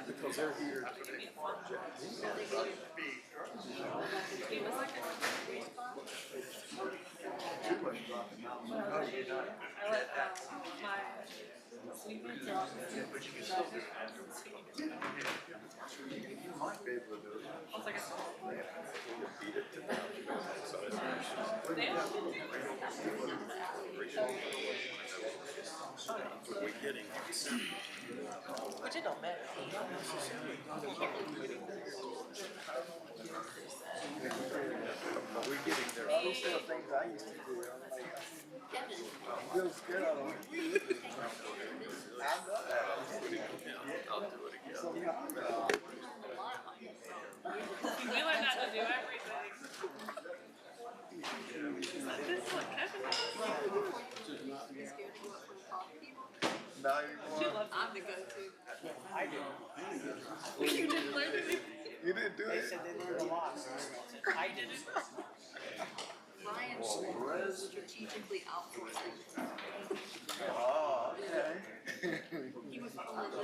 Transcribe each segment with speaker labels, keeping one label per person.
Speaker 1: because they're here.
Speaker 2: I let my sleeping drop.
Speaker 1: You might be able to do it.
Speaker 2: I was like,
Speaker 1: Beat it to death. We're getting.
Speaker 3: But it don't matter.
Speaker 1: We're getting there. These are the things I used to do. I'm like, feels good. I don't know. I'll do it again.
Speaker 2: we learned not to do everything. This is what Kevin does.
Speaker 1: Not anymore.
Speaker 2: I'm the go-to.
Speaker 3: I did.
Speaker 2: You didn't learn anything.
Speaker 1: You didn't do
Speaker 3: They
Speaker 1: it?
Speaker 3: said they learned a lot. I did it.
Speaker 4: Ryan strategically outsourcing.
Speaker 1: Oh, okay.
Speaker 4: He was pulling the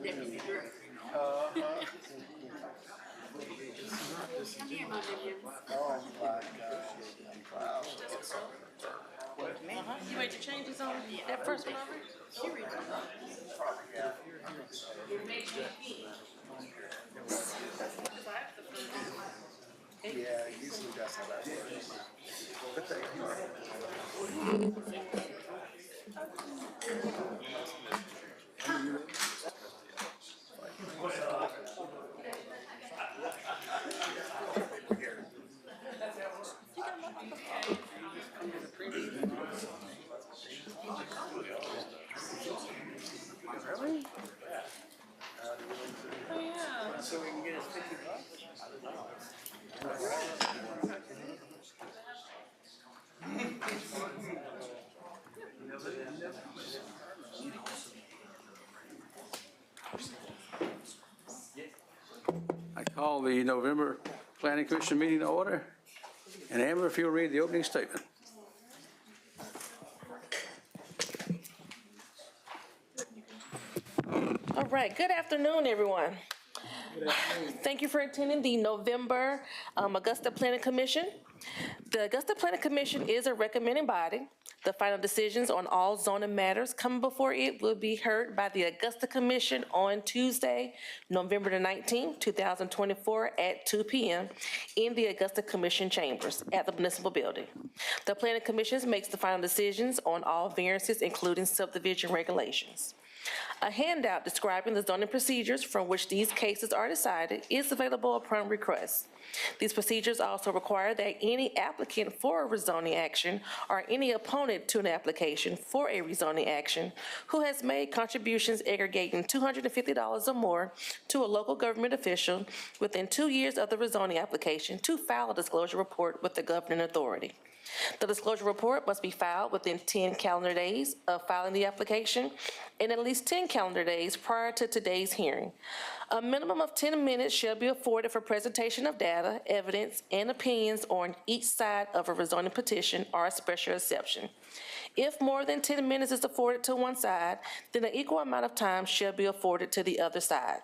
Speaker 4: deputy director. Come here, my minions.
Speaker 1: Oh my gosh. Wow.
Speaker 2: You made your changes on that first one already?
Speaker 4: She reads it.
Speaker 1: Yeah, usually that's how that works. But they Really?
Speaker 2: Oh, yeah.
Speaker 3: So we can get us $50?
Speaker 5: I call the November Planning Commission meeting to order. And Amber, if you'll read the opening statement.
Speaker 6: All right, good afternoon, everyone. Thank you for attending the November Augusta Planning Commission. The Augusta Planning Commission is a recommending body. The final decisions on all zoning matters coming before it will be heard by the Augusta Commission on Tuesday, November the 19th, 2024 at 2 p.m. in the Augusta Commission chambers at the municipal building. The Planning Commission makes the final decisions on all variances, including subdivision regulations. A handout describing the zoning procedures from which these cases are decided is available upon request. These procedures also require that any applicant for a rezoning action or any opponent to an application for a rezoning action who has made contributions aggregating $250 or more to a local government official within 2 years of the rezoning application to file a disclosure report with the governing authority. The disclosure report must be filed within 10 calendar days of filing the application and at least 10 calendar days prior to today's hearing. A minimum of 10 minutes shall be afforded for presentation of data, evidence, and opinions on each side of a rezoning petition or a special exception. If more than 10 minutes is afforded to one side, then an equal amount of time shall be afforded to the other side.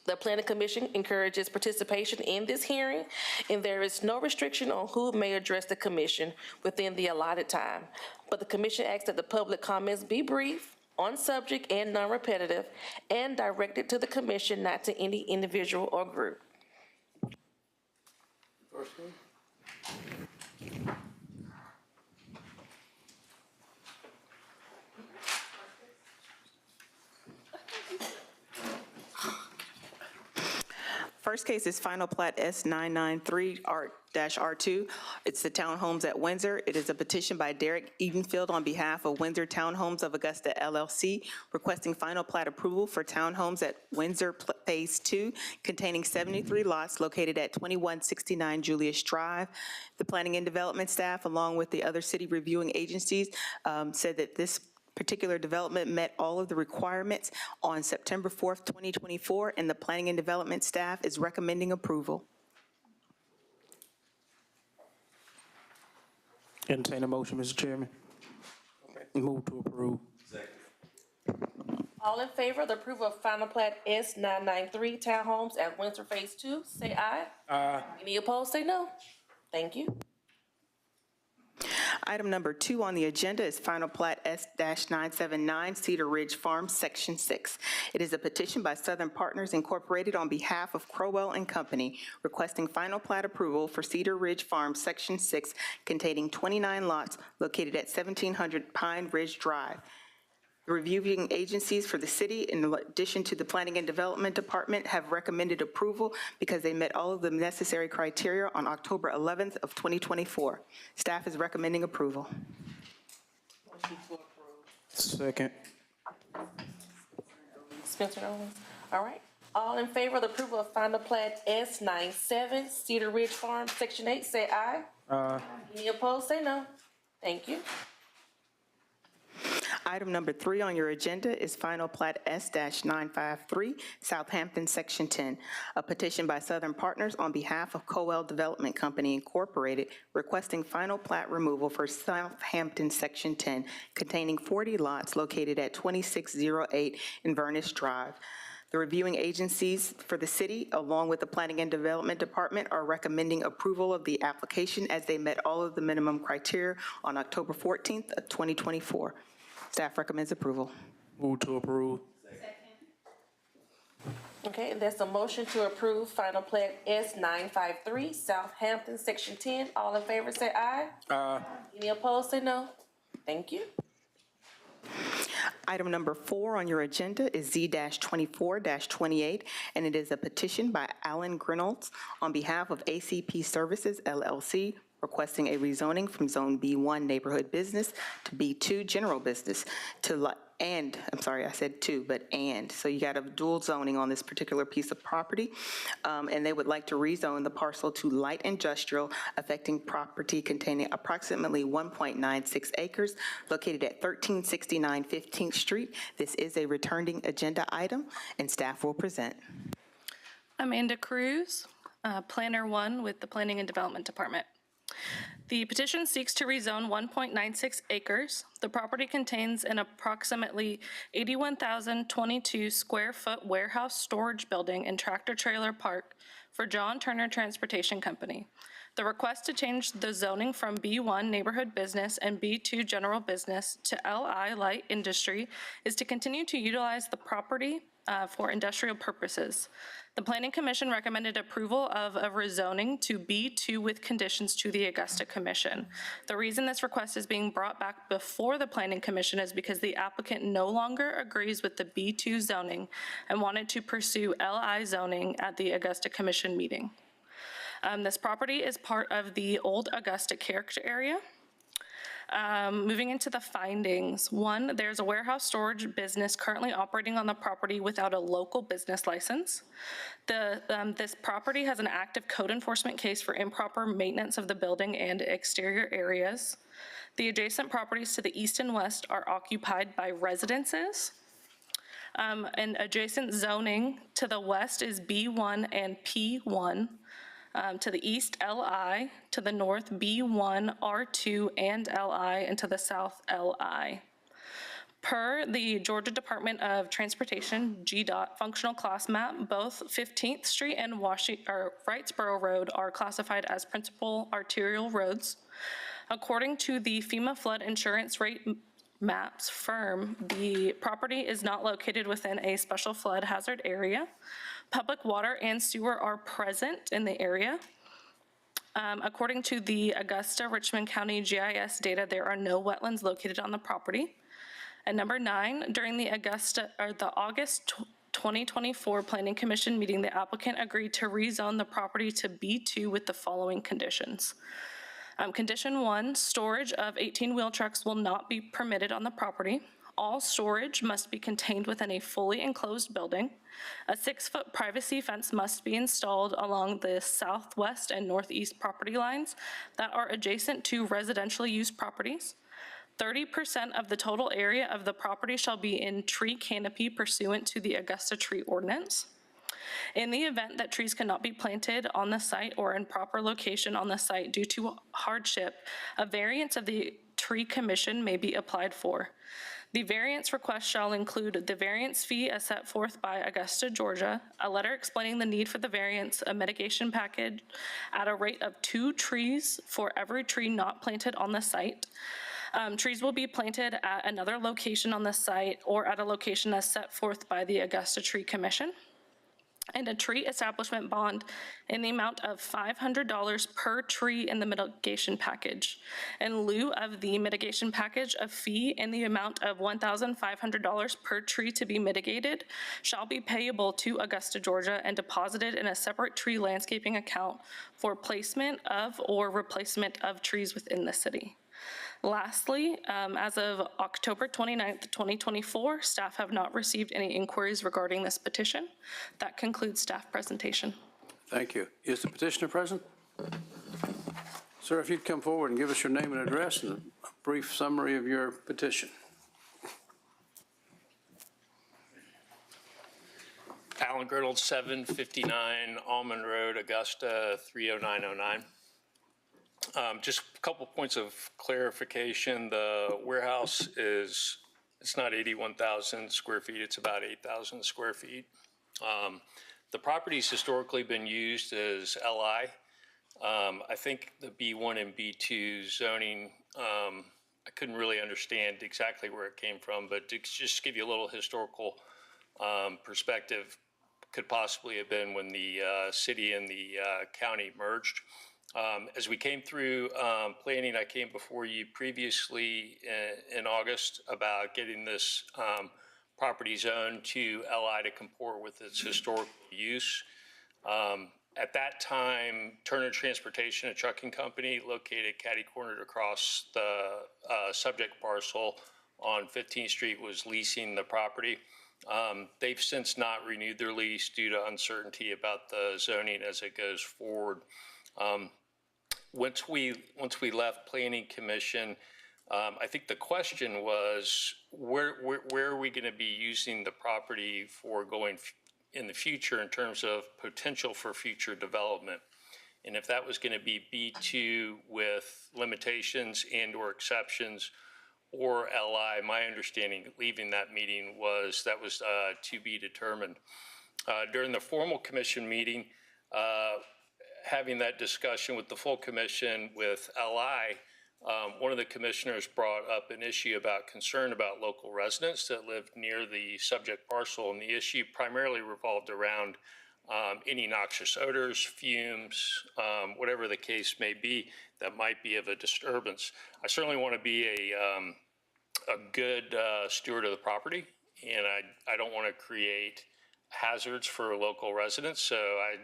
Speaker 6: The Planning Commission encourages participation in this hearing, and there is no restriction on who may address the Commission within the allotted time. But the Commission asks that the public comments be brief, on subject, and non-repetitive, and directed to the Commission, not to any individual or group.
Speaker 5: First one.
Speaker 7: First case is final plat S993-R2. It's the Townhomes at Windsor. It is a petition by Derek Edenfield on behalf of Windsor Townhomes of Augusta LLC, requesting final plat approval for Townhomes at Windsor Phase 2, containing 73 lots located at 2169 Julius Drive. The Planning and Development staff, along with the other city reviewing agencies, said that this particular development met all of the requirements on September 4th, 2024, and the Planning and Development staff is recommending approval.
Speaker 8: Entertain a motion, Mr. Chairman. Move to approve.
Speaker 3: All
Speaker 6: all in favor of the approval of final plat S993 Townhomes at Windsor Phase 2, say aye. Aye. Any opposed, say no. Thank you.
Speaker 7: Item number 2 on the agenda is final plat S-979 Cedar Ridge Farm, Section 6. It is a petition by Southern Partners Incorporated on behalf of Crowell and Company requesting final plat approval for Cedar Ridge Farm, Section 6, containing 29 lots located at 1700 Pine Ridge Drive. The reviewing agencies for the city, in addition to the Planning and Development Department, have recommended approval because they met all of the necessary criteria on October 11th of 2024. Staff is recommending approval.
Speaker 8: Second.
Speaker 6: Spencer Owens. All right. All in favor of the approval of final plat S97 Cedar Ridge Farm, Section 8, say aye.
Speaker 8: Aye.
Speaker 6: Any opposed, say no. Thank you.
Speaker 7: Item number 3 on your agenda is final plat S-953 Southampton, Section 10, a petition by Southern Partners on behalf of Crowell Development Company Incorporated requesting final plat removal for Southampton, Section 10, containing 40 lots located at 2608 Inverness Drive. The reviewing agencies for the city, along with the Planning and Development Department, are recommending approval of the application as they met all of the minimum criteria on October 14th of 2024. Staff recommends approval.
Speaker 8: Move to approve.
Speaker 6: Okay, there's a motion to approve final plat S953 Southampton, Section 10. All in favor, say aye.
Speaker 8: Aye.
Speaker 6: Any opposed, say no. Thank you.
Speaker 7: Item number 4 on your agenda is Z-24-28, and it is a petition by Alan Grinolds on behalf of ACP Services, LLC, requesting a rezoning from Zone B1 Neighborhood Business to B2 General Business to and, I'm sorry, I said two, but and. So you got a dual zoning on this particular piece of property, and they would like to rezone the parcel to light industrial, affecting property containing approximately 1.96 acres located at 1369 15th Street. This is a returning agenda item, and staff will present.
Speaker 2: Amanda Cruz, Planner 1 with the Planning and Development Department. The petition seeks to rezone 1.96 acres. The property contains an approximately 81,022 square foot warehouse storage building and tractor trailer park for John Turner Transportation Company. The request to change the zoning from B1 Neighborhood Business and B2 General Business to LI Light Industry is to continue to utilize the property for industrial purposes. The Planning Commission recommended approval of a rezoning to B2 with conditions to the Augusta Commission. The reason this request is being brought back before the Planning Commission is because the applicant no longer agrees with the B2 zoning and wanted to pursue LI zoning at the Augusta Commission meeting. This property is part of the old Augusta character area. Moving into the findings, 1, there's a warehouse storage business currently operating on the property without a local business license. This property has an active code enforcement case for improper maintenance of the building and exterior areas. The adjacent properties to the east and west are occupied by residences. And adjacent zoning to the west is B1 and P1. To the east, LI, to the north, B1, R2, and LI, and to the south, LI. Per the Georgia Department of Transportation, GDOT functional class map, both 15th Street and Wrightsboro Road are classified as principal arterial roads. According to the FEMA flood insurance rate maps firm, the property is not located within a special flood hazard area. Public water and sewer are present in the area. According to the Augusta Richmond County GIS data, there are no wetlands located on the property. And number 9, during the August 2024 Planning Commission meeting, the applicant agreed to rezone the property to B2 with the following conditions. Condition 1, storage of 18 wheel trucks will not be permitted on the property. All storage must be contained within a fully enclosed building. A 6-foot privacy fence must be installed along the southwest and northeast property lines that are adjacent to residential use properties. 30% of the total area of the property shall be in tree canopy pursuant to the Augusta Tree Ordinance. In the event that trees cannot be planted on the site or in proper location on the site due to hardship, a variance of the Tree Commission may be applied for. The variance request shall include the variance fee as set forth by Augusta, Georgia, a letter explaining the need for the variance, a mitigation package at a rate of 2 trees for every tree not planted on the site. Trees will be planted at another location on the site or at a location as set forth by the Augusta Tree Commission, and a tree establishment bond in the amount of $500 per tree in the mitigation package. In lieu of the mitigation package, a fee in the amount of $1,500 per tree to be mitigated shall be payable to Augusta, Georgia, and deposited in a separate tree landscaping account for placement of or replacement of trees within the city. Lastly, as of October 29th, 2024, staff have not received any inquiries regarding this petition. That concludes staff presentation.
Speaker 5: Thank you. Is the petitioner present? Sir, if you'd come forward and give us your name and address and a brief summary of your petition.
Speaker 9: Alan Girdle, 759 Almond Road, Augusta, 30909. Just a couple points of clarification. The warehouse it's not 81,000 square feet, it's about 8,000 square feet. The property's historically been used as LI. I think the B1 and B2 zoning, I couldn't really understand exactly where it came from, but to just give you a little historical perspective, could possibly have been when the city and the county merged. As we came through planning, I came before you previously in August about getting this property zoned to LI to comport with its historical use. At that time, Turner Transportation, a trucking company located catty-cornered across the subject parcel on 15th Street, was leasing the property. They've since not renewed their lease due to uncertainty about the zoning as it goes forward. Once we left Planning Commission, I think the question was, where are we going to be using the property for going in the future in terms of potential for future development? And if that was going to be B2 with limitations and or exceptions, or LI, my understanding leaving that meeting was that was to be determined. During the formal commission meeting, having that discussion with the full commission with LI, one of the commissioners brought up an issue about concern about local residents that lived near the subject parcel, and the issue primarily revolved around any noxious odors, fumes, whatever the case may be that might be of a disturbance. I certainly want to be a good steward of the property, and I don't want to create hazards for local residents, so I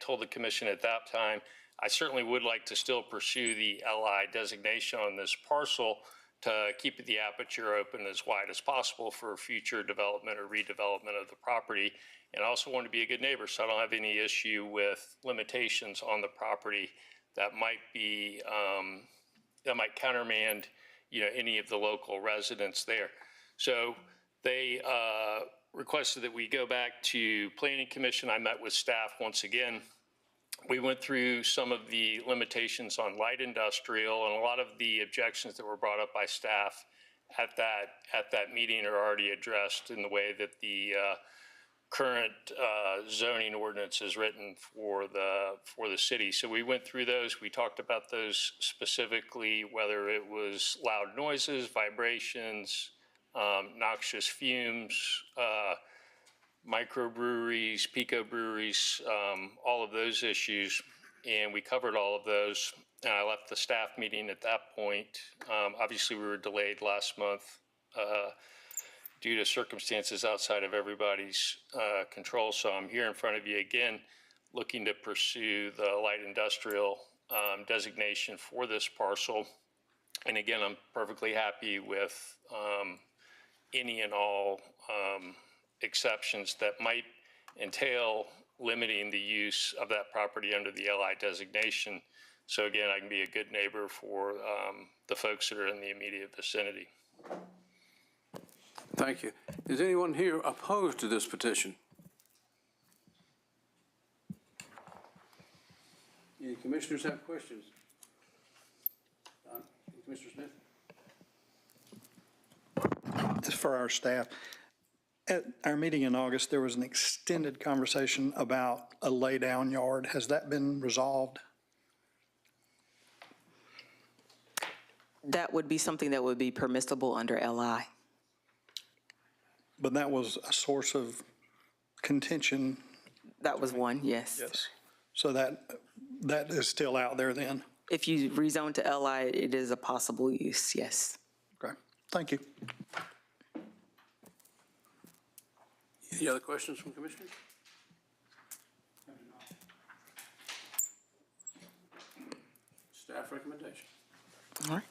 Speaker 9: told the commission at that time, I certainly would like to still pursue the LI designation on this parcel to keep the aperture open as wide as possible for future development or redevelopment of the property. And I also want to be a good neighbor, so I don't have any issue with limitations on the property that might be, that might countermand, any of the local residents there. So they requested that we go back to Planning Commission. I met with staff once again. We went through some of the limitations on light industrial, and a lot of the objections that were brought up by staff at that meeting are already addressed in the way that the current zoning ordinance is written for the city. So we went through those. We talked about those specifically, whether it was loud noises, vibrations, noxious fumes, microbreweries, pico breweries, all of those issues, and we covered all of those. And I left the staff meeting at that point. Obviously, we were delayed last month due to circumstances outside of everybody's control. So I'm here in front of you again, looking to pursue the light industrial designation for this parcel. And again, I'm perfectly happy with any and all exceptions that might entail limiting the use of that property under the LI designation. So again, I can be a good neighbor for the folks that are in the immediate vicinity.
Speaker 5: Thank you. Is anyone here opposed to this petition? Any commissioners have questions? Commissioner Smith?
Speaker 1: is for our staff. At our meeting in August, there was an extended conversation about a lay-down yard. Has that been resolved?
Speaker 7: That would be something that would be permissible under LI.
Speaker 1: But that was a source of contention.
Speaker 7: That was one, yes.
Speaker 1: Yes. So that is still out there then?
Speaker 7: If you rezone to LI, it is a possible use, yes.
Speaker 1: Okay, thank you.
Speaker 5: Any other questions from commissioners? Staff recommendation.
Speaker 7: All right.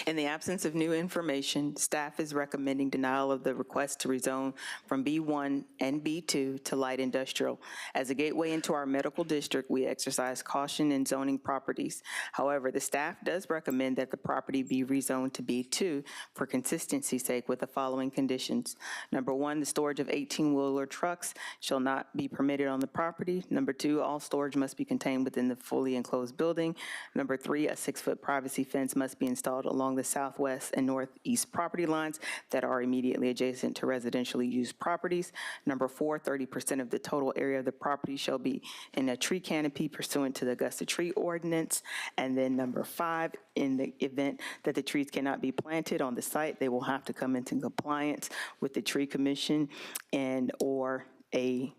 Speaker 7: In the absence of new information, staff is recommending denial of the request to rezone from B1 and B2 to light industrial. As a gateway into our medical district, we exercise caution in zoning properties. However, the staff does recommend that the property be rezoned to B2 for consistency's sake with the following conditions. Number one, the storage of 18-wheeler trucks shall not be permitted on the property. Number two, all storage must be contained within the fully enclosed building. Number three, a 6-foot privacy fence must be installed along the southwest and northeast property lines that are immediately adjacent to residentially used properties. Number four, 30% of the total area of the property shall be in a tree canopy pursuant to the Augusta Tree Ordinance. And then number five, in the event that the trees cannot be planted on the site, they will have to come into compliance with the Tree Commission and or a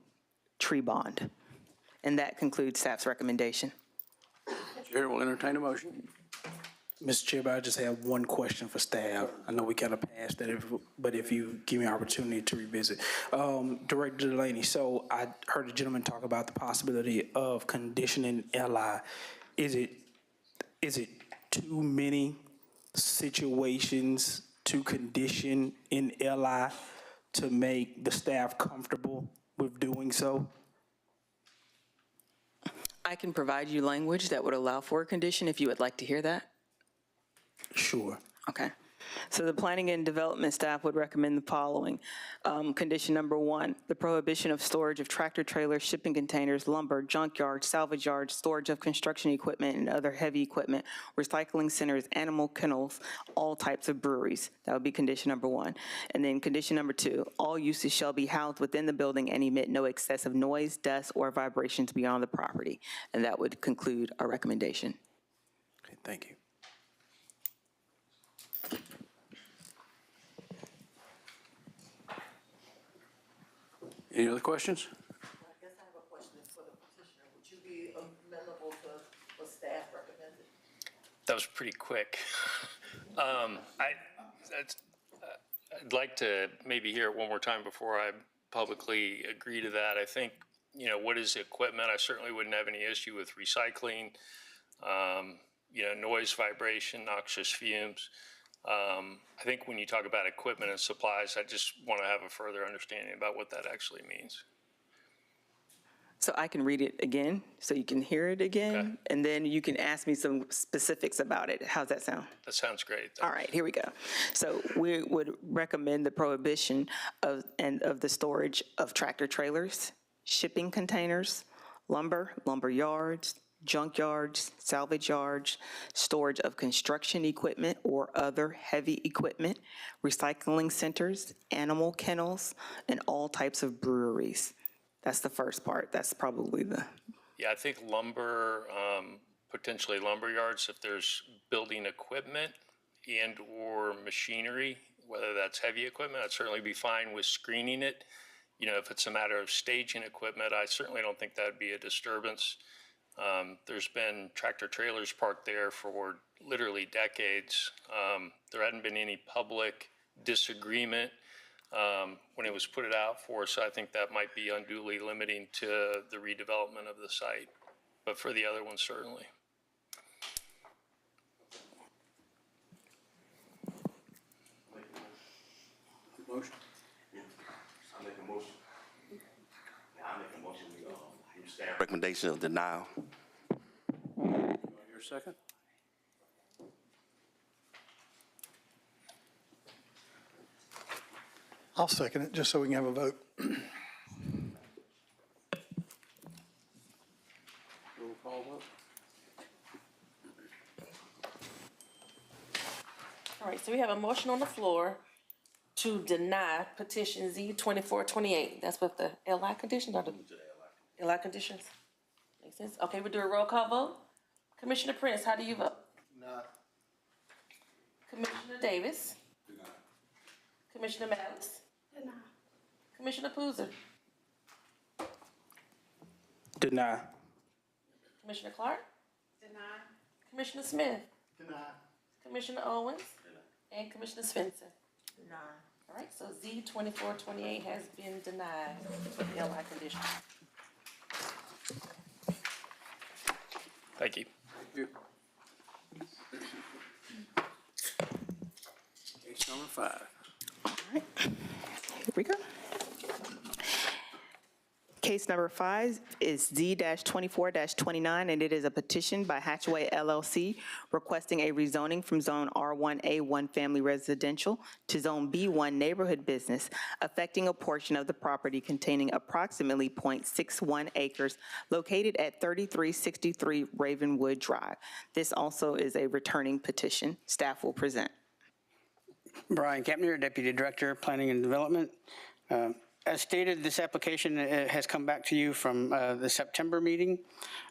Speaker 7: tree bond. And that concludes staff's recommendation.
Speaker 5: Chair will entertain a motion.
Speaker 8: Mr. Chair, I just have one question for staff. I know we kind of passed that, but if you give me an opportunity to revisit. Director Delaney, so I heard the gentleman talk about the possibility of conditioning LI. Is it too many situations to condition in LI to make the staff comfortable with doing so?
Speaker 7: I can provide you language that would allow for a condition if you would like to hear that.
Speaker 8: Sure.
Speaker 7: Okay. So the planning and development staff would recommend the following. Condition number one, the prohibition of storage of tractor trailers, shipping containers, lumber, junkyards, salvage yards, storage of construction equipment and other heavy equipment, recycling centers, animal kennels, all types of breweries. That would be condition number one. And then condition number two, all uses shall be housed within the building and emit no excessive noise, dust, or vibrations beyond the property. And that would conclude our recommendation.
Speaker 8: Okay, thank you.
Speaker 5: Any other questions?
Speaker 3: I guess I have a question for the petitioner. Would you be amenable to what staff recommended?
Speaker 9: That was pretty quick. I'd like to maybe hear it one more time before I publicly agree to that. I think, what is equipment? I certainly wouldn't have any issue with recycling, noise, vibration, noxious fumes. I think when you talk about equipment and supplies, I just want to have a further understanding about what that actually means.
Speaker 7: So I can read it again, so you can hear it again,
Speaker 9: Okay.
Speaker 7: and then you can ask me some specifics about it. How's that sound?
Speaker 9: That sounds great.
Speaker 7: All right, here we go. So we would recommend the prohibition of the storage of tractor trailers, shipping containers, lumber yards, junkyards, salvage yards, storage of construction equipment or other heavy equipment, recycling centers, animal kennels, and all types of breweries. That's the first part. That's probably the...
Speaker 9: Yeah, I think lumber, potentially lumber yards, if there's building equipment and or machinery, whether that's heavy equipment, I'd certainly be fine with screening it. If it's a matter of staging equipment, I certainly don't think that'd be a disturbance. There's been tractor trailers parked there for literally decades. There hadn't been any public disagreement when it was put it out for, so I think that might be unduly limiting to the redevelopment of the site. But for the other ones, certainly.
Speaker 5: Motion?
Speaker 10: I make a motion. We staff recommendation of denial.
Speaker 5: Your second?
Speaker 1: I'll second it, just so we can have a vote.
Speaker 5: Roll call vote.
Speaker 6: All right, so we have a motion on the floor to deny petition Z 2428. That's with the LI conditions or the LI conditions? Makes sense? Okay, we'll do a roll call vote. Commissioner Prince, how do you vote?
Speaker 1: No.
Speaker 6: Commissioner Davis? Commissioner Malice? Commissioner Poozer?
Speaker 8: Deny.
Speaker 6: Commissioner Clark? Deny. Commissioner Smith?
Speaker 1: Deny.
Speaker 6: Commissioner Owens? And Commissioner Svensson? Deny. All right, so Z 2428 has been denied with the LI condition.
Speaker 9: Thank you.
Speaker 5: Thank you. Case number 5.
Speaker 7: Here we go. Case number 5 is Z-24-29, and it is a petition by Hatchway LLC requesting a rezoning from Zone R1A One Family Residential to Zone B1 Neighborhood Business, affecting a portion of the property containing approximately .61 acres located at 3363 Ravenwood Drive. This also is a returning petition. Staff will present.
Speaker 11: Brian Kepner, Deputy Director, Planning and Development. As stated, this application has come back to you from the September meeting.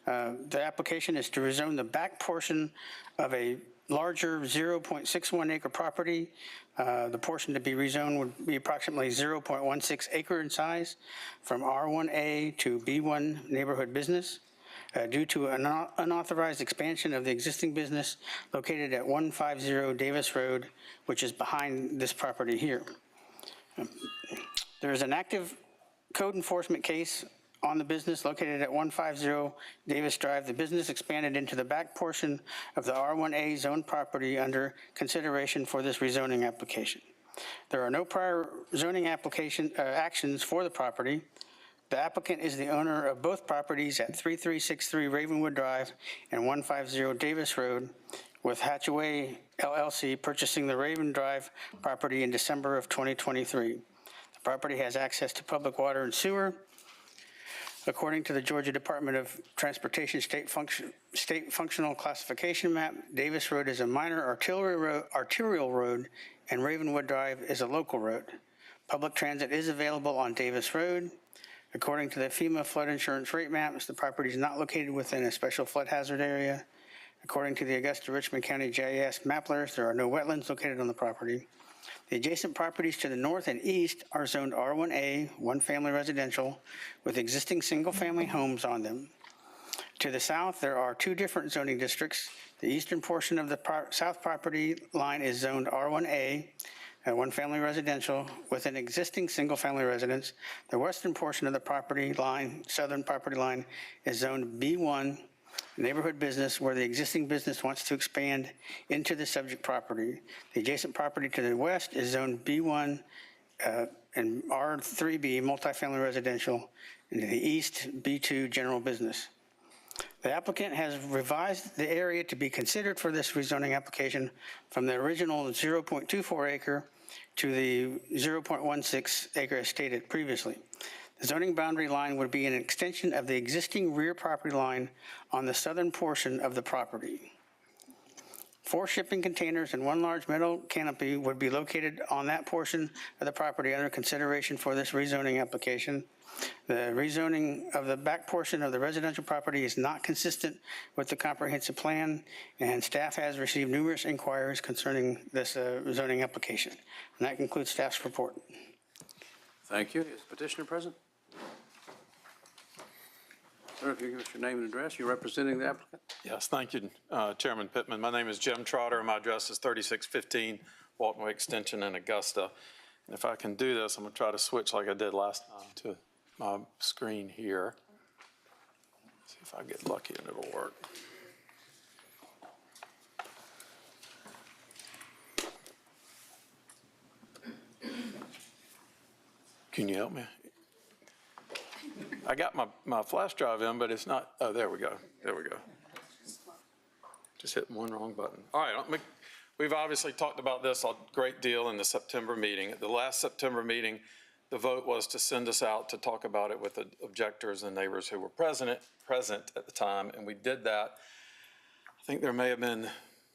Speaker 11: The application is to rezone the back portion of a larger 0.61 acre property. The portion to be rezoned would be approximately 0.16 acre in size from R1A to B1 Neighborhood Business. Due to an unauthorized expansion of the existing business located at 150 Davis Road, which is behind this property here. There is an active code enforcement case on the business located at 150 Davis Drive. The business expanded into the back portion of the R1A zone property under consideration for this rezoning application. There are no prior zoning actions for the property. The applicant is the owner of both properties at 3363 Ravenwood Drive and 150 Davis Road, with Hatchway LLC purchasing the Raven Drive property in December of 2023. The property has access to public water and sewer. According to the Georgia Department of Transportation State Functional Classification Map, Davis Road is a minor arterial road and Ravenwood Drive is a local road. Public transit is available on Davis Road. According to the FEMA flood insurance rate maps, the property is not located within a special flood hazard area. According to the Augusta-Richmond County GIS maplers, there are no wetlands located on the property. The adjacent properties to the north and east are zoned R1A, one family residential, with existing single-family homes on them. To the south, there are two different zoning districts. The eastern portion of the south property line is zoned R1A, one family residential, with an existing single-family residence. The western portion of the property line, southern property line, is zoned B1, neighborhood business, where the existing business wants to expand into the subject property. The adjacent property to the west is zoned B1 and R3B, multifamily residential, and to the east, B2, general business. The applicant has revised the area to be considered for this rezoning application from the original 0.24 acre to the 0.16 acre as stated previously. The zoning boundary line would be an extension of the existing rear property line on the southern portion of the property. 4 shipping containers and 1 large metal canopy would be located on that portion of the property under consideration for this rezoning application. The rezoning of the back portion of the residential property is not consistent with the comprehensive plan, and staff has received numerous inquiries concerning this zoning application. And that concludes staff's report.
Speaker 5: Thank you. Is the petitioner present? Sir, if you give us your name and address, you're representing the applicant?
Speaker 12: Yes, thank you, Chairman Pittman. My name is Jim Trotter, and my address is 3615 Walton Way Extension in Augusta. And if I can do this, I'm going to try to switch like I did last time to my screen here. See if I get lucky and it'll work. Can you help me? I got my flash drive in, but it's not, oh, there we go. There we go. Just hitting one wrong button. All right, we've obviously talked about this a great deal in the September meeting. At the last September meeting, the vote was to send us out to talk about it with the objectors and neighbors who were present at the time, and we did that. I think there may have been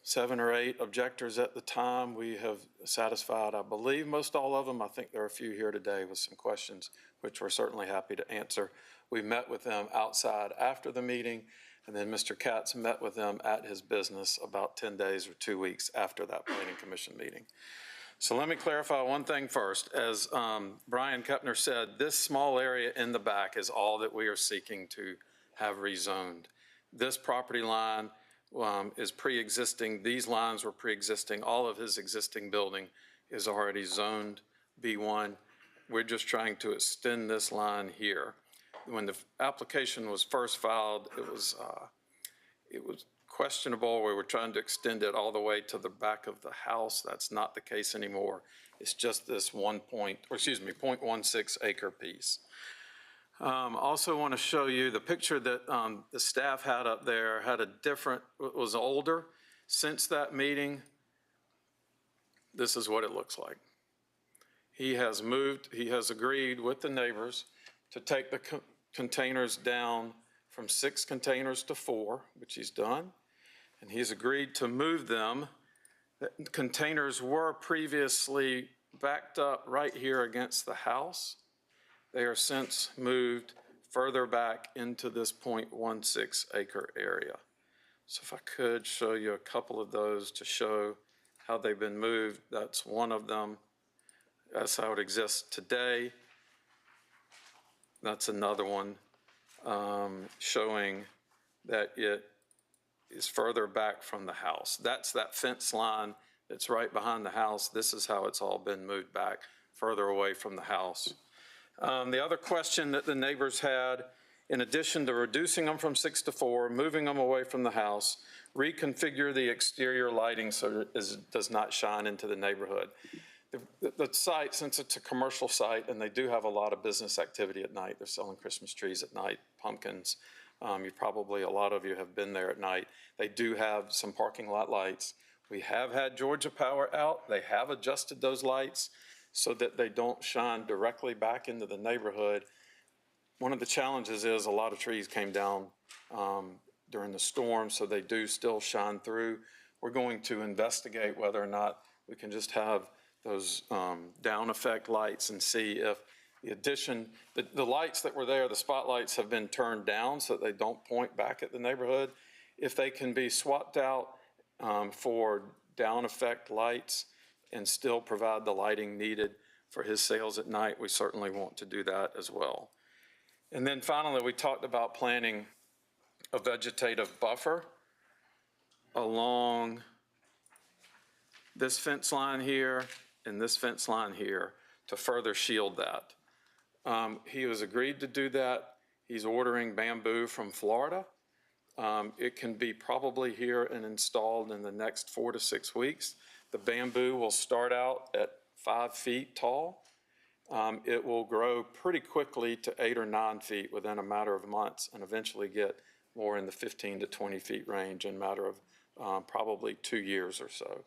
Speaker 12: 7 or 8 objectors at the time. We have satisfied, I believe, most all of them. I think there are a few here today with some questions, which we're certainly happy to answer. We met with them outside after the meeting, and then Mr. Katz met with them at his business about 10 days or 2 weeks after that Planning Commission meeting. So let me clarify one thing first. As Brian Kepner said, this small area in the back is all that we are seeking to have rezoned. This property line is pre-existing. These lines were pre-existing. All of his existing building is already zoned B1. We're just trying to extend this line here. When the application was first filed, it was questionable. We were trying to extend it all the way to the back of the house. That's not the case anymore. It's just this 0.16 acre piece. Also want to show you the picture that the staff had up there had a different, was older. Since that meeting, this is what it looks like. He has agreed with the neighbors to take the containers down from 6 containers to 4, which he's done. And he's agreed to move them. The containers were previously backed up right here against the house. They are since moved further back into this 0.16 acre area. So if I could show you a couple of those to show how they've been moved. That's one of them. That's how it exists today. That's another one showing that it is further back from the house. That's that fence line that's right behind the house. This is how it's all been moved back further away from the house. The other question that the neighbors had, in addition to reducing them from 6 to 4, moving them away from the house, reconfigure the exterior lighting so it does not shine into the neighborhood. The site, since it's a commercial site and they do have a lot of business activity at night, they're selling Christmas trees at night, pumpkins. A lot of you have been there at night. They do have some parking lot lights. We have had Georgia Power out. They have adjusted those lights so that they don't shine directly back into the neighborhood. One of the challenges is a lot of trees came down during the storm, so they do still shine through. We're going to investigate whether or not we can just have those down effect lights and see if the addition, the lights that were there, the spotlights have been turned down so that they don't point back at the neighborhood. If they can be swapped out for down effect lights and still provide the lighting needed for his sales at night, we certainly want to do that as well. And then finally, we talked about planting a vegetative buffer along this fence line here and this fence line here to further shield that. He has agreed to do that. He's ordering bamboo from Florida. It can be probably here and installed in the next 4 to 6 weeks. The bamboo will start out at 5 feet tall. It will grow pretty quickly to 8 or 9 feet within a matter of months and eventually get more in the 15 to 20 feet range in a matter of probably 2 years or so.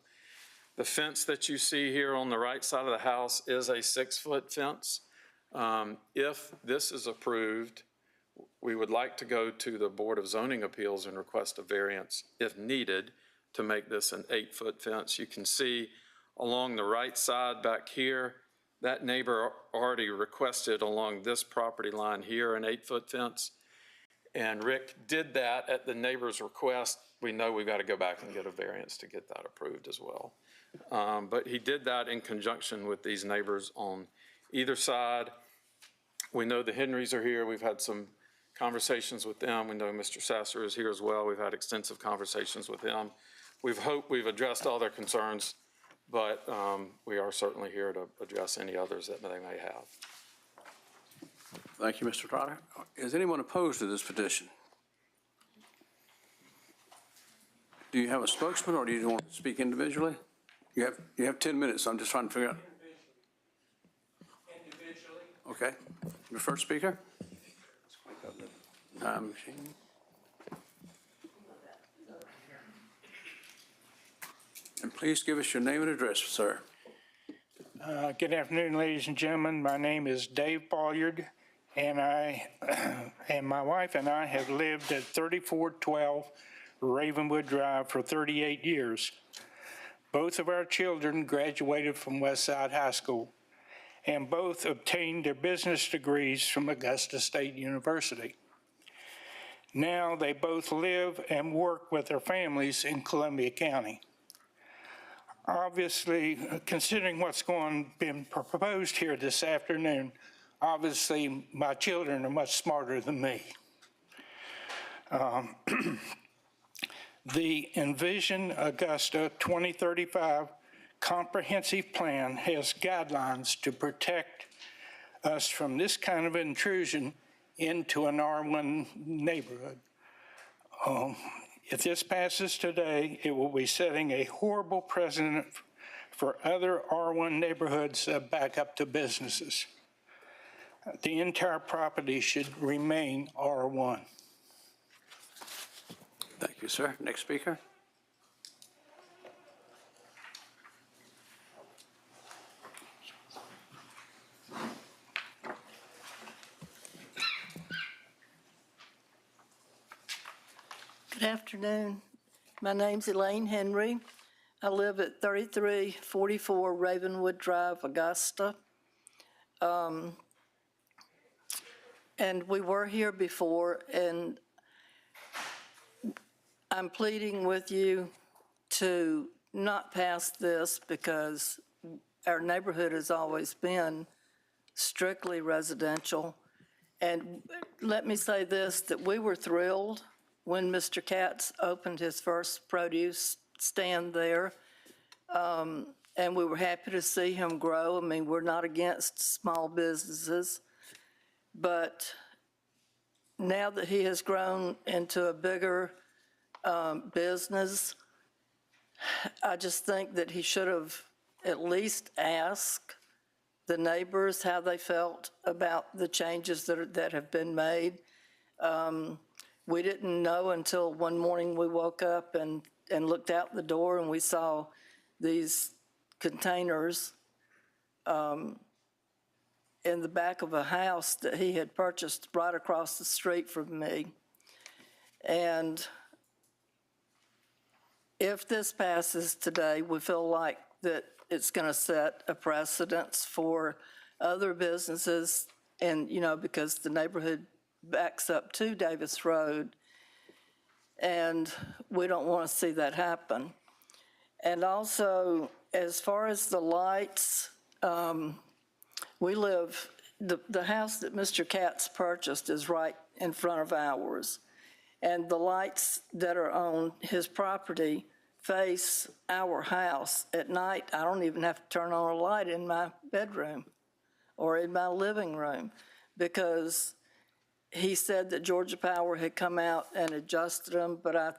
Speaker 12: The fence that you see here on the right side of the house is a 6-foot fence. If this is approved, we would like to go to the Board of Zoning Appeals and request a variance, if needed, to make this an 8-foot fence. You can see along the right side back here, that neighbor already requested along this property line here an 8-foot fence. And Rick did that at the neighbor's request. We know we've got to go back and get a variance to get that approved as well. But he did that in conjunction with these neighbors on either side. We know the Henrys are here. We've had some conversations with them. We know Mr. Sasser is here as well. We've had extensive conversations with him. We've hoped we've addressed all their concerns, but we are certainly here to address any others that they may have.
Speaker 5: Thank you, Mr. Trotter. Is anyone opposed to this petition? Do you have a spokesman, or do you want to speak individually? You have 10 minutes. I'm just trying to figure out. Individually. Okay. Your first speaker? And please give us your name and address, sir.
Speaker 13: Good afternoon, ladies and gentlemen. My name is Dave Bolliard, and I and my wife and I have lived at 3412 Ravenwood Drive for 38 years. Both of our children graduated from Westside High School, and both obtained their business degrees from Augusta State University. Now they both live and work with their families in Columbia County. Obviously, considering what's been proposed here this afternoon, obviously my children are much smarter than me. The Envision Augusta 2035 comprehensive plan has guidelines to protect us from this kind of intrusion into an R1 neighborhood. If this passes today, it will be setting a horrible precedent for other R1 neighborhoods that back up to businesses. The entire property should remain R1.
Speaker 5: Thank you, sir. Next speaker.
Speaker 3: Good afternoon. My name's Elaine Henry. I live at 3344 Ravenwood Drive, Augusta. And we were here before, and I'm pleading with you to not pass this because our neighborhood has always been strictly residential. And let me say this, that we were thrilled when Mr. Katz opened his first produce stand there. And we were happy to see him grow. I mean, we're not against small businesses, but now that he has grown into a bigger business, I just think that he should have at least asked the neighbors how they felt about the changes that have been made. We didn't know until one morning we woke up and looked out the door and we saw these containers in the back of a house that he had purchased right across the street from me. And if this passes today, we feel like that it's going to set a precedence for other businesses, and, you know, because the neighborhood backs up to Davis Road, and we don't want to see that happen. And also, as far as the lights, we live, the house that Mr. Katz purchased is right in front of ours. And the lights that are on his property face our house. At night, I don't even have to turn on a light in my bedroom or in my living room, because he said that Georgia Power had come out and adjusted them, but I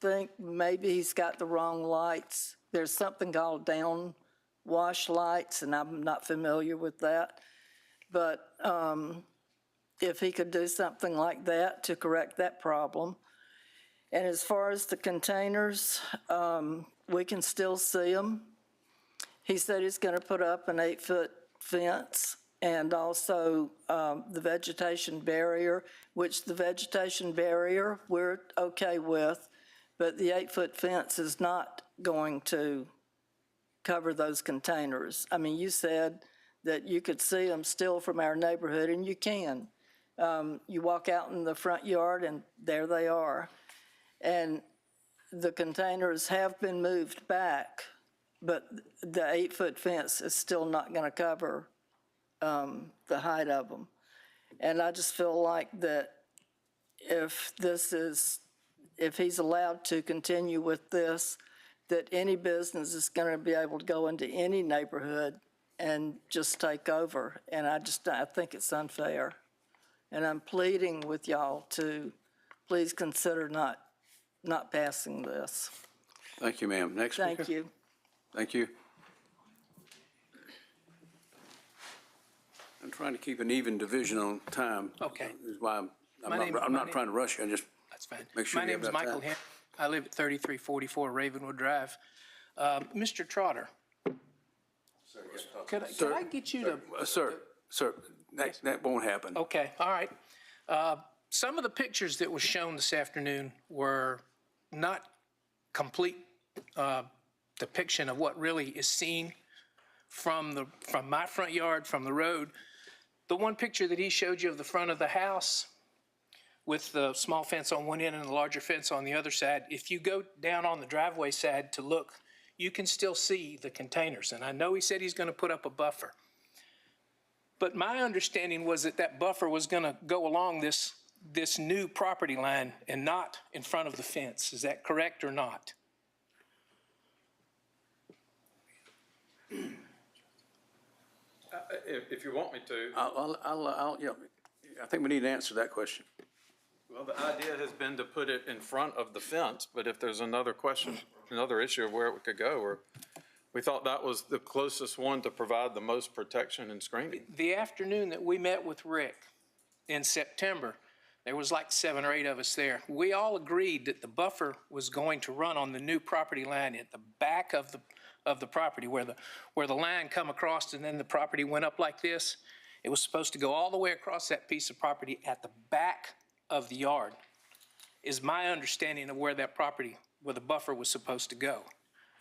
Speaker 3: think maybe he's got the wrong lights. There's something called downwash lights, and I'm not familiar with that. But if he could do something like that to correct that problem. And as far as the containers, we can still see them. He said he's going to put up an 8-foot fence and also the vegetation barrier, which the vegetation barrier we're okay with, but the 8-foot fence is not going to cover those containers. I mean, you said that you could see them still from our neighborhood, and you can. You walk out in the front yard and there they are. And the containers have been moved back, but the 8-foot fence is still not going to cover the height of them. And I just feel like that if he's allowed to continue with this, that any business is going to be able to go into any neighborhood and just take over. And I think it's unfair. And I'm pleading with y'all to please consider not passing this.
Speaker 5: Thank you, ma'am. Next speaker.
Speaker 3: Thank you.
Speaker 5: Thank you. I'm trying to keep an even division on time.
Speaker 14: Okay.
Speaker 5: Is why I'm
Speaker 14: My
Speaker 5: not
Speaker 14: name-
Speaker 5: trying to rush you. I just
Speaker 14: That's fine.
Speaker 5: make sure
Speaker 14: My
Speaker 5: you have
Speaker 14: name is
Speaker 5: that
Speaker 14: Michael
Speaker 5: time.
Speaker 14: Henry. I live at 3344 Ravenwood Drive. Mr. Trotter, could I get you to?
Speaker 5: Sir, that won't happen.
Speaker 14: Okay, all right. Some of the pictures that was shown this afternoon were not complete depiction of what really is seen from my front yard, from the road. The one picture that he showed you of the front of the house with the small fence on one end and the larger fence on the other side, if you go down on the driveway side to look, you can still see the containers. And I know he said he's going to put up a buffer. But my understanding was that that buffer was going to go along this new property line and not in front of the fence. Is that correct or not?
Speaker 12: If you want me to.
Speaker 5: Yeah, I think we need to answer that question.
Speaker 12: Well, the idea has been to put it in front of the fence, but if there's another question, another issue of where it could go, or we thought that was the closest one to provide the most protection and screening.
Speaker 14: The afternoon that we met with Rick in September, there was like 7 or 8 of us there. We all agreed that the buffer was going to run on the new property line at the back of the property where the line come across and then the property went up like this. It was supposed to go all the way across that piece of property at the back of the yard, is my understanding of where that property, where the buffer was supposed to go.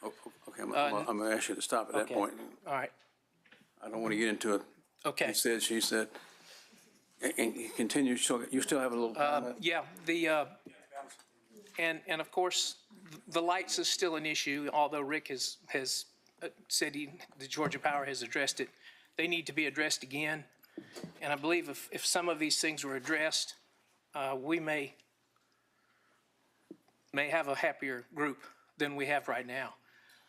Speaker 5: Okay, I'm going to ask you to stop at that
Speaker 14: Okay.
Speaker 5: point.
Speaker 14: All right.
Speaker 5: I don't want to get into it.
Speaker 14: Okay.
Speaker 5: He said, she said, and you continue, you still have a little comment?
Speaker 14: Yeah, and of course, the lights is still an issue, although Rick has said the Georgia Power has addressed it. They need to be addressed again. And I believe if some of these things were addressed, we may have a happier group than we have right now.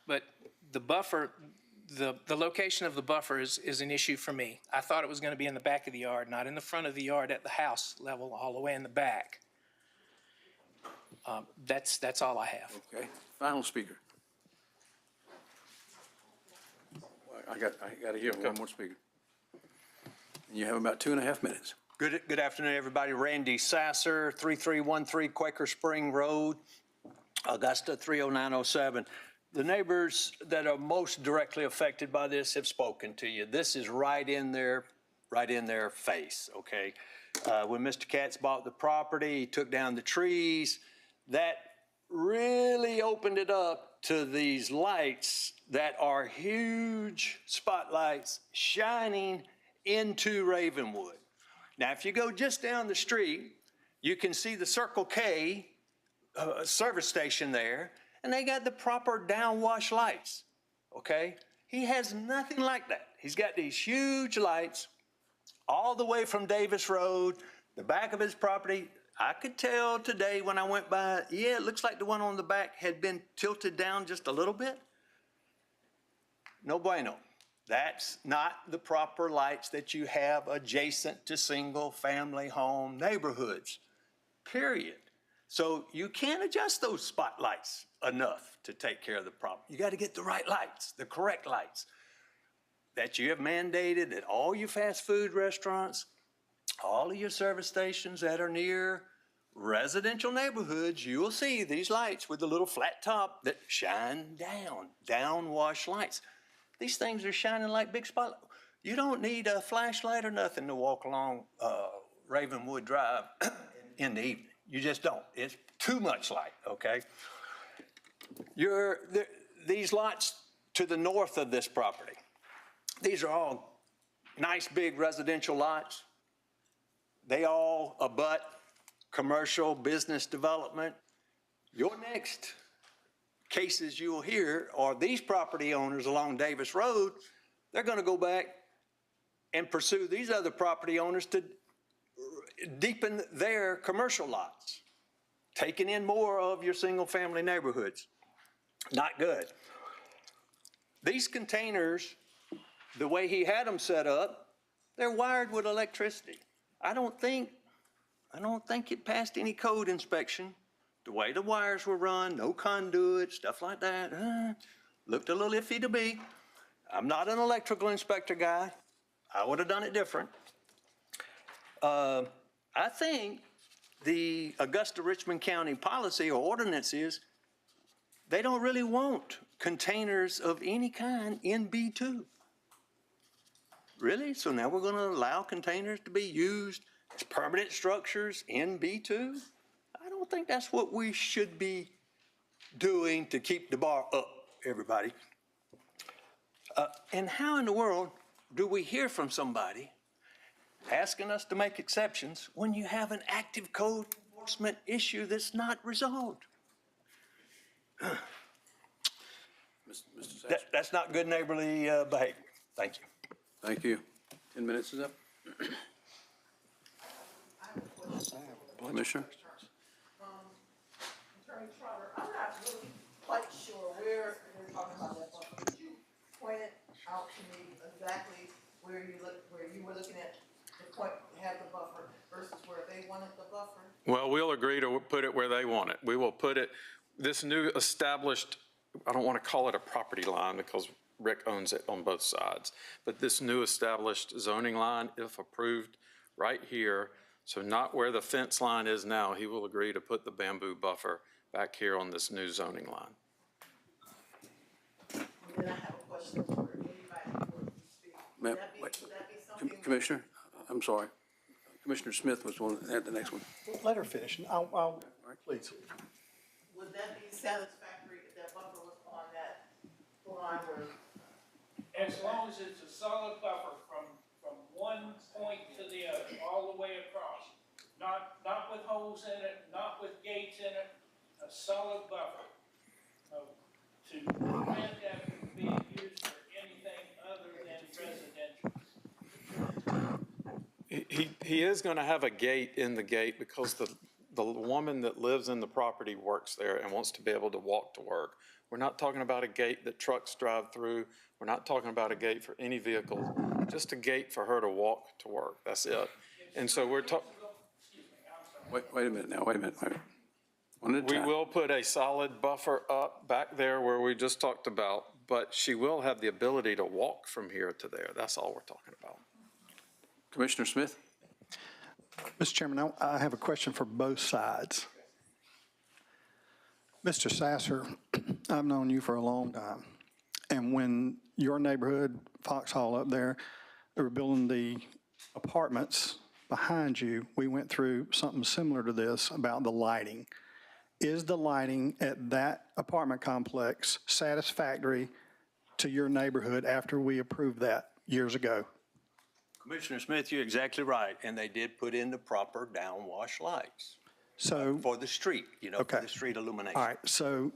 Speaker 14: But the buffer, the location of the buffer is an issue for me. I thought it was going to be in the back of the yard, not in the front of the yard at the house level, all the way in the back. That's all I have.
Speaker 5: Okay, final speaker. I got to hear one more speaker. And you have about 2.5 minutes.
Speaker 15: Good afternoon, everybody. Randy Sasser, 3313 Quaker Spring Road, Augusta 30907. The neighbors that are most directly affected by this have spoken to you. This is right in their face, okay? When Mr. Katz bought the property, he took down the trees. That really opened it up to these lights that are huge spotlights shining into Ravenwood. Now, if you go just down the street, you can see the Circle K service station there, and they got the proper downwash lights, okay? He has nothing like that. He's got these huge lights all the way from Davis Road, the back of his property. I could tell today when I went by, yeah, it looks like the one on the back had been tilted down just a little bit. No bueno. That's not the proper lights that you have adjacent to single-family home neighborhoods, period. So you can't adjust those spotlights enough to take care of the problem. You got to get the right lights, the correct lights that you have mandated at all your fast food restaurants, all of your service stations that are near residential neighborhoods. You will see these lights with the little flat top that shine down, downwash lights. These things are shining like big spotlights. You don't need a flashlight or nothing to walk along Ravenwood Drive in the evening. You just don't. It's too much light, okay? These lots to the north of this property, these are all nice big residential lots. They all abut commercial business development. Your next cases you will hear are these property owners along Davis Road. They're going to go back and pursue these other property owners to deepen their commercial lots, taking in more of your single-family neighborhoods. Not good. These containers, the way he had them set up, they're wired with electricity. I don't think it passed any code inspection. The way the wires were run, no conduit, stuff like that, looked a little iffy to me. I'm not an electrical inspector guy. I would have done it different. I think the Augusta-Richmond County policy or ordinance is they don't really want containers of any kind in B2. Really? So now we're going to allow containers to be used as permanent structures in B2? I don't think that's what we should be doing to keep the bar up, everybody? And how in the world do we hear from somebody asking us to make exceptions when you have an active code enforcement issue that's not resolved?
Speaker 5: Mr. Sasser.
Speaker 15: That's not good neighborly behavior. Thank you.
Speaker 5: Thank you. 10 minutes is up. Commissioner?
Speaker 3: Attorney Trotter, I'm not really quite sure where you're talking about that buffer. Could you point it out to me exactly where you were looking at the point, have the buffer versus where they wanted the buffer?
Speaker 12: Well, we'll agree to put it where they want it. We will put it, this new established, I don't want to call it a property line because Rick owns it on both sides, but this new established zoning line, if approved, right here, so not where the fence line is now, he will agree to put the bamboo buffer back here on this new zoning line.
Speaker 3: And then I have a question for anybody before you speak.
Speaker 5: Ma'am,
Speaker 3: Would that be something?
Speaker 5: Commissioner, I'm sorry. Commissioner Smith was one at the next one.
Speaker 1: Let her finish. I'll please.
Speaker 3: Would that be satisfactory if that buffer was on that line where?
Speaker 13: As long as it's a solid buffer from one point to the other, all the way across. Not with holes in it, not with gates in it, a solid buffer. To prevent that from being used for anything other than residential.
Speaker 12: He is going to have a gate in the gate because the woman that lives in the property works there and wants to be able to walk to work. We're not talking about a gate that trucks drive through. We're not talking about a gate for any vehicle, just a gate for her to walk to work. That's it. And so we're talking.
Speaker 5: Wait a minute now, wait a minute. One at a
Speaker 12: We
Speaker 5: time.
Speaker 12: will put a solid buffer up back there where we just talked about, but she will have the ability to walk from here to there. That's all we're talking about.
Speaker 5: Commissioner Smith?
Speaker 1: Mr. Chairman, I have a question for both sides. Mr. Sasser, I've known you for a long time. And when your neighborhood, Foxhall up there, they were building the apartments behind you, we went through something similar to this about the lighting. Is the lighting at that apartment complex satisfactory to your neighborhood after we approved that years ago?
Speaker 15: Commissioner Smith, you're exactly right, and they did put in the proper downwash lights
Speaker 1: So,
Speaker 15: for the street, for
Speaker 1: Okay.
Speaker 15: the street illumination.
Speaker 1: all right, so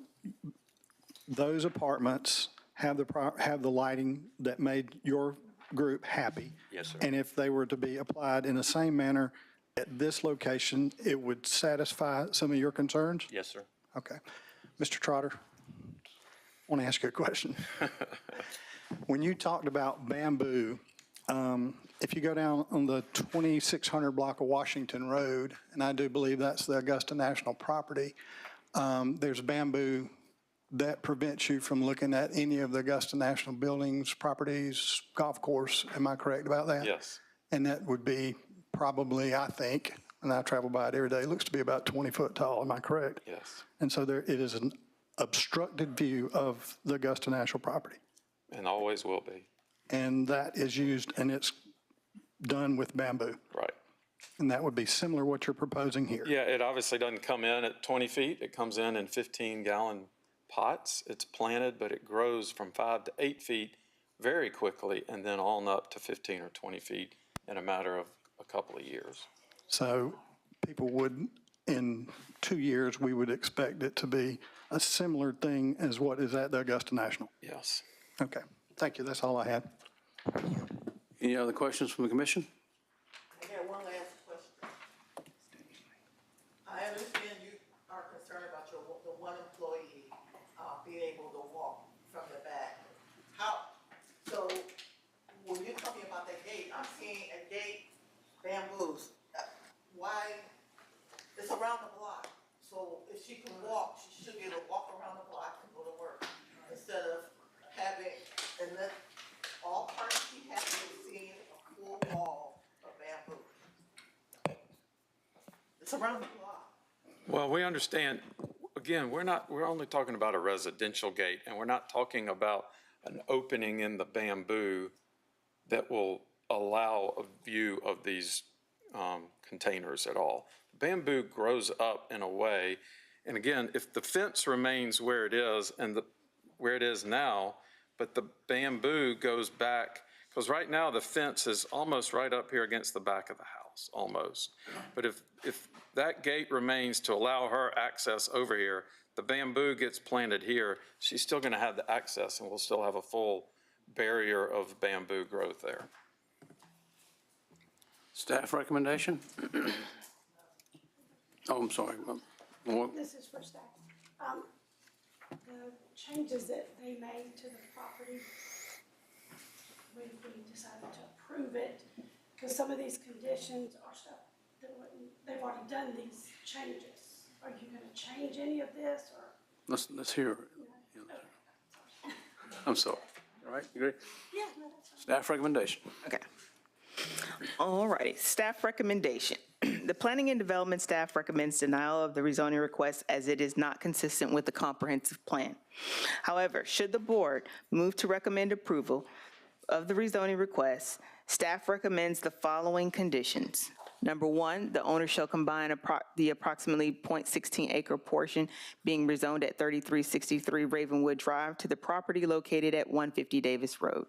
Speaker 1: those apartments have the lighting that made your group happy?
Speaker 15: Yes, sir.
Speaker 1: And if they were to be applied in the same manner at this location, it would satisfy some of your concerns?
Speaker 15: Yes, sir.
Speaker 1: Okay. Mr. Trotter, I want to ask you a question. When you talked about bamboo, if you go down on the 2600 block of Washington Road, and I do believe that's the Augusta National property, there's bamboo that prevents you from looking at any of the Augusta National buildings, properties, golf course. Am I correct about that?
Speaker 12: Yes.
Speaker 1: And that would be probably, I think, and I travel by it every day, it looks to be about 20 foot tall. Am I correct?
Speaker 12: Yes.
Speaker 1: And so it is an obstructed view of the Augusta National property.
Speaker 12: And always will be.
Speaker 1: And that is used, and it's done with bamboo.
Speaker 12: Right.
Speaker 1: And that would be similar to what you're proposing here.
Speaker 12: Yeah, it obviously doesn't come in at 20 feet. It comes in 15-gallon pots. It's planted, but it grows from 5 to 8 feet very quickly and then on up to 15 or 20 feet in a matter of a couple of years.
Speaker 1: So people would, in 2 years, we would expect it to be a similar thing as what is at the Augusta National.
Speaker 12: Yes.
Speaker 1: Okay, thank you. That's all I had.
Speaker 5: Any other questions from the commission?
Speaker 3: I got one last question. I understand you are concerned about the one employee being able to walk from the back. So when you're talking about that gate, I'm seeing a gate, bamboos. Why? It's around the block. So if she can walk, she should be able to walk around the block and go to work instead of having, and then all parts she has is seeing a full wall of bamboo. It's around the block.
Speaker 12: Well, we understand, again, we're only talking about a residential gate, and we're not talking about an opening in the bamboo that will allow a view of these containers at all. Bamboo grows up in a way, And again, if the fence remains where it is where it is now, but the bamboo goes back, because right now the fence is almost right up here against the back of the house, almost. But if that gate remains to allow her access over here, the bamboo gets planted here, she's still going to have the access and we'll still have a full barrier of bamboo growth there.
Speaker 5: Staff recommendation? Oh, I'm sorry.
Speaker 4: This is for staff. The changes that they made to the property, when we decided to approve it, because some of these conditions are stuff that they've already done these changes. Are you going to change any of this, or?
Speaker 5: Let's hear it. I'm sorry. All right, you agree?
Speaker 4: Yeah, no, that's fine.
Speaker 5: Staff recommendation.
Speaker 7: Okay. All righty, staff recommendation. The Planning and Development staff recommends denial of the rezoning request as it is not consistent with the comprehensive plan. However, should the board move to recommend approval of the rezoning request, staff recommends the following conditions. Number one, the owner shall combine the approximately 0.16 acre portion being rezoned at 3363 Ravenwood Drive to the property located at 150 Davis Road.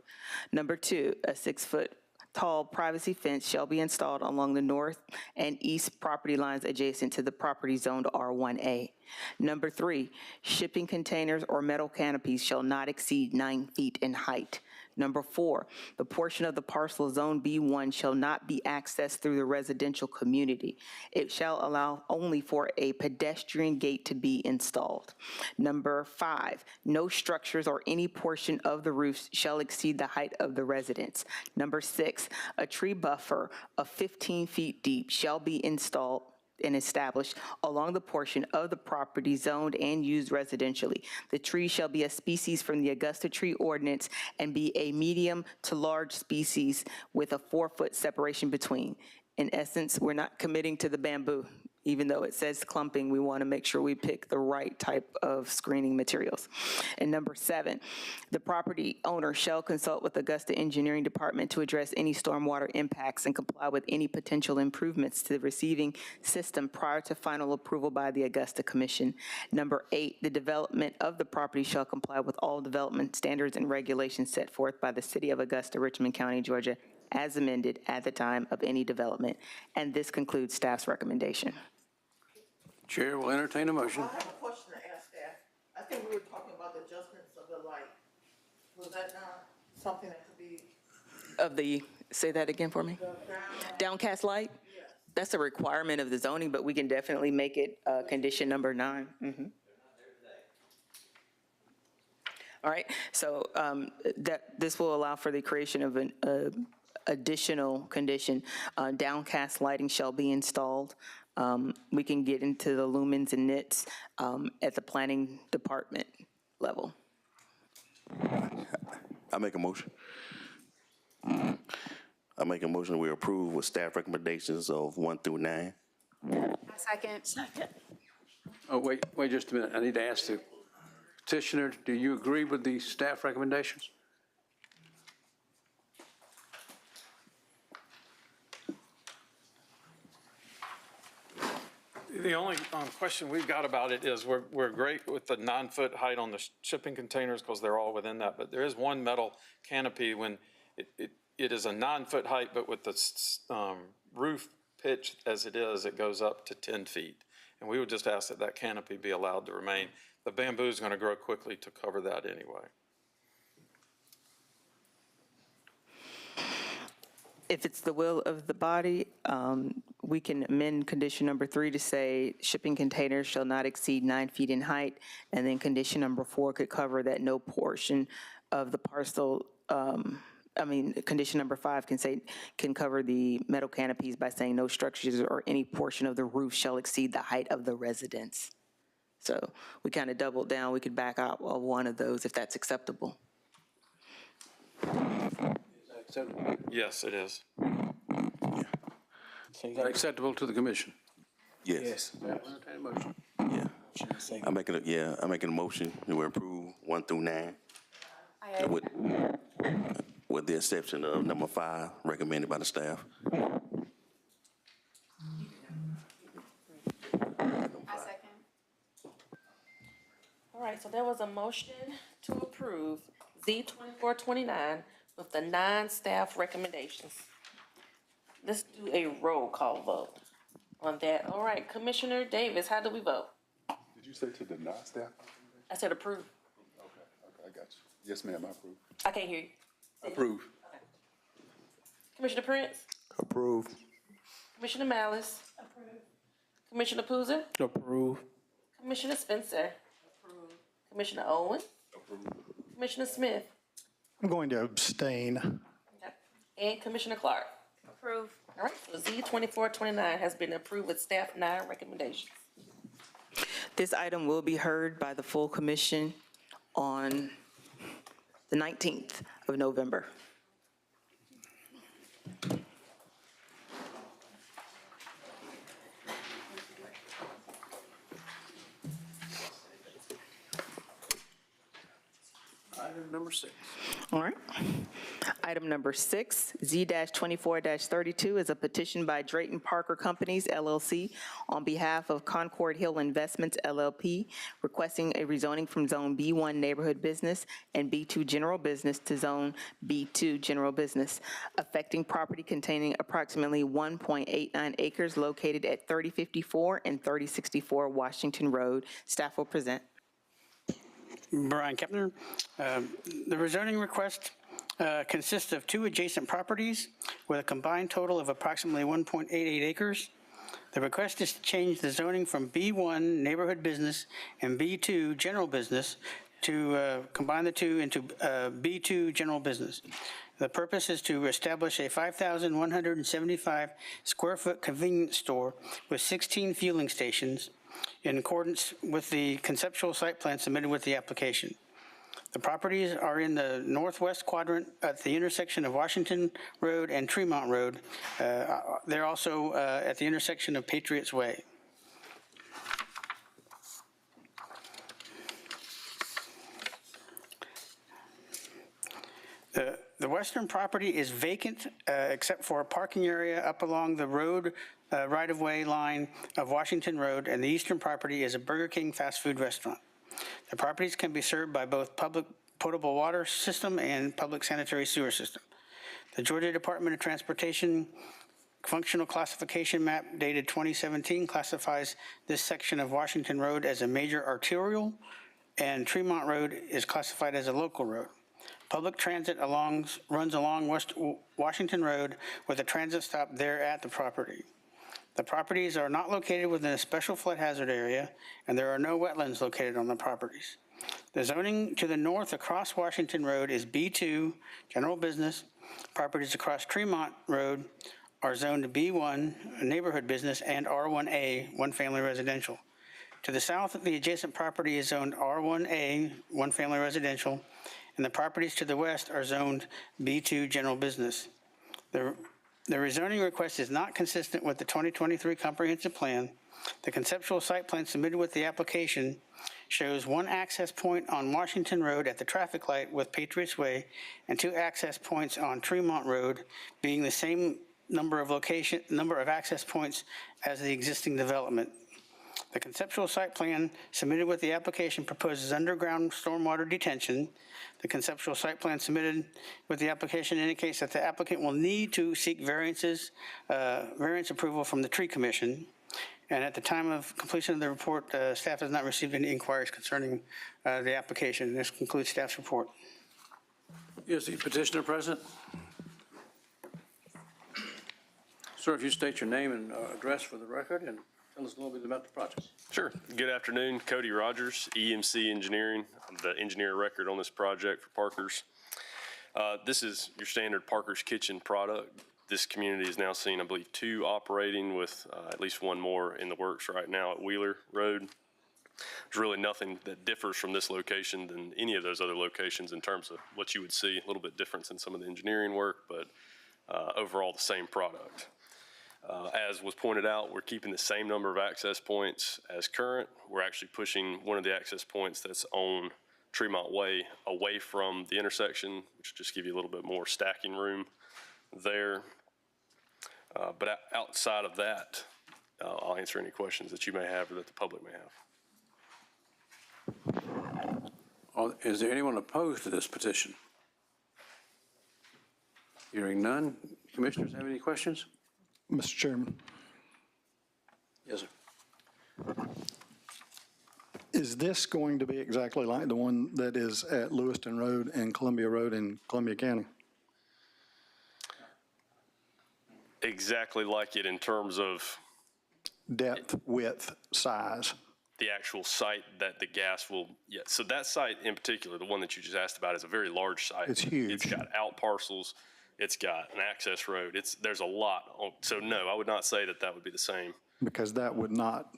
Speaker 7: Number two, a 6-foot tall privacy fence shall be installed along the north and east property lines adjacent to the property zoned R1A. Number three, shipping containers or metal canopies shall not exceed 9 feet in height. Number four, the portion of the parcel zone B1 shall not be accessed through the residential community. It shall allow only for a pedestrian gate to be installed. Number five, no structures or any portion of the roofs shall exceed the height of the residence. Number six, a tree buffer of 15 feet deep shall be installed and established along the portion of the property zoned and used residentially. The tree shall be a species from the Augusta tree ordinance and be a medium to large species with a 4-foot separation between. In essence, we're not committing to the bamboo. Even though it says clumping, we want to make sure we pick the right type of screening materials. And number seven, the property owner shall consult with Augusta Engineering Department to address any stormwater impacts and comply with any potential improvements to the receiving system prior to final approval by the Augusta Commission. Number eight, the development of the property shall comply with all development standards and regulations set forth by the City of Augusta, Richmond County, Georgia, as amended at the time of any development. And this concludes staff's recommendation.
Speaker 5: Chair will entertain a motion.
Speaker 16: I have a question to ask staff. I think we were talking about the adjustments of the light. Was that not something that could be?
Speaker 7: Say that again for me? Downcast light?
Speaker 16: Yes.
Speaker 7: That's a requirement of the zoning, but we can definitely make it condition number 9. Mm-hmm. All right, so this will allow for the creation of an additional condition. Downcast lighting shall be installed. We can get into the lumens and nits at the planning department level.
Speaker 10: I make a motion. We approve with staff recommendations of 1 through 9.
Speaker 4: Second.
Speaker 5: Oh, wait just a minute. I need to ask the petitioner, do you agree with the staff recommendations?
Speaker 12: The only question we've got about it is we're great with the 9-foot height on the shipping containers because they're all within that, but there is one metal canopy when it is a 9-foot height, but with the roof pitch as it is, it goes up to 10 feet. And we would just ask that that canopy be allowed to remain. The bamboo is going to grow quickly to cover that anyway.
Speaker 7: If it's the will of the body, we can amend condition number 3 to say shipping containers shall not exceed 9 feet in height. And then condition number 4 could cover that no portion of the parcel, condition number 5 can cover the metal canopies by saying no structures or any portion of the roof shall exceed the height of the residence. So we kind of doubled down. We could back out of one of those if that's acceptable.
Speaker 12: Yes, it is.
Speaker 5: Is that acceptable to the commission?
Speaker 10: Yes.
Speaker 5: Entertain a motion.
Speaker 10: Yeah. I'm making a motion that we approve 1 through 9. With the exception of number 5, recommended by the staff.
Speaker 4: I second.
Speaker 6: so there was a motion to approve Z 2429 with the 9 staff recommendations. Let's do a roll call vote on that. All right, Commissioner Davis, how do we vote?
Speaker 17: Did you say to deny staff?
Speaker 6: I said approve.
Speaker 17: Okay, I got you. Yes, ma'am, I approve.
Speaker 6: I can't hear you.
Speaker 10: Approve.
Speaker 6: Commissioner Prince?
Speaker 10: Approve.
Speaker 6: Commissioner Malice?
Speaker 4: Approve.
Speaker 6: Commissioner Puzza?
Speaker 8: Approve.
Speaker 6: Commissioner Spencer? Commissioner Owen? Commissioner Smith?
Speaker 1: I'm going to abstain.
Speaker 6: And Commissioner Clark?
Speaker 2: Approve.
Speaker 6: All right, so Z 2429 has been approved with staff 9 recommendations.
Speaker 7: This item will be heard by the full commission on the 19th of November.
Speaker 5: Item number 6.
Speaker 7: All right. Item number 6, Z-24-32, is a petition by Drayton Parker Companies, LLC, on behalf of Concord Hill Investments, LLP, requesting a rezoning from Zone B1 Neighborhood Business and B2 General Business to Zone B2 General Business, affecting property containing approximately 1.89 acres located at 3054 and 3064 Washington Road. Staff will present.
Speaker 11: Brian Kepner. The rezoning request consists of 2 adjacent properties with a combined total of approximately 1.88 acres. The request is to change the zoning from B1 Neighborhood Business and B2 General Business to combine the two into B2 General Business. The purpose is to establish a 5,175 square foot convenience store with 16 fueling stations in accordance with the conceptual site plan submitted with the application. The properties are in the northwest quadrant at the intersection of Washington Road and Tremont Road. They're also at the intersection of Patriots Way. The western property is vacant except for a parking area up along the road right-of-way line of Washington Road, and the eastern property is a Burger King fast food restaurant. The properties can be served by both public potable water system and public sanitary sewer system. The Georgia Department of Transportation functional classification map dated 2017 classifies this section of Washington Road as a major arterial, and Tremont Road is classified as a local road. Public transit runs along West Washington Road with a transit stop there at the property. The properties are not located within a special flood hazard area, and there are no wetlands located on the properties. The zoning to the north across Washington Road is B2, General Business. Properties across Tremont Road are zoned to B1, Neighborhood Business, and R1A, One Family Residential. To the south, the adjacent property is zoned R1A, One Family Residential, and the properties to the west are zoned B2 General Business. The rezoning request is not consistent with the 2023 comprehensive plan. The conceptual site plan submitted with the application shows 1 access point on Washington Road at the traffic light with Patriots Way and 2 access points on Tremont Road, being the same number of access points as the existing development. The conceptual site plan submitted with the application proposes underground stormwater detention. The conceptual site plan submitted with the application indicates that the applicant will need to seek variance approval from the Tree Commission. And at the time of completion of the report, staff has not received any inquiries concerning the application. This concludes staff's report.
Speaker 5: Is the petitioner present? Sir, if you state your name and address for the record and tell us a little bit about the project.
Speaker 18: Sure. Good afternoon. Cody Rogers, EMC Engineering. I'm the engineer of record on this project for Parker's. This is your standard Parker's Kitchen product. This community is now seeing, I believe, 2 operating with at least 1 more in the works right now at Wheeler Road. There's really nothing that differs from this location than any of those other locations in terms of what you would see. A little bit difference in some of the engineering work, but overall the same product. As was pointed out, we're keeping the same number of access points as current. We're actually pushing one of the access points that's on Tremont Way away from the intersection, which will just give you a little bit more stacking room there. But outside of that, I'll answer any questions that you may have or that the public may have.
Speaker 5: Is there anyone opposed to this petition? Hearing none. Commissioners have any questions?
Speaker 1: Mr. Chairman,
Speaker 5: Yes, sir.
Speaker 1: is this going to be exactly like the one that is at Lewiston Road and Columbia Road in Columbia County?
Speaker 18: Exactly like it in terms of
Speaker 1: Depth, width, size?
Speaker 18: the actual site that the gas will, yeah. So that site in particular, the one that you just asked about, is a very large site.
Speaker 1: It's huge.
Speaker 18: It's got out parcels. It's got an access road. There's a lot. So no, I would not say that that would be the same.
Speaker 1: Because that would not,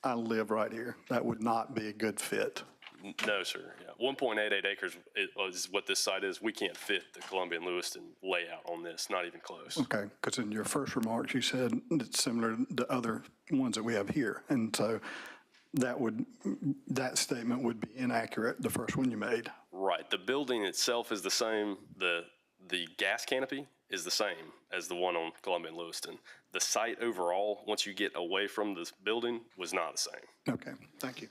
Speaker 1: I live right here, that would not be a good fit.
Speaker 18: No, sir. Yeah. 1.88 acres is what this site is. We can't fit the Columbia and Lewiston layout on this, not even close.
Speaker 1: Okay, because in your first remarks, you said it's similar to other ones that we have here. And so that statement would be inaccurate, the first one you made.
Speaker 18: Right. The building itself is the same. The gas canopy is the same as the one on Columbia and Lewiston. The site overall, once you get away from this building, was not the same.
Speaker 1: Okay, thank you.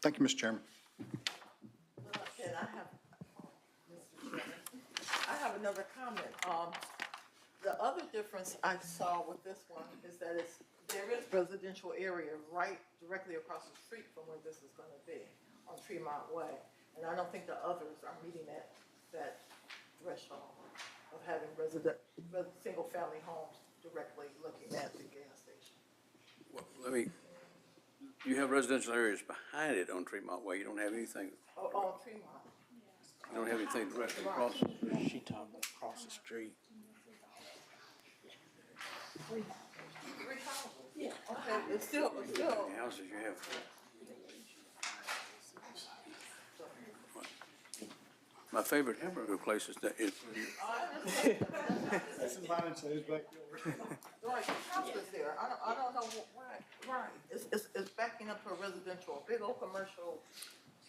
Speaker 1: Thank you, Mr. Chairman.
Speaker 16: And I have another comment. The other difference I saw with this one is that there is residential area right directly across the street from where this is gonna be, on Tremont Way. And I don't think the others are meeting that threshold of having single-family homes directly looking at the gas station.
Speaker 5: Well, you have residential areas behind it on Tremont Way. You don't have anything,
Speaker 16: On Tremont.
Speaker 5: you don't have anything directly across.
Speaker 8: She talking across the street.
Speaker 16: Three houses. Yeah. Okay, it's still.
Speaker 5: How many houses you have? My favorite hamburger place is that is.
Speaker 1: That's in Bonnet's backyard.
Speaker 16: Right, the house is there. I don't know why. Right. It's backing up to a residential, a big old commercial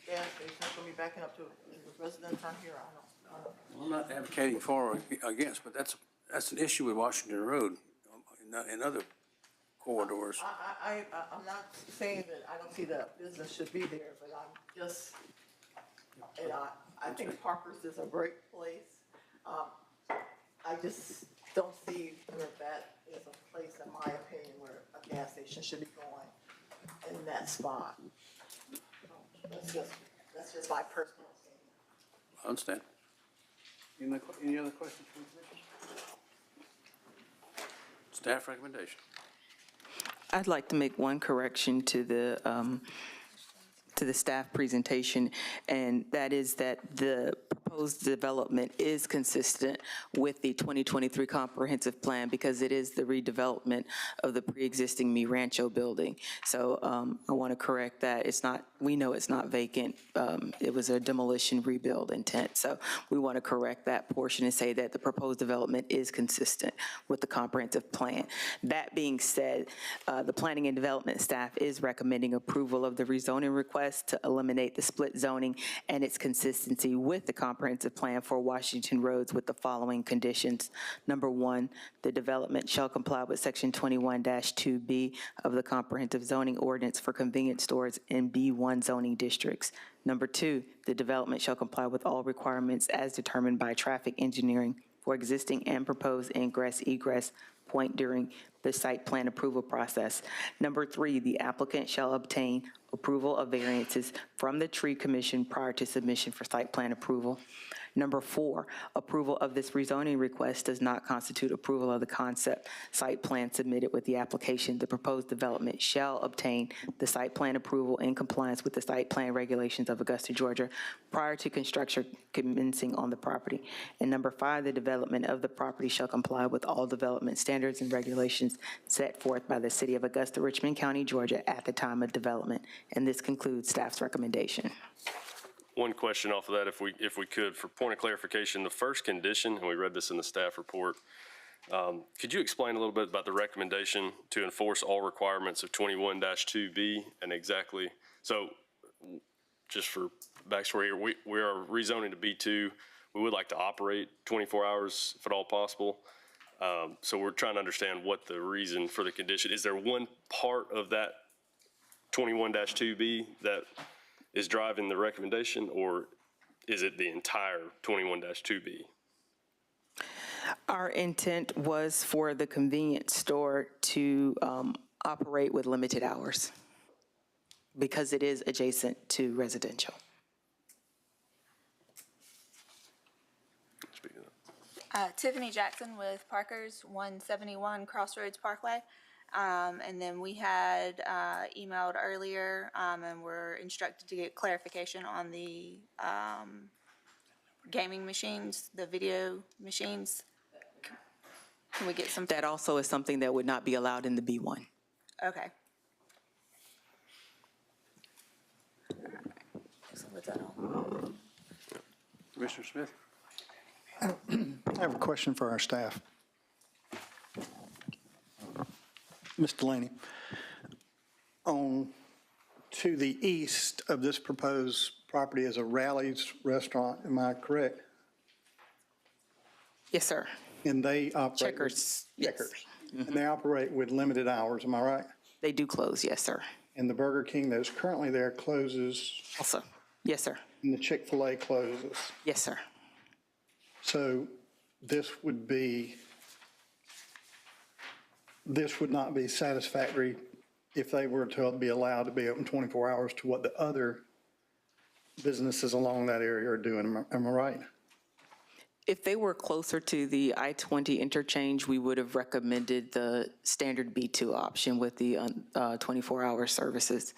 Speaker 16: gas station. It's gonna be backing up to residents on here. I don't.
Speaker 5: I'm not advocating for or against, but that's an issue with Washington Road and other corridors.
Speaker 16: I'm not saying that I don't see that business should be there, but I'm just, I think Parker's is a great place. I just don't see where that is a place, in my opinion, where a gas station should be going in that spot. That's just my personal opinion.
Speaker 5: I understand. Any other questions from the commission? Staff recommendation.
Speaker 7: I'd like to make one correction to the staff presentation, and that is that the proposed development is consistent with the 2023 comprehensive plan because it is the redevelopment of the pre-existing Mi Rancho building. So I want to correct that. It's not, we know it's not vacant. It was a demolition rebuild intent. So we want to correct that portion and say that the proposed development is consistent with the comprehensive plan. That being said, the planning and development staff is recommending approval of the rezoning request to eliminate the split zoning and its consistency with the comprehensive plan for Washington roads with the following conditions. Number one, the development shall comply with section 21-2B of the comprehensive zoning ordinance for convenience stores in B1 zoning districts. Number two, the development shall comply with all requirements as determined by traffic engineering for existing and proposed ingress-egress point during the site plan approval process. Number three, the applicant shall obtain approval of variances from the tree commission prior to submission for site plan approval. Number four, approval of this rezoning request does not constitute approval of the concept site plan submitted with the application. The proposed development shall obtain the site plan approval in compliance with the site plan regulations of Augusta, Georgia, prior to construction commencing on the property. And number five, the development of the property shall comply with all development standards and regulations set forth by the City of Augusta, Richmond County, Georgia at the time of development. And this concludes staff's recommendation.
Speaker 18: One question off of that, if we could, for point of clarification, the first condition, and we read this in the staff report, could you explain a little bit about the recommendation to enforce all requirements of 21-2B and exactly, so just for backstory here, we are rezoning to B2. We would like to operate 24 hours if at all possible. So we're trying to understand what the reason for the condition. Is there one part of that 21-2B that is driving the recommendation, or is it the entire 21-2B?
Speaker 7: Our intent was for the convenience store to operate with limited hours because it is adjacent to residential.
Speaker 19: Tiffany Jackson with Parker's 171 Crossroads Parkway. And then we had emailed earlier and were instructed to get clarification on the gaming machines, the video machines. Can we get some?
Speaker 7: That also is something that would not be allowed in the B1.
Speaker 19: Okay. So what's that all?
Speaker 5: Commissioner Smith?
Speaker 1: I have a question for our staff. Ms. Delaney, to the east of this proposed property is a Rally's restaurant, am I correct?
Speaker 7: Yes, sir.
Speaker 1: And they operate.
Speaker 7: Checkers.
Speaker 1: Checkers. Yes. And they operate with limited hours, am I right?
Speaker 7: They do close, yes, sir.
Speaker 1: And the Burger King that is currently there closes?
Speaker 7: Also, yes, sir.
Speaker 1: And the Chick-fil-A closes?
Speaker 7: Yes, sir.
Speaker 1: So this would not be satisfactory if they were to be allowed to be open 24 hours to what the other businesses along that area are doing, am I right?
Speaker 7: If they were closer to the I-20 interchange, we would have recommended the standard B2 option with the 24-hour services.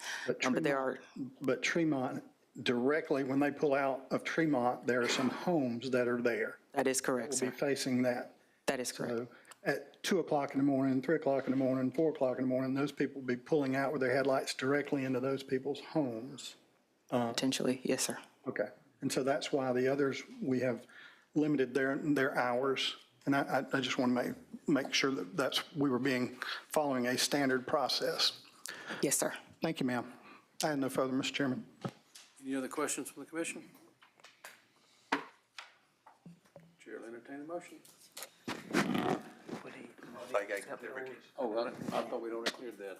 Speaker 1: But Tremont, directly when they pull out of Tremont, there are some homes that are there.
Speaker 7: That is correct, sir.
Speaker 1: Will be facing that.
Speaker 7: That is correct.
Speaker 1: So at 2 o'clock in the morning, 3 o'clock in the morning, 4 o'clock in the morning, those people will be pulling out with their headlights directly into those people's homes.
Speaker 7: Potentially, yes, sir.
Speaker 1: Okay. And so that's why the others, we have limited their hours. And I just want to make sure that we were following a standard process.
Speaker 7: Yes, sir.
Speaker 1: Thank you, ma'am. I have no further, Mr. Chairman.
Speaker 5: Any other questions from the commission? Chair will entertain a motion. Oh, I thought we'd already cleared that.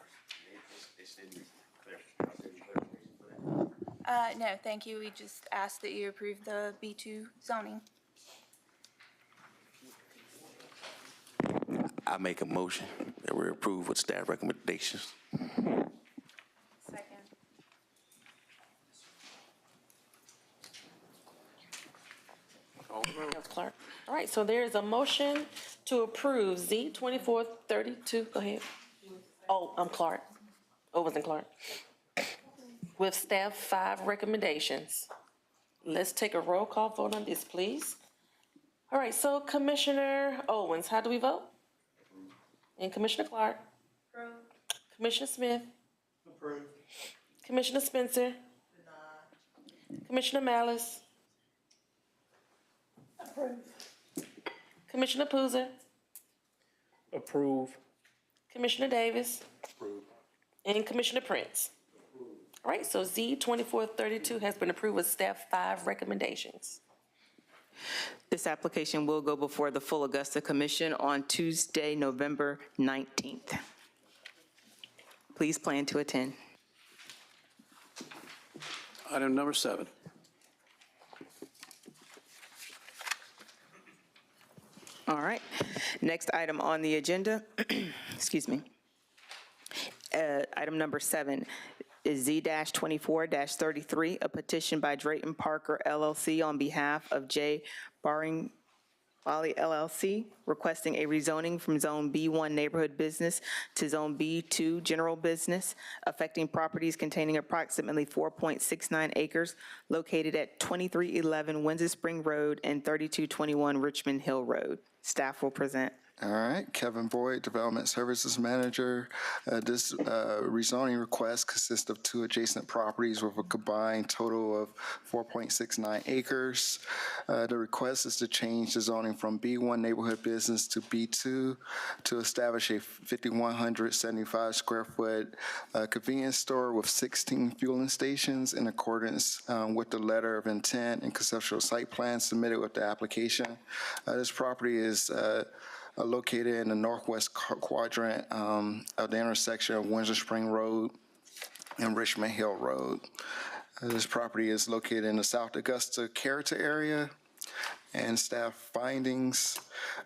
Speaker 19: No, thank you. We just asked that you approve the B2 zoning.
Speaker 10: I make a motion that we approve with staff recommendations.
Speaker 19: Second.
Speaker 6: Clark. All right, so there is a motion to approve Z 2432. Go ahead. Oh, I'm Clark. Oh, it wasn't Clark. With staff 5 recommendations. Let's take a roll call vote on this, please. All right, so Commissioner Owens, how do we vote? And Commissioner Clark?
Speaker 19: Approve.
Speaker 6: Commissioner Smith?
Speaker 1: Approved.
Speaker 6: Commissioner Spencer? Commissioner Malice?
Speaker 4: Approve.
Speaker 6: Commissioner Poozer?
Speaker 13: Approve.
Speaker 6: Commissioner Davis? And Commissioner Prince? All right, so Z 2432 has been approved with staff 5 recommendations.
Speaker 7: This application will go before the full Augusta Commission on Tuesday, November 19th. Please plan to attend.
Speaker 5: Item number 7.
Speaker 7: All right. Next item on the agenda, excuse me. Item number 7 is Z-24-33, a petition by Drayton Parker LLC on behalf of J. Barring Bali LLC, requesting a rezoning from Zone B1 Neighborhood Business to Zone B2 General Business, affecting properties containing approximately 4.69 acres located at 2311 Windsor Spring Road and 3221 Richmond Hill Road. Staff will present.
Speaker 20: All right, Kevin Boyd, Development Services Manager. This rezoning request consists of 2 adjacent properties with a combined total of 4.69 acres. The request is to change the zoning from B1 Neighborhood Business to B2 to establish a 5,175 square foot convenience store with 16 fueling stations in accordance with the letter of intent and conceptual site plan submitted with the application. This property is located in the northwest quadrant of the intersection of Windsor Spring Road and Richmond Hill Road. This property is located in the South Augusta character area. And staff findings,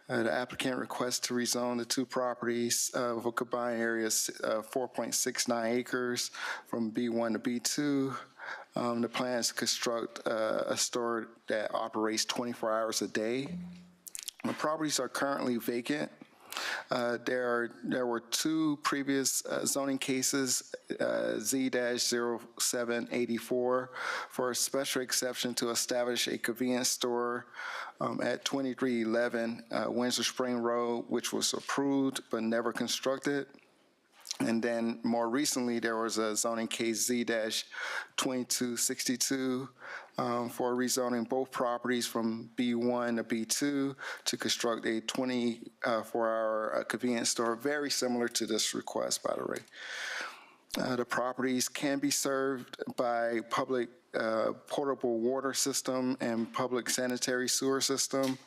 Speaker 20: the applicant requests to rezone the two properties of a combined area of 4.69 acres from B1 to B2. The plan is to construct a store that operates 24 hours a day. The properties are currently vacant. There were two previous zoning cases, Z-0784, for a special exception to establish a convenience store at 2311 Windsor Spring Road, which was approved but never constructed. And then more recently, there was a zoning case Z-2262 for rezoning both properties from B1 to B2 to construct a 24-hour convenience store, very similar to this request, by the way. The properties can be served by public potable water system and public sanitary sewer system.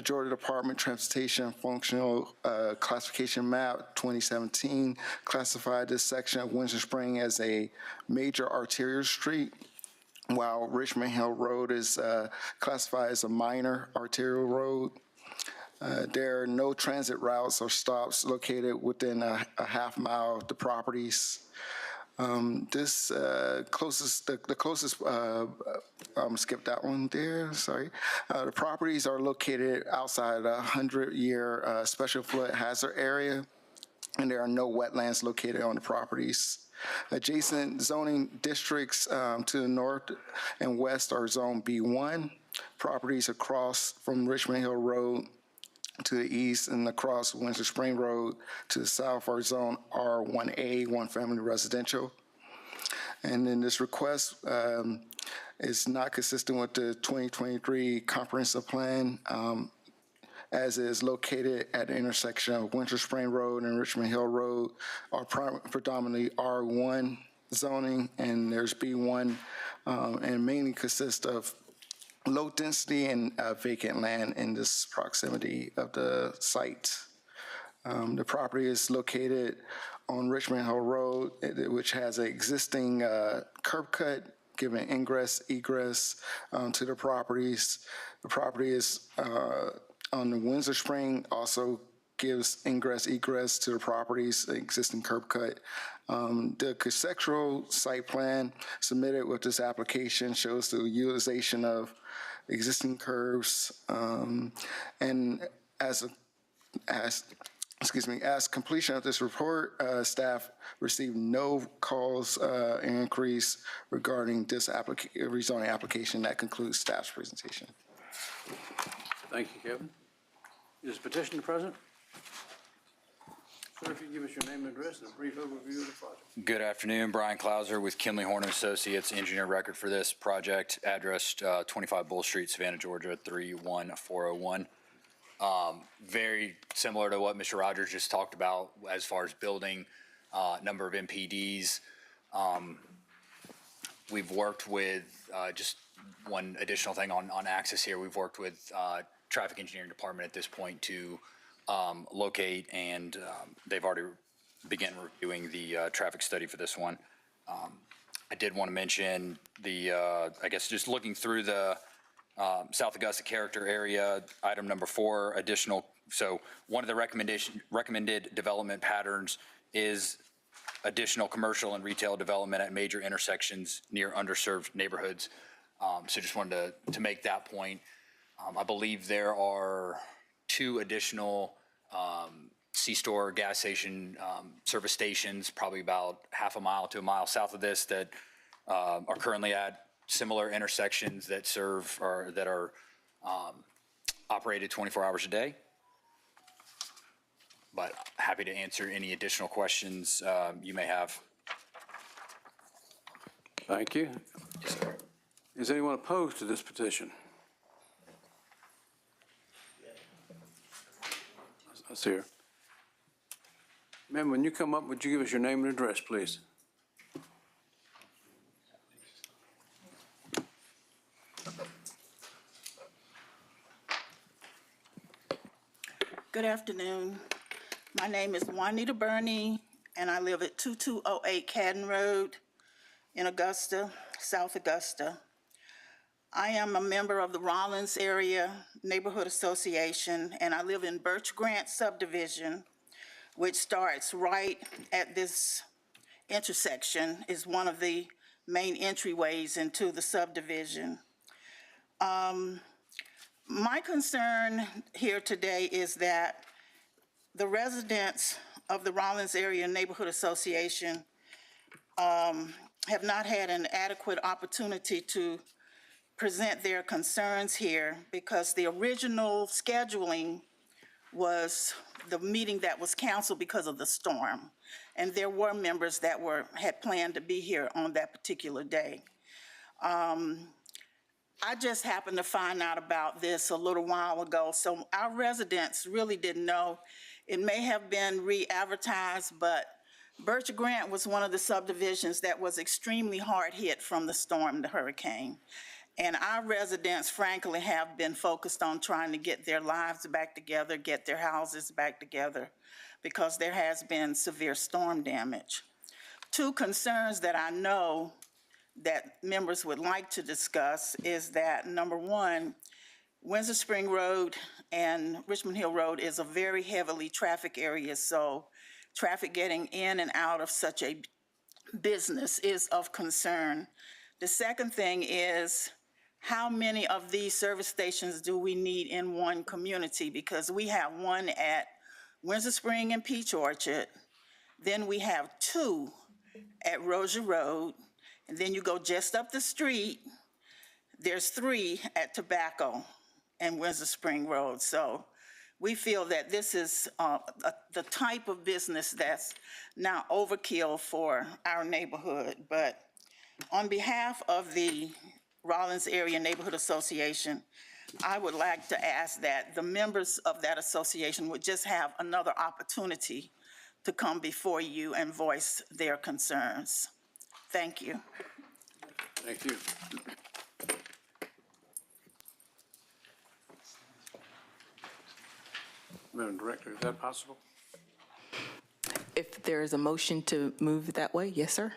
Speaker 20: Georgia Department of Transportation Functional Classification Map 2017 classified this section of Windsor Spring as a major arterial street, while Richmond Hill Road is classified as a minor arterial road. There are no transit routes or stops located within a half mile of the properties. The closest, skip that one there, sorry. The properties are located outside a 100-year special flood hazard area, and there are no wetlands located on the properties. Adjacent zoning districts to the north and west are Zone B1. Properties across from Richmond Hill Road to the east and across Windsor Spring Road to the south are Zone R1A, one family residential. And then this request is not consistent with the 2023 comprehensive plan, as it is located at the intersection of Windsor Spring Road and Richmond Hill Road, are predominantly R1 zoning, and there's B1, and mainly consists of low density and vacant land in this proximity of the site. The property is located on Richmond Hill Road, which has an existing curb cut giving ingress, egress to the properties. The property is on the Windsor Spring, also gives ingress, egress to the properties, existing curb cut. The conceptual site plan submitted with this application shows the utilization of existing curbs, and as completion of this report, staff received no calls and inquiries regarding this rezoning application. That concludes staff's presentation.
Speaker 5: Thank you, Kevin. Is petitioner present? Sir, if you give us your name and address and a brief overview of the project.
Speaker 21: Good afternoon, Brian Klauser with Kinley Horn Associates, engineer record for this project, addressed 25 Bull Street, Savannah, Georgia, 31401. Very similar to what Mr. Rogers just talked about as far as building, number of MPDs. We've worked with, just one additional thing on access here, we've worked with traffic engineering department at this point to locate, and they've already begun reviewing the traffic study for this one. I did want to mention the, I guess just looking through the South Augusta character area, item number 4, additional. So one of the recommended development patterns is additional commercial and retail development at major intersections near underserved neighborhoods. So just wanted to make that point. I believe there are 2 additional C-store gas station service stations, probably about half a mile to a mile south of this, that are currently at similar intersections that serve or that are operated 24 hours a day. But happy to answer any additional questions you may have.
Speaker 5: Thank you.
Speaker 21: Yes, sir.
Speaker 5: Is anyone opposed to this petition? Let's hear. Ma'am, when you come up, would you give us your name and address, please?
Speaker 22: Good afternoon. My name is Juanita Burney, and I live at 2208 Cadden Road in Augusta. South Augusta. I am a member of the Rollins Area Neighborhood Association, and I live in Birch Grant subdivision, which starts right at this intersection, is one of the main entryways into the subdivision. My concern here today is that the residents of the Rollins Area Neighborhood Association have not had an adequate opportunity to present their concerns here because the original scheduling was the meeting that was canceled because of the storm. And there were members that had planned to be here on that particular day. I just happened to find out about this a little while ago, so our residents really didn't know. It may have been re-advertised, but Birch Grant was one of the subdivisions that was extremely hard hit from the storm, the hurricane. And our residents, frankly, have been focused on trying to get their lives back together, get their houses back together, because there has been severe storm damage. Two concerns that I know that members would like to discuss is that, number one, Windsor Spring Road and Richmond Hill Road is a very heavily traffic area, so traffic getting in and out of such a business is of concern. The second thing is, how many of these service stations do we need in one community? Because we have one at Windsor Spring and Peach Orchard, then we have two at Rozier Road, and then you go just up the street, there's three at Tobacco and Windsor Spring Road. So we feel that this is the type of business that's now overkill for our neighborhood. But on behalf of the Rollins Area Neighborhood Association, I would like to ask that the members of that association would just have another opportunity to come before you and voice their concerns. Thank you.
Speaker 5: Thank you. Madam Director, is that possible?
Speaker 7: If there is a motion to move that way, yes, sir.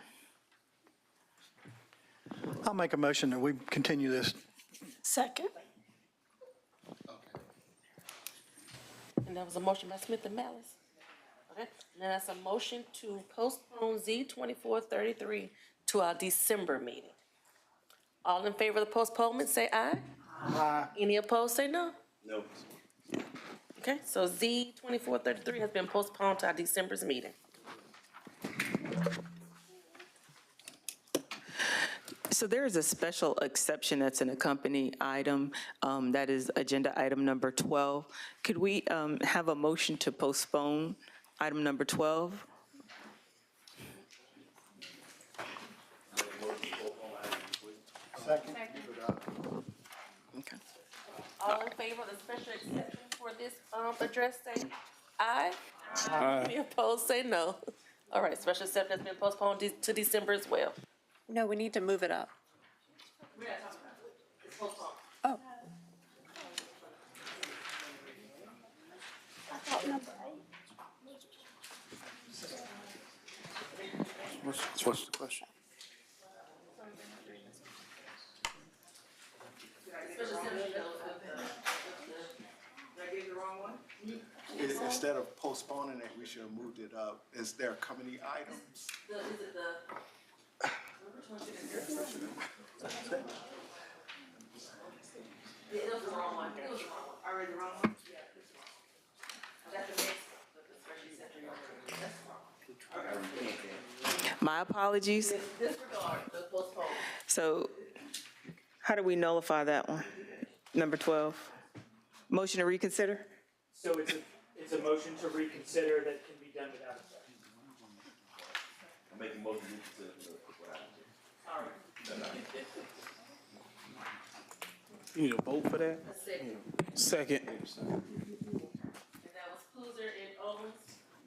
Speaker 1: I'll make a motion that we continue this.
Speaker 4: Second.
Speaker 6: And that was a motion by Smith and Malice. Okay, now that's a motion to postpone Z-2433 to our December meeting. All in favor of the postponement, say aye. Aye. Any opposed, say no.
Speaker 10: No.
Speaker 6: Okay, so Z-2433 has been postponed to our December's meeting.
Speaker 7: So there is a special exception that's an accompanying item, that is agenda item number 12. Could we have a motion to postpone item number 12?
Speaker 1: Second.
Speaker 7: Okay.
Speaker 6: All in favor of the special exception for this address, say aye. Any opposed, say no. All right, special exception has been postponed to December as well.
Speaker 9: No, we need to move it up.
Speaker 4: Oh. I thought number 8.
Speaker 5: What's the question?
Speaker 20: Instead of postponing it, we should have moved it up. Is there accompanying items?
Speaker 6: It was the wrong one. It was the wrong one. I read the wrong one? Yeah, this one. That's the next, the special exception. That's wrong.
Speaker 7: My apologies.
Speaker 6: Disregard the postpone.
Speaker 7: So how do we nullify that one? Number 12? Motion to reconsider?
Speaker 14: So it's a motion to reconsider that can be done without a second.
Speaker 10: I'm making motion to reconsider.
Speaker 8: You need a vote for that? Second.
Speaker 6: And that was Cruiser and Owens.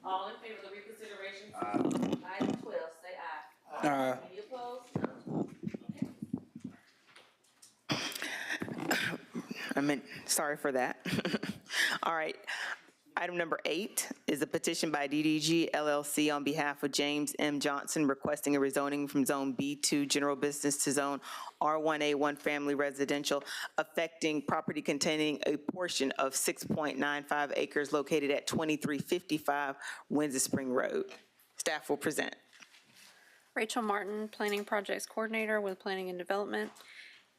Speaker 6: All in favor of the reconsideration? Item 12, say aye.
Speaker 8: Aye.
Speaker 6: Any opposed?
Speaker 7: Sorry for that. All right. Item number 8 is a petition by DDG LLC on behalf of James M. Johnson requesting a rezoning from Zone B2 General Business to Zone R1A 1 Family Residential, affecting property containing a portion of 6.95 acres located at 2355 Windsor Spring Road. Staff will present.
Speaker 9: Rachel Martin, Planning Projects Coordinator with Planning and Development.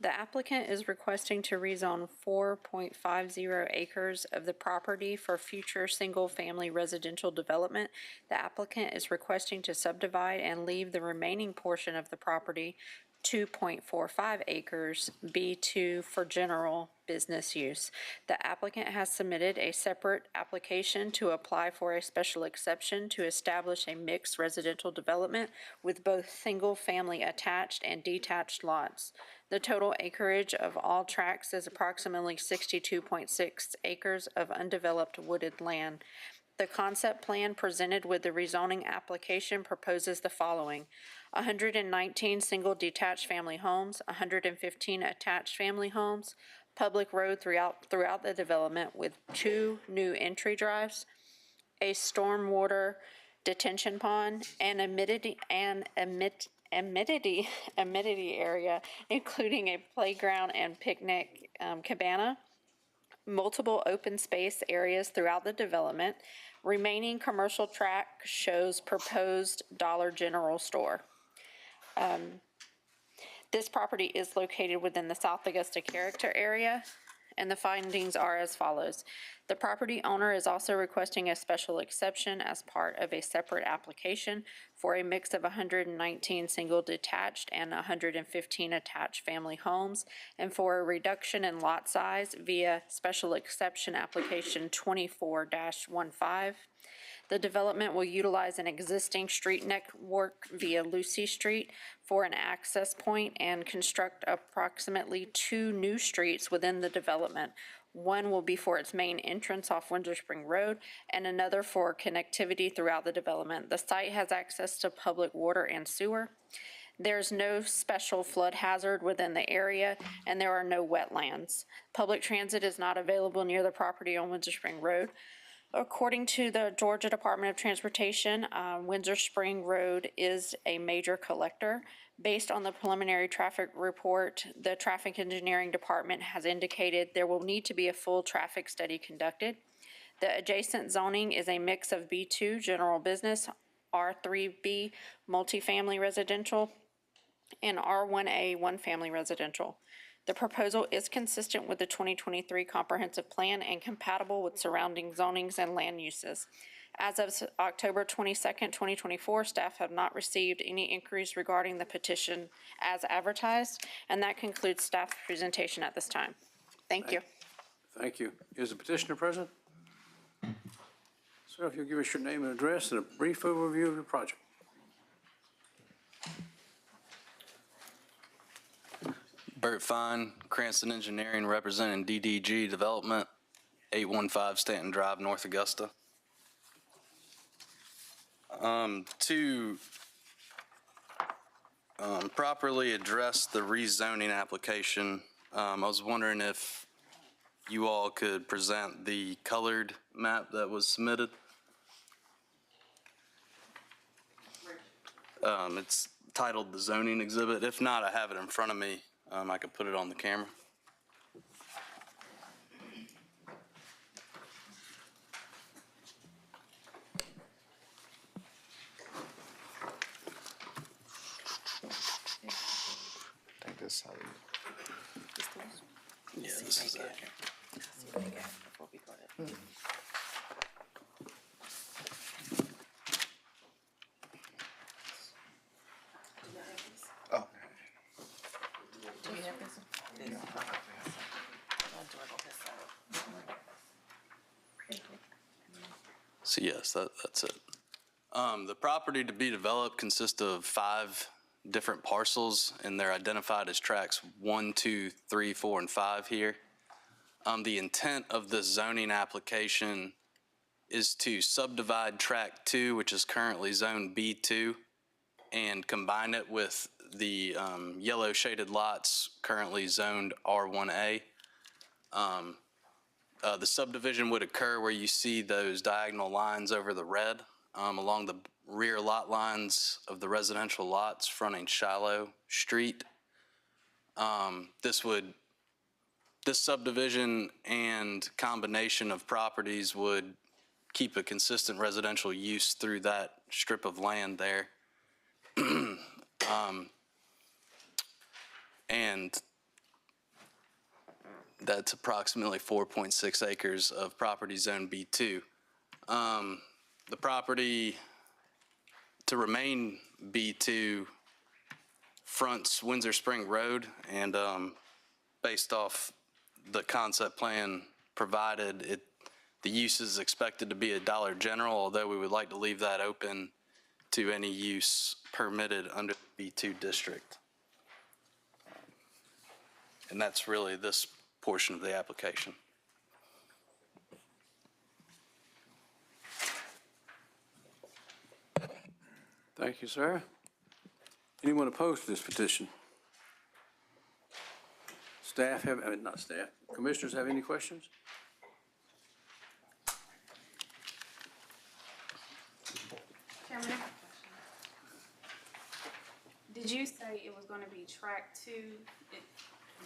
Speaker 9: The applicant is requesting to rezone 4.50 acres of the property for future single-family residential development. The applicant is requesting to subdivide and leave the remaining portion of the property, 2.45 acres, B2 for general business use. The applicant has submitted a separate application to apply for a special exception to establish a mixed residential development with both single-family attached and detached lots. The total acreage of all tracts is approximately 62.6 acres of undeveloped wooded land. The concept plan presented with the rezoning application proposes the following: 119 single detached family homes, 115 attached family homes, public road throughout the development with 2 new entry drives, a stormwater detention pond, and amenity area, including a playground and picnic cabana, multiple open space areas throughout the development. Remaining commercial tract shows proposed Dollar General store. This property is located within the South Augusta character area, and the findings are as follows. The property owner is also requesting a special exception as part of a separate application for a mix of 119 single detached and 115 attached family homes, and for a reduction in lot size via special exception application 24-15. The development will utilize an existing street network via Lucy Street for an access point and construct approximately 2 new streets within the development. One will be for its main entrance off Windsor Spring Road and another for connectivity throughout the development. The site has access to public water and sewer. There's no special flood hazard within the area, and there are no wetlands. Public transit is not available near the property on Windsor Spring Road. According to the Georgia Department of Transportation, Windsor Spring Road is a major collector. Based on the preliminary traffic report, the Traffic Engineering Department has indicated there will need to be a full traffic study conducted. The adjacent zoning is a mix of B2 general business, R3B multifamily residential, and R1A one family residential. The proposal is consistent with the 2023 comprehensive plan and compatible with surrounding zonings and land uses. As of October 22nd, 2024, staff have not received any inquiries regarding the petition as advertised, and that concludes staff's presentation at this time. Thank you.
Speaker 5: Thank you. Is the petitioner present? Sir, if you'll give us your name and address and a brief overview of your project.
Speaker 3: Bert Fine, Cranston Engineering, representing DDG Development, 815 Stanton Drive, North Augusta. To properly address the rezoning application, I was wondering if you all could present the colored map that was submitted. It's titled the zoning exhibit. If not, I have it in front of me. I could put it on the camera.
Speaker 20: I think this is how
Speaker 3: Yeah, this is it.
Speaker 20: Oh.
Speaker 6: Do you have this one?
Speaker 3: So yes, that's it. The property to be developed consists of 5 different parcels, and they're identified as tracts 1, 2, 3, 4, and 5 here. The intent of this zoning application is to subdivide tract 2, which is currently zone B2, and combine it with the yellow shaded lots currently zoned R1A. The subdivision would occur where you see those diagonal lines over the red, along the rear lot lines of the residential lots fronting Shiloh Street. This subdivision and combination of properties would keep a consistent residential use through that strip of land there. And that's approximately 4.6 acres of property zone B2. The property to remain B2 fronts Windsor Spring Road, and based off the concept plan provided, the use is expected to be a Dollar General, although we would like to leave that open to any use permitted under the B2 district. And that's really this portion of the application.
Speaker 5: Thank you, sir. Anyone opposed to this petition? Staff have, not staff, commissioners have any questions?
Speaker 12: Chairman, did you say it was gonna be track 2,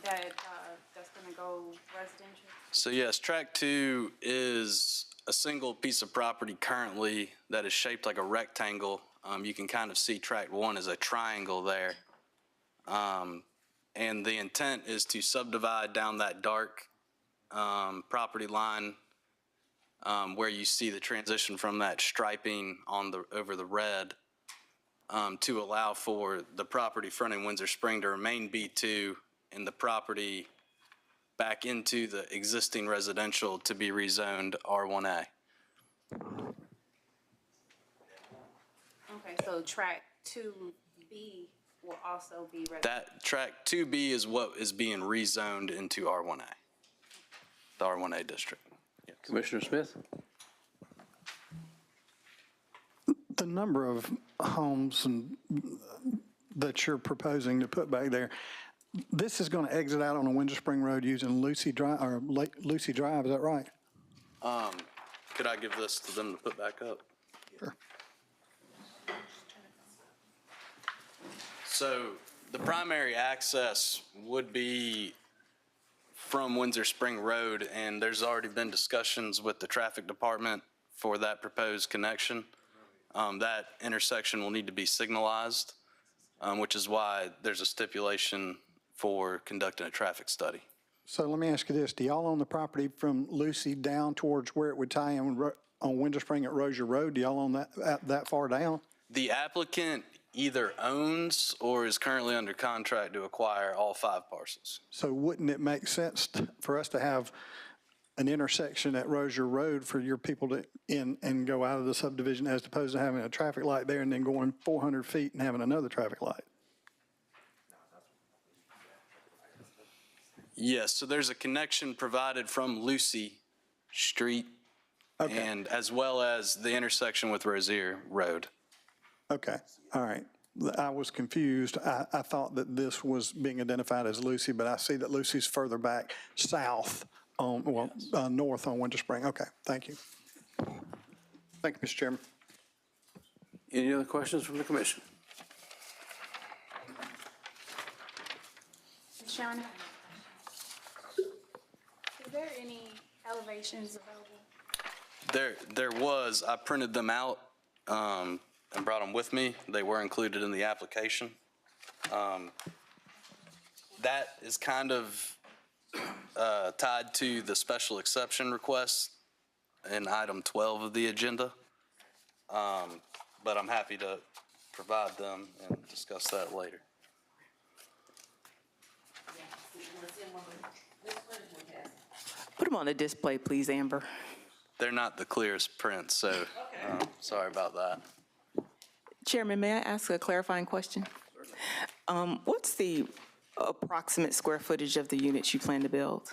Speaker 12: that's gonna go residential?
Speaker 3: So yes, track 2 is a single piece of property currently that is shaped like a rectangle. You can kind of see track 1 as a triangle there. And the intent is to subdivide down that dark property line where you see the transition from that striping on over the red to allow for the property fronting Windsor Spring to remain B2 and the property back into the existing residential to be rezoned R1A.
Speaker 12: Okay, so track 2B will also be residential?
Speaker 3: That track 2B is what is being rezoned into R1A, the R1A district. Yes.
Speaker 5: Commissioner Smith?
Speaker 1: The number of homes that you're proposing to put back there, this is going to exit out on a Windsor Spring Road using Lucy Drive, or Lucy Drive, is that right?
Speaker 3: Could I give this to them to put back up?
Speaker 1: Sure.
Speaker 3: So the primary access would be from Windsor Spring Road, and there's already been discussions with the traffic department for that proposed connection. That intersection will need to be signalized, which is why there's a stipulation for conducting a traffic study.
Speaker 1: So let me ask you this, do y'all own the property from Lucy down towards where it would tie in on Windsor Spring at Rozier Road? Do y'all own that far down?
Speaker 3: The applicant either owns or is currently under contract to acquire all 5 parcels.
Speaker 1: So wouldn't it make sense for us to have an intersection at Rozier Road for your people to in and go out of the subdivision as opposed to having a traffic light there and then going 400 feet and having another traffic light?
Speaker 3: Yes, so there's a connection provided from Lucy Street and as well as the intersection with Rozier Road.
Speaker 1: Okay, all right. I was confused. I thought that this was being identified as Lucy, but I see that Lucy's further back south on, well, north on Winter Spring. Okay, thank you. Thank you, Mr. Chairman.
Speaker 5: Any other questions from the commission?
Speaker 12: Mr. Chairman, is there any elevations available?
Speaker 3: There was, I printed them out and brought them with me. They were included in the application. That is kind of tied to the special exception request in item 12 of the agenda. But I'm happy to provide them and discuss that later.
Speaker 7: Put them on the display, please, Amber.
Speaker 3: They're not the clearest print, so sorry about that.
Speaker 7: Chairman, may I ask a clarifying question? What's the approximate square footage of the units you plan to build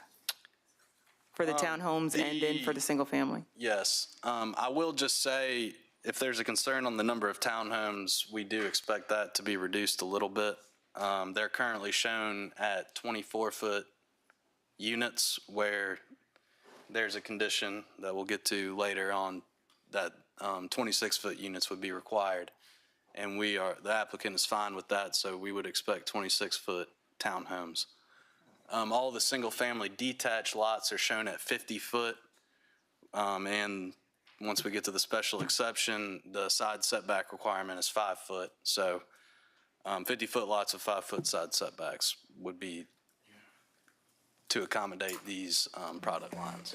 Speaker 7: for the townhomes and then for the single family?
Speaker 3: Yes. I will just say, if there's a concern on the number of townhomes, we do expect that to be reduced a little bit. They're currently shown at 24-foot units where there's a condition that we'll get to later on that 26-foot units would be required. And the applicant is fine with that, so we would expect 26-foot townhomes. All the single-family detached lots are shown at 50 foot. And once we get to the special exception, the side setback requirement is 5 foot. So 50-foot lots of 5-foot side setbacks would be to accommodate these product lines.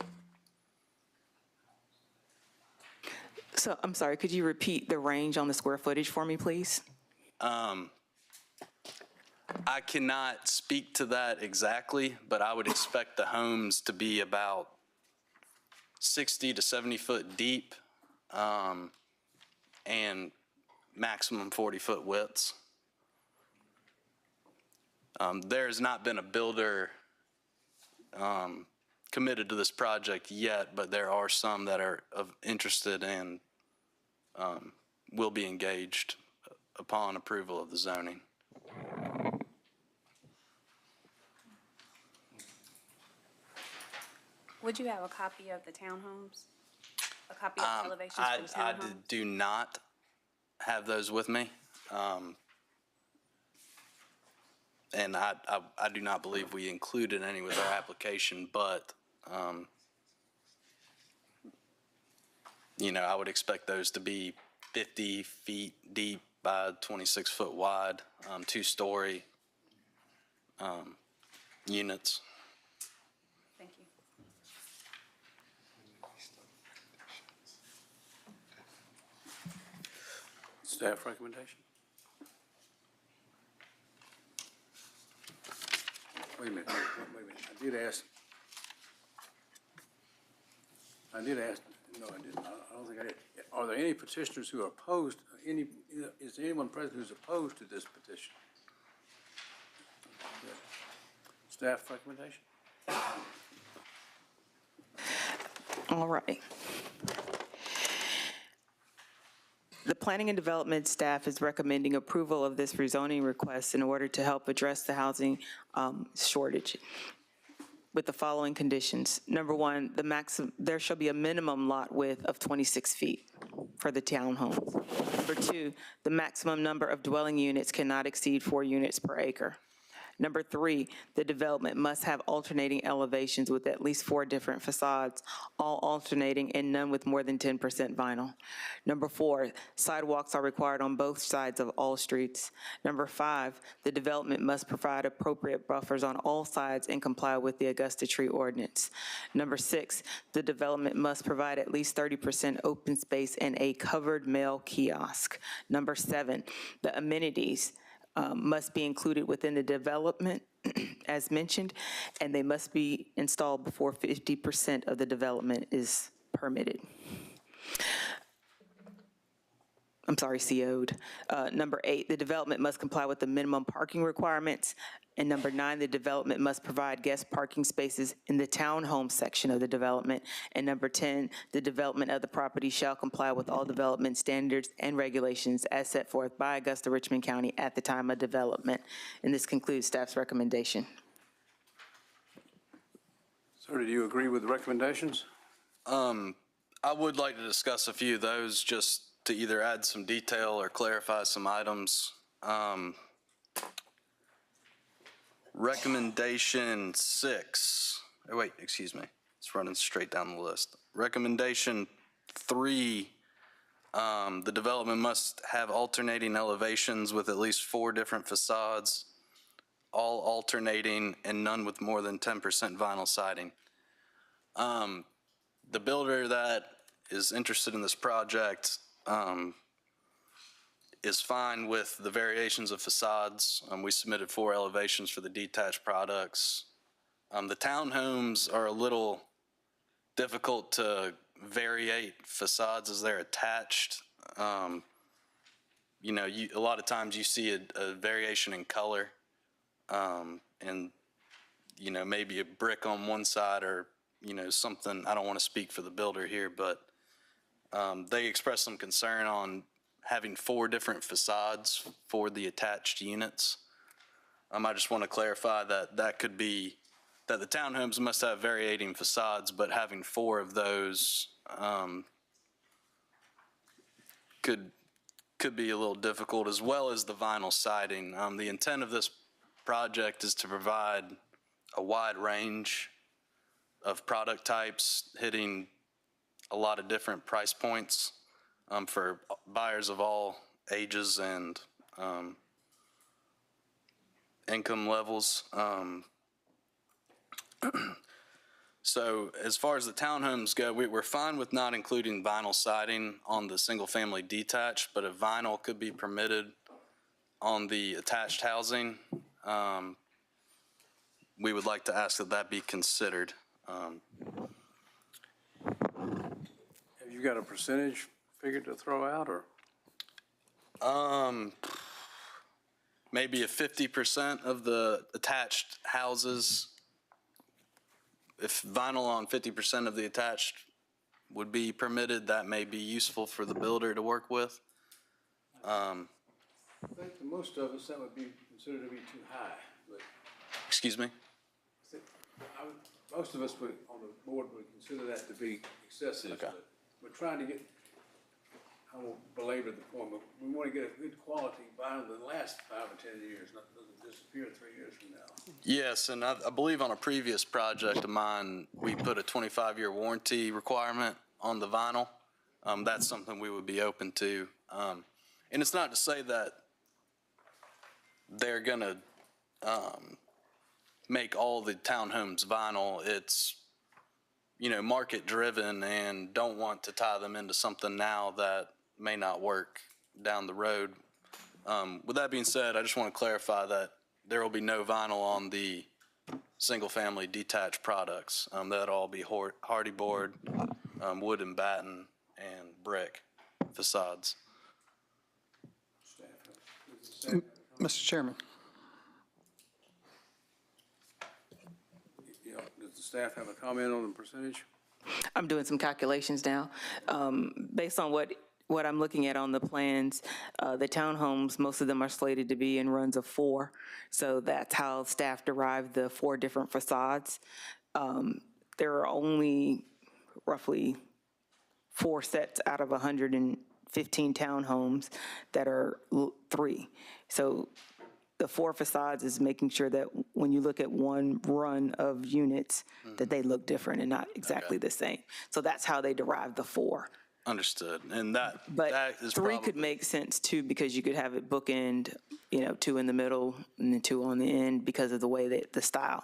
Speaker 7: So I'm sorry, could you repeat the range on the square footage for me, please?
Speaker 3: I cannot speak to that exactly, but I would expect the homes to be about 60 to 70 foot deep and maximum 40-foot widths. There has not been a builder committed to this project yet, but there are some that are interested and will be engaged upon approval of the zoning.
Speaker 12: Would you have a copy of the townhomes? A copy of the elevations for the
Speaker 3: I
Speaker 12: townhomes?
Speaker 3: do not have those with me. And I do not believe we included any with our application, but, I would expect those to be 50 feet deep by 26 foot wide, 2-story units.
Speaker 12: Thank you.
Speaker 5: Staff recommendation? Wait a minute. I did ask, no, I didn't. I don't think I did. Are there any petitioners who are opposed, is there anyone present who's opposed to this petition? Staff recommendation?
Speaker 7: All right. The Planning and Development staff is recommending approval of this rezoning request in order to help address the housing shortage with the following conditions. Number one, there shall be a minimum lot width of 26 feet for the townhomes. Number two, the maximum number of dwelling units cannot exceed 4 units per acre. Number three, the development must have alternating elevations with at least 4 different facades, all alternating and none with more than 10% vinyl. Number 4, sidewalks are required on both sides of all streets. Number 5, the development must provide appropriate buffers on all sides and comply with the Augusta Tree Ordinance. Number 6, the development must provide at least 30% open space and a covered mail kiosk. Number 7, the amenities must be included within the development, as mentioned, and they must be installed before 50% of the development is permitted. CO'd. Number 8, the development must comply with the minimum parking requirements. And number 9, the development must provide guest parking spaces in the townhome section of the development. And number 10, the development of the property shall comply with all development standards and regulations as set forth by Augusta, Richmond County at the time of development. And this concludes staff's recommendation.
Speaker 5: Sir, do you agree with the recommendations?
Speaker 3: I would like to discuss a few of those just to either add some detail or clarify some items. Recommendation 6, it's running straight down the list. Recommendation 3, the development must have alternating elevations with at least 4 different facades, all alternating and none with more than 10% vinyl siding. The builder that is interested in this project is fine with the variations of facades. We submitted 4 elevations for the detached products. The townhomes are a little difficult to variate facades as they're attached. A lot of times you see a variation in color and, maybe a brick on one side or, something. I don't want to speak for the builder here, but they expressed some concern on having 4 different facades for the attached units. I just want to clarify that that could be that the townhomes must have variating facades, but having 4 of those could be a little difficult, as well as the vinyl siding. The intent of this project is to provide a wide range of product types, hitting a lot of different price points for buyers of all ages and income levels. So as far as the townhomes go, we're fine with not including vinyl siding on the single-family detached, but if vinyl could be permitted on the attached housing, we would like to ask that that be considered.
Speaker 5: Have you got a percentage figure to throw out, or?
Speaker 3: Maybe a 50% of the attached houses, if vinyl on 50% of the attached would be permitted, that may be useful for the builder to work with.
Speaker 5: I think for most of us, that would be considered to be too high, but.
Speaker 3: Excuse me?
Speaker 5: Most of us would, on the board would consider that to be excessive.
Speaker 3: Okay.
Speaker 5: But we're trying to get, I won't belabor the point, but we want to get a good quality vinyl that lasts 5 or 10 years, not doesn't disappear 3 years from now.
Speaker 3: Yes, and I believe on a previous project of mine, we put a 25-year warranty requirement on the vinyl. That's something we would be open to. And it's not to say that they're going to make all the townhomes vinyl. It's, you know, market driven, and don't want to tie them into something now that may not work down the road. With that being said, I just want to clarify that there will be no vinyl on the single-family detached products. That'll all be hardy board, wood and batten, and brick facades.
Speaker 1: Mr. Chairman.
Speaker 5: Does the staff have a comment on the percentage?
Speaker 7: I'm doing some calculations now. Based on what I'm looking at on the plans, the townhomes, most of them are slated to be in runs of 4. So that's how staff derived the 4 different facades. There are only roughly 4 sets out of 115 townhomes that are 3. So the 4 facades is making sure that when you look at one run of units, that they look different and not exactly the same. So that's how they derive the 4.
Speaker 3: Understood. And that is
Speaker 7: 3
Speaker 3: probably,
Speaker 7: could make sense too, because you could have it bookend, 2 in the middle and then 2 on the end because of the way that the style.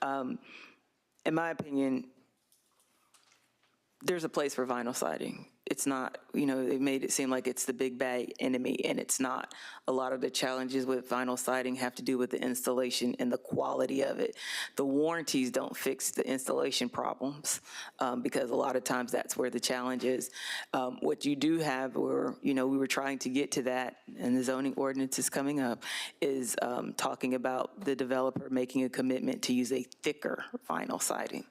Speaker 7: In my opinion, there's a place for vinyl siding. It's not, they made it seem like it's the big bad enemy, and it's not. A lot of the challenges with vinyl siding have to do with the installation and the quality of it. The warranties don't fix the installation problems, because a lot of times that's where the challenge is. What you do have, or, we were trying to get to that, and the zoning ordinance is coming up, is talking about the developer making a commitment to use a thicker vinyl siding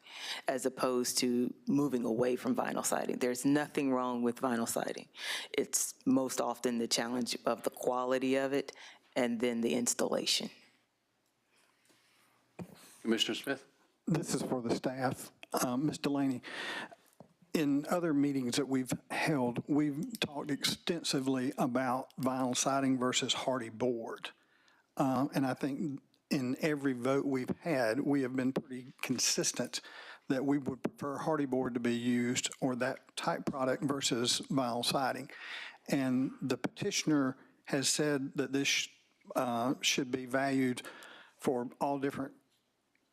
Speaker 7: as opposed to moving away from vinyl siding. There's nothing wrong with vinyl siding. It's most often the challenge of the quality of it and then the installation.
Speaker 5: Commissioner Smith?
Speaker 1: This is for the staff. Ms. Delaney, in other meetings that we've held, we've talked extensively about vinyl siding versus hardy board. And I think in every vote we've had, we have been pretty consistent that we would prefer hardy board to be used, or that type product, versus vinyl siding. And the petitioner has said that this should be valued for all different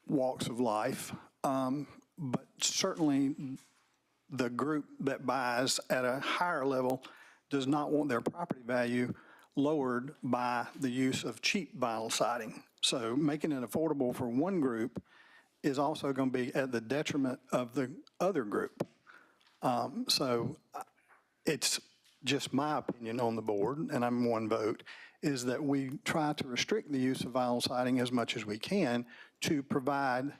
Speaker 1: walks of life. But certainly the group that buys at a higher level does not want their property value lowered by the use of cheap vinyl siding. So making it affordable for one group is also going to be at the detriment of the other group. So it's just my opinion on the board, and I'm one vote, is that we try to restrict the use of vinyl siding as much as we can to provide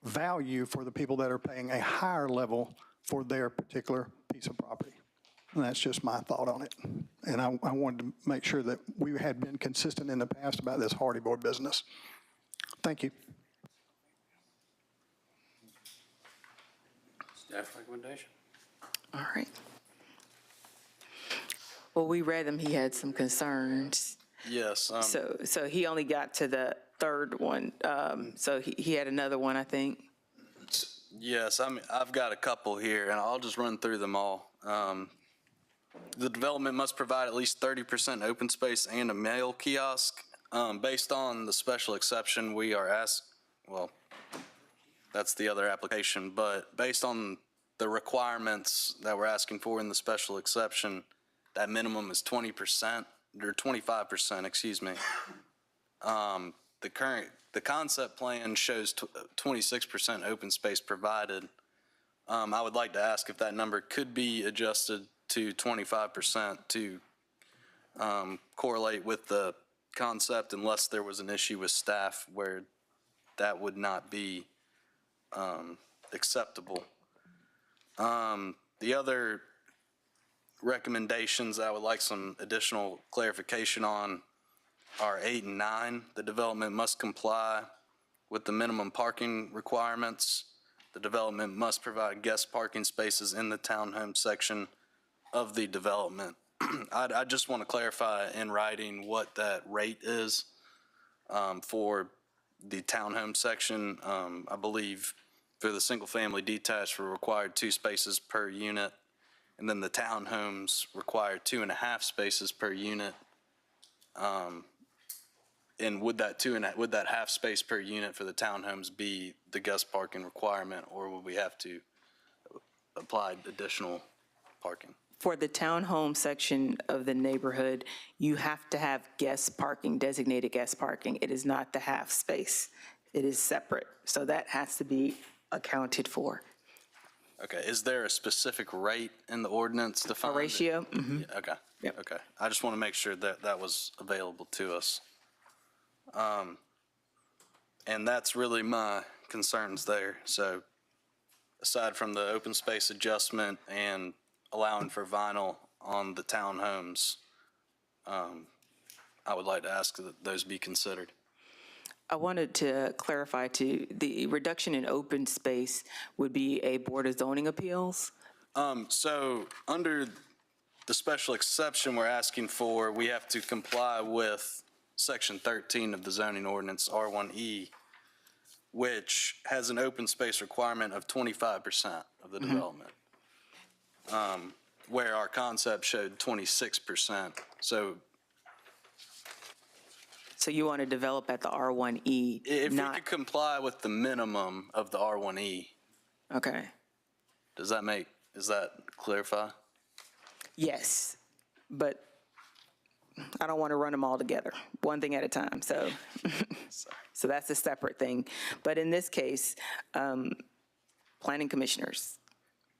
Speaker 1: value for the people that are paying a higher level for their particular piece of property. And that's just my thought on it. And I wanted to make sure that we had been consistent in the past about this hardy board business. Thank you.
Speaker 5: Staff recommendation.
Speaker 7: All right. Well, we read him, he had some concerns.
Speaker 3: Yes.
Speaker 7: So he only got to the third one. So he had another one, I think.
Speaker 3: Yes, I've got a couple here, and I'll just run through them all. The development must provide at least 30% open space and a mail kiosk. Based on the special exception, we are well, that's the other application, but based on the requirements that we're asking for in the special exception, that minimum is 20%, or 25%, excuse me. The concept plan shows 26% open space provided. I would like to ask if that number could be adjusted to 25% to correlate with the concept, unless there was an issue with staff where that would not be acceptable. The other recommendations I would like some additional clarification on are 8 and 9. The development must comply with the minimum parking requirements. The development must provide guest parking spaces in the townhome section of the development. I just want to clarify in writing what that rate is for the townhome section. I believe for the single-family detached, we're required 2 spaces per unit, and then the townhomes require 2.5 spaces per unit. And would that half space per unit for the townhomes be the guest parking requirement, or would we have to apply additional parking?
Speaker 7: For the townhome section of the neighborhood, you have to have guest parking, designated guest parking. It is not the half space. It is separate. So that has to be accounted for.
Speaker 3: Okay, is there a specific rate in the ordinance defined?
Speaker 7: A ratio?
Speaker 3: Yeah, okay. Yep. Okay, I just want to make sure that that was available to us. And that's really my concerns there. So aside from the open space adjustment and allowing for vinyl on the townhomes, I would like to ask that those be considered.
Speaker 7: I wanted to clarify too, the reduction in open space would be a Board of Zoning appeals?
Speaker 3: So under the special exception we're asking for, we have to comply with Section 13 of the zoning ordinance, R1E, which has an open space requirement of 25% of the development, where our concept showed 26%. So
Speaker 7: you want to develop at the R1E?
Speaker 3: If we could comply with the minimum of the R1E.
Speaker 7: Okay.
Speaker 3: Does that clarify?
Speaker 7: Yes, but I don't want to run them all together, one thing at a time, so. So that's a separate thing. But in this case, planning commissioners,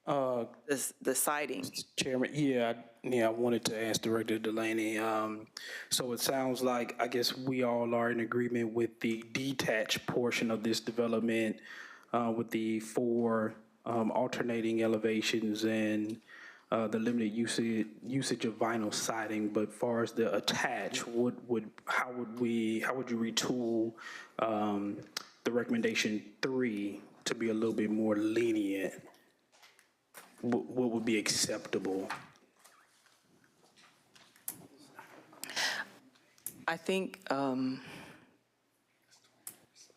Speaker 7: the siding.
Speaker 8: Chairman, I wanted to ask Director Delaney. So it sounds like, I guess we all are in agreement with the detached portion of this development with the 4 alternating elevations and the limited usage of vinyl siding. But far as the attached, how would you retool the recommendation 3 to be a little bit more lenient? What would be acceptable?
Speaker 7: I think,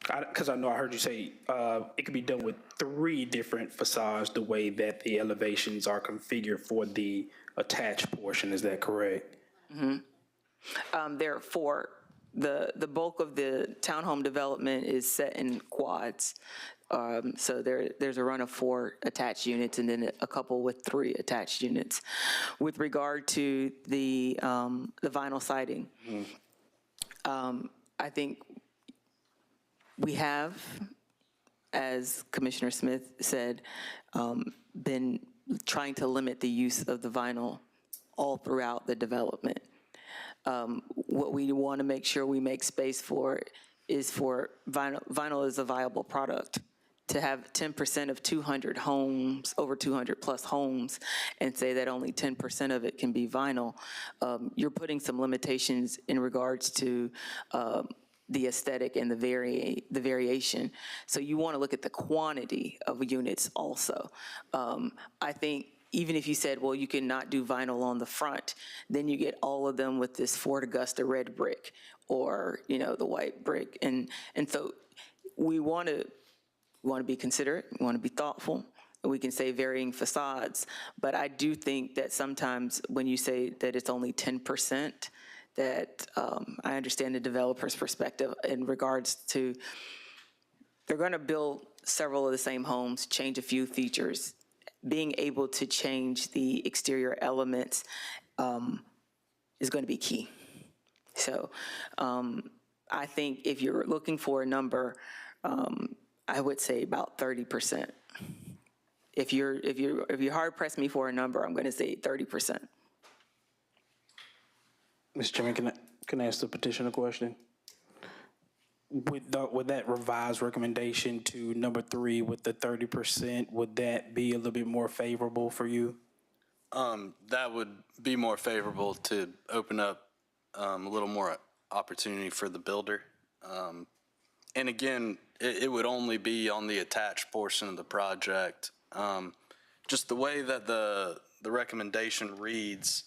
Speaker 8: because I know I heard you say it could be done with 3 different facades the way that the elevations are configured for the attached portion. Is that correct?
Speaker 7: Mm-hmm. Therefore, the bulk of the townhome development is set in quads. So there's a run of 4 attached units and then a couple with 3 attached units. With regard to the vinyl siding, I think we have, as Commissioner Smith said, been trying to limit the use of the vinyl all throughout the development. What we want to make sure we make space for is for vinyl is a viable product. To have 10% of 200 homes, over 200 plus homes, and say that only 10% of it can be vinyl, you're putting some limitations in regards to the aesthetic and the variation. So you want to look at the quantity of units also. I think even if you said, well, you cannot do vinyl on the front, then you get all of them with this Fort Augusta red brick or, you know, the white brick. And so we want to be considerate, we want to be thoughtful. We can say varying facades, but I do think that sometimes when you say that it's only 10%, that I understand the developer's perspective in regards to they're going to build several of the same homes, change a few features. Being able to change the exterior elements is going to be key. So I think if you're looking for a number, I would say about 30%. If you hard press me for a number, I'm going to say 30%.
Speaker 8: Mr. Chairman, can I ask the petitioner a question? With that revised recommendation to number 3 with the 30%, would that be a little bit more favorable for you?
Speaker 3: That would be more favorable to open up a little more opportunity for the builder. And again, it would only be on the attached portion of the project. Just the way that the recommendation reads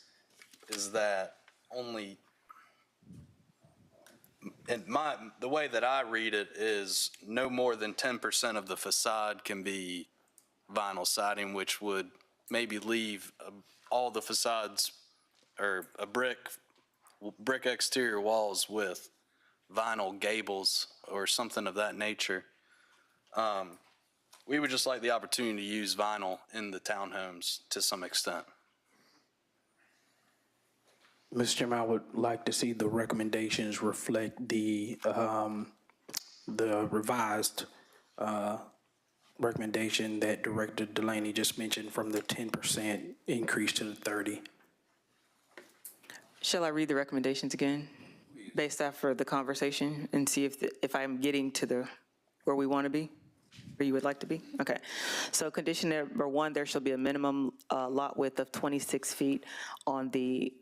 Speaker 3: is that only, and the way that I read it is no more than 10% of the facade can be vinyl siding, which would maybe leave all the facades or a brick exterior walls with vinyl gables or something of that nature. We would just like the opportunity to use vinyl in the townhomes to some extent.
Speaker 8: Mr. Chairman, I would like to see the recommendations reflect the revised recommendation that Director Delaney just mentioned from the 10% increase to the 30.
Speaker 7: Shall I read the recommendations again based off of the conversation and see if I'm getting to where we want to be? Where you would like to be? Okay. So condition number 1, there shall be a minimum lot width of 26 feet on the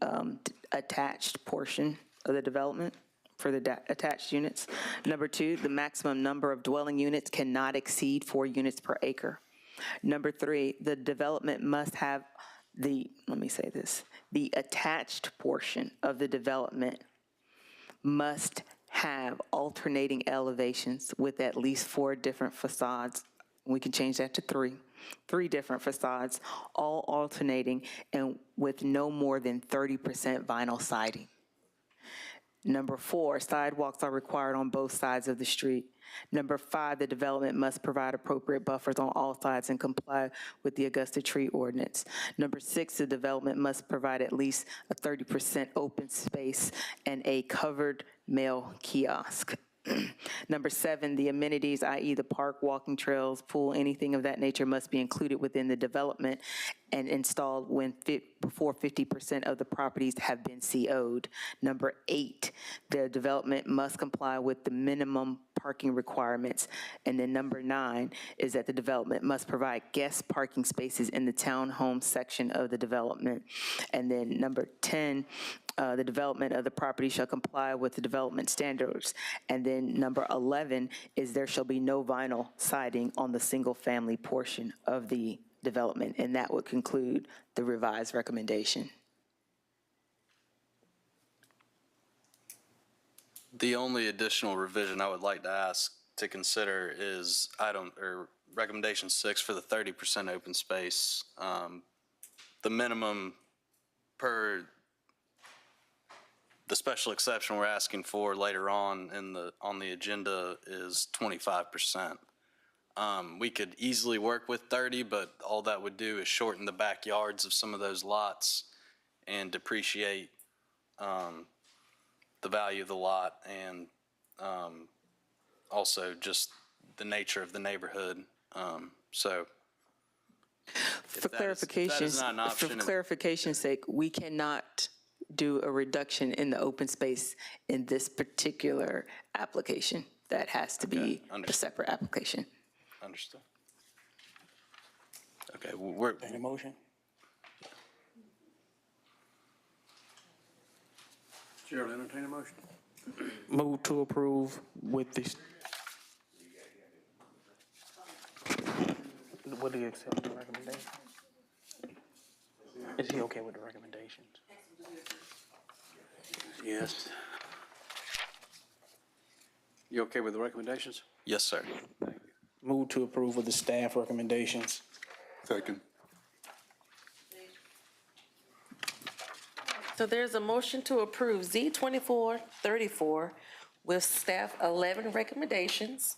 Speaker 7: attached portion of the development for the attached units. Number 2, the maximum number of dwelling units cannot exceed 4 units per acre. Number 3, the development must have the attached portion of the development must have alternating elevations with at least 4 different facades. We can change that to 3 different facades, all alternating and with no more than 30% vinyl siding. Number 4, sidewalks are required on both sides of the street. Number 5, the development must provide appropriate buffers on all sides and comply with the Augusta tree ordinance. Number 6, the development must provide at least a 30% open space and a covered mail kiosk. Number 7, the amenities, i.e. the park, walking trails, pool, anything of that nature must be included within the development and installed before 50% of the properties have been CO'd. Number 8, the development must comply with the minimum parking requirements. And then number 9 is that the development must provide guest parking spaces in the townhome section of the development. And then number 10, the development of the property shall comply with the development standards. And then number 11 is there shall be no vinyl siding on the single-family portion of the development, and that would conclude the revised recommendation.
Speaker 3: The only additional revision I would like to ask to consider is recommendation 6 for the 30% open space. The minimum per the special exception we're asking for later on on the agenda is 25%. We could easily work with 30, but all that would do is shorten the backyards of some of those lots and depreciate the value of the lot and also just the nature of the neighborhood.
Speaker 7: For clarification's sake, we cannot do a reduction in the open space in this particular application. That has to be a separate application.
Speaker 3: Understood. Okay, we're.
Speaker 8: Any motion?
Speaker 5: Chair will entertain a motion.
Speaker 8: Move to approve with this. What do you accept the recommendation? Is he okay with the recommendations?
Speaker 5: Yes. You okay with the recommendations?
Speaker 3: Yes, sir.
Speaker 8: Move to approve with the staff recommendations.
Speaker 5: Second.
Speaker 6: So there's a motion to approve Z2434 with staff 11 recommendations.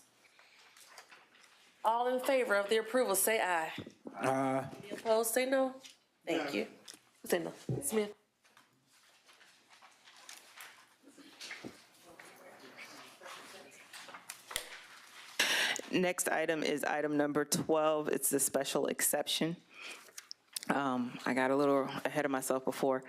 Speaker 6: All in favor of the approval, say aye.
Speaker 8: Aye.
Speaker 6: Any opposed, say no. Thank you. Say no. Smith.
Speaker 7: Next item is item number 12. It's the special exception. I got a little ahead of myself before.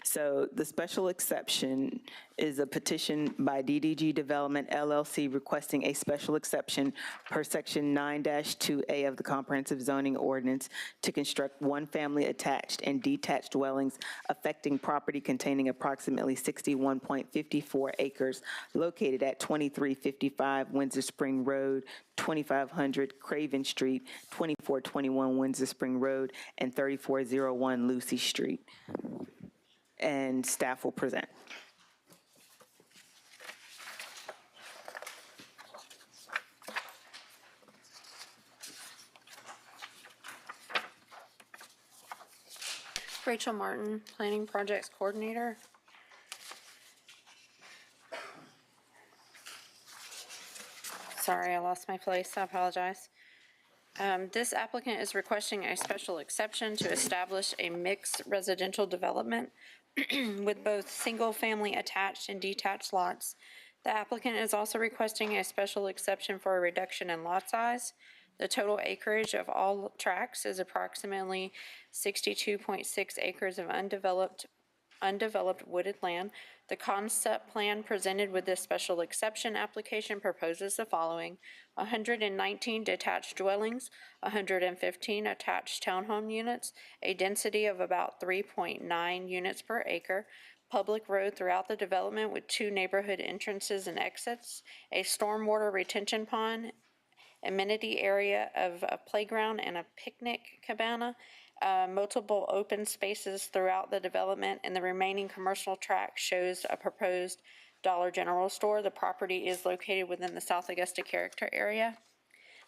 Speaker 7: So the special exception is a petition by DDG Development LLC requesting a special exception per section 9-2A of the Comprehensive Zoning Ordinance to construct one-family attached and detached dwellings affecting property containing approximately 61.54 acres located at 2355 Windsor Spring Road, 2500 Craven Street, 2421 Windsor Spring Road, and 3401 Lucy Street. And staff will present.
Speaker 9: Rachel Martin, Planning Projects Coordinator. Sorry, I lost my place. I apologize. This applicant is requesting a special exception to establish a mixed residential development with both single-family attached and detached lots. The applicant is also requesting a special exception for a reduction in lot size. The total acreage of all tracts is approximately 62.6 acres of undeveloped wooded land. The concept plan presented with this special exception application proposes the following: 119 detached dwellings, 115 attached townhome units, a density of about 3.9 units per acre, public road throughout the development with 2 neighborhood entrances and exits, a stormwater retention pond, amenity area of a playground and a picnic cabana, multiple open spaces throughout the development, and the remaining commercial tract shows a proposed Dollar General store. The property is located within the South Augusta character area.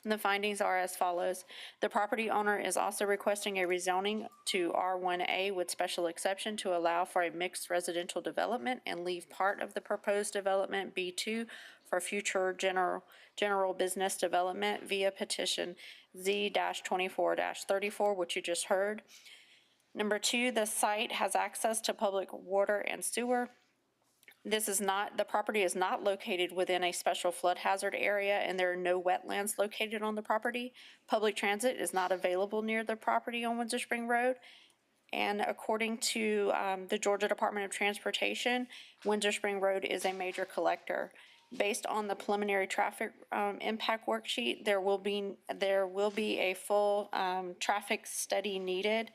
Speaker 9: And the findings are as follows. The property owner is also requesting a rezoning to R1A with special exception to allow for a mixed residential development and leave part of the proposed development B2 for future general business development via petition Z-24-34, which you just heard. Number 2, the site has access to public water and sewer. The property is not located within a special flood hazard area, and there are no wetlands located on the property. Public transit is not available near the property on Windsor Spring Road. And according to the Georgia Department of Transportation, Windsor Spring Road is a major collector. Based on the preliminary traffic impact worksheet, there will be a full traffic study needed.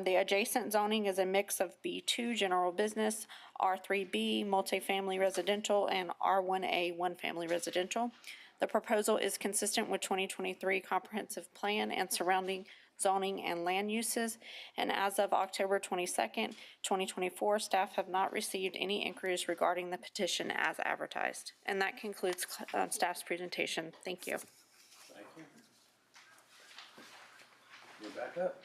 Speaker 9: The adjacent zoning is a mix of B2 general business, R3B multifamily residential, and R1A one-family residential. The proposal is consistent with 2023 comprehensive plan and surrounding zoning and land uses. And as of October 22nd, 2024, staff have not received any inquiries regarding the petition as advertised. And that concludes staff's presentation. Thank you.
Speaker 5: Thank you. You're back up.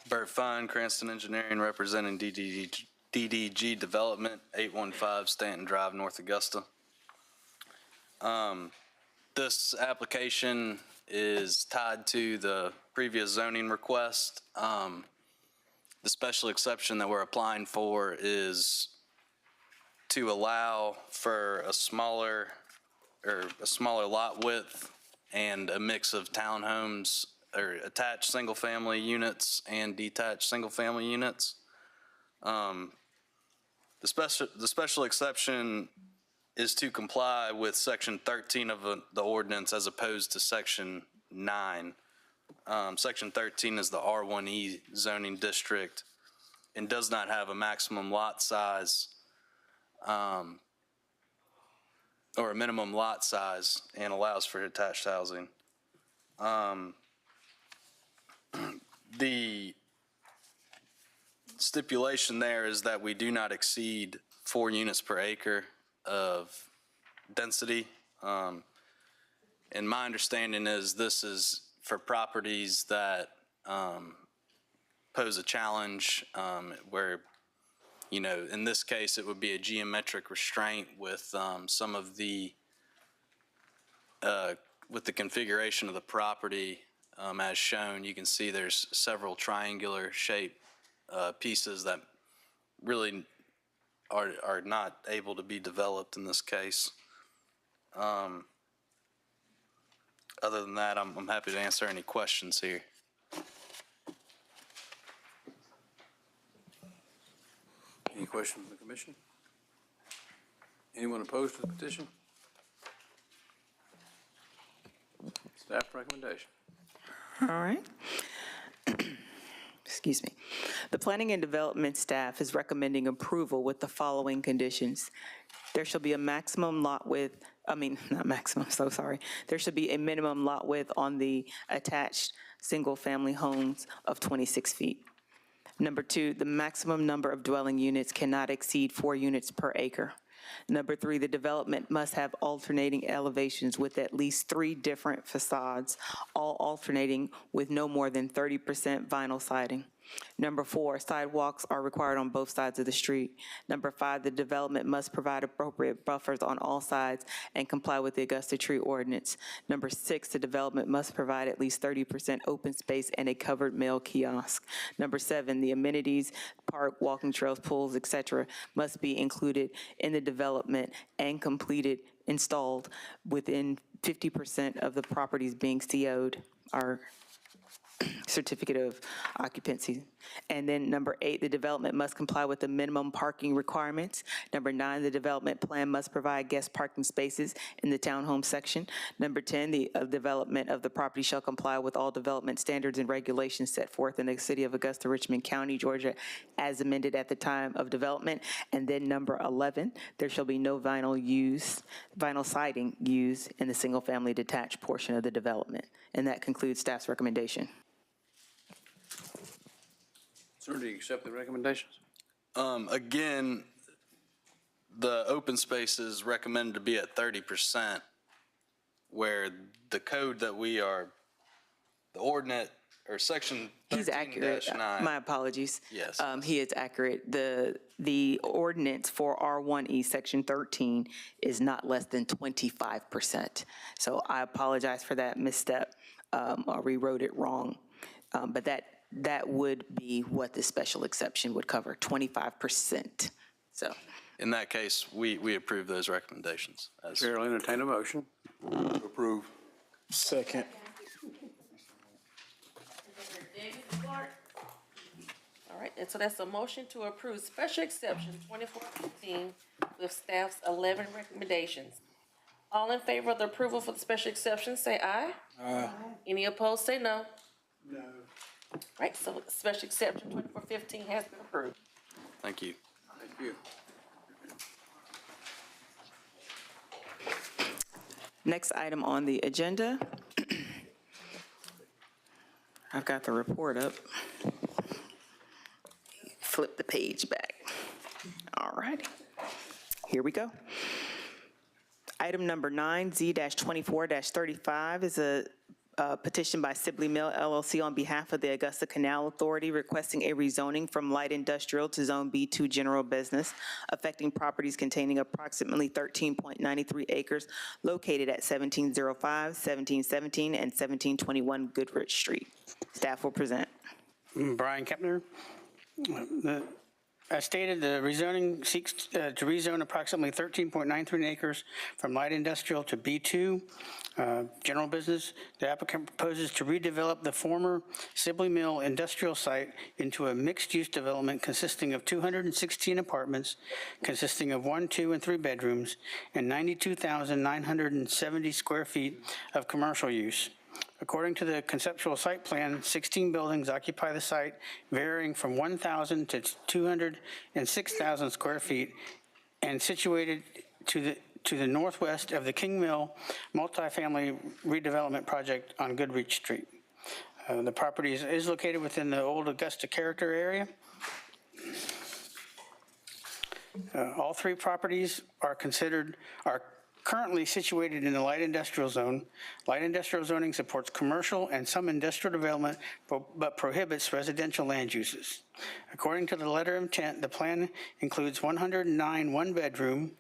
Speaker 3: Bert Fine, Cranston Engineering, representing DDG Development, 815 Stanton Drive, North Augusta. This application is tied to the previous zoning request. The special exception that we're applying for is to allow for a smaller lot width and a mix of townhomes or attached single-family units and detached single-family units. The special exception is to comply with Section 13 of the ordinance as opposed to Section 9. Section 13 is the R1E zoning district and does not have a maximum lot size or a minimum lot size and allows for detached housing. The stipulation there is that we do not exceed 4 units per acre of density. And my understanding is this is for properties that pose a challenge where, you know, in this case, it would be a geometric restraint with some of the, with the configuration of the property as shown. You can see there's several triangular shaped pieces that really are not able to be developed in this case. Other than that, I'm happy to answer any questions here.
Speaker 5: Any questions from the commission? Anyone opposed to the petition? Staff recommendation.
Speaker 7: All right. Excuse me. The Planning and Development staff is recommending approval with the following conditions. There shall be a maximum lot width, not maximum, so sorry. There should be a minimum lot width on the attached single-family homes of 26 feet. Number 2, the maximum number of dwelling units cannot exceed 4 units per acre. Number 3, the development must have alternating elevations with at least 3 different facades, all alternating with no more than 30% vinyl siding. Number 4, sidewalks are required on both sides of the street. Number 5, the development must provide appropriate buffers on all sides and comply with the Augusta tree ordinance. Number 6, the development must provide at least 30% open space and a covered mail kiosk. Number 7, the amenities, park, walking trails, pools, etc., must be included in the development and installed within 50% of the properties being CO'd, or certificate of occupancy. And then number 8, the development must comply with the minimum parking requirements. Number 9, the development plan must provide guest parking spaces in the townhome section. Number 10, the development of the property shall comply with all development standards and regulations set forth in the city of Augusta, Richmond County, Georgia, as amended at the time of development. And then number 11, there shall be no vinyl siding used in the single-family detached portion of the development. And that concludes staff's recommendation.
Speaker 5: Sir, do you accept the recommendations?
Speaker 3: Again, the open space is recommended to be at 30%, where the code that we are, the ordinance, or section 13-9.
Speaker 7: He's accurate. My apologies.
Speaker 3: Yes.
Speaker 7: He is accurate. The ordinance for R1E, section 13, is not less than 25%. So I apologize for that misstep. I rewrote it wrong. But that would be what the special exception would cover, 25%. So
Speaker 3: In that case, we approve those recommendations.
Speaker 5: Chair will entertain a motion.
Speaker 10: Approve.
Speaker 8: Second.
Speaker 6: All right, and so that's a motion to approve special exception 2415 with staff's 11 recommendations. All in favor of the approval for the special exception, say aye.
Speaker 8: Aye.
Speaker 6: Any opposed, say no.
Speaker 5: No.
Speaker 6: Right, so special exception 2415 has been approved.
Speaker 3: Thank you.
Speaker 5: Thank you.
Speaker 7: next item on the agenda. I've got the report up. Flip the page back. All righty. Here we go. Item number 9, Z-24-35, is a petition by Sibley Mill LLC on behalf of the Augusta Canal Authority requesting a rezoning from light industrial to Zone B2 general business, affecting properties containing approximately 13.93 acres located at 1705, 1717, and 1721 Goodrich Street. Staff will present.
Speaker 11: Brian Kepner. As stated, the rezoning seeks to rezone approximately 13.93 acres from light industrial to B2, general business. The applicant proposes to redevelop the former Sibley Mill industrial site into a mixed-use development consisting of 216 apartments, consisting of 1, 2, and 3 bedrooms, and 92,970 square feet of commercial use. According to the conceptual site plan, 16 buildings occupy the site, varying from 1,000 to 206,000 square feet, and situated to the northwest of the King Mill multifamily redevelopment project on Goodrich Street. The property is located within the old Augusta character area. All three properties are currently situated in the light industrial zone. Light industrial zoning supports commercial and some industrial development, but prohibits residential land uses. According to the letter of intent, the plan includes 109 one-bedroom,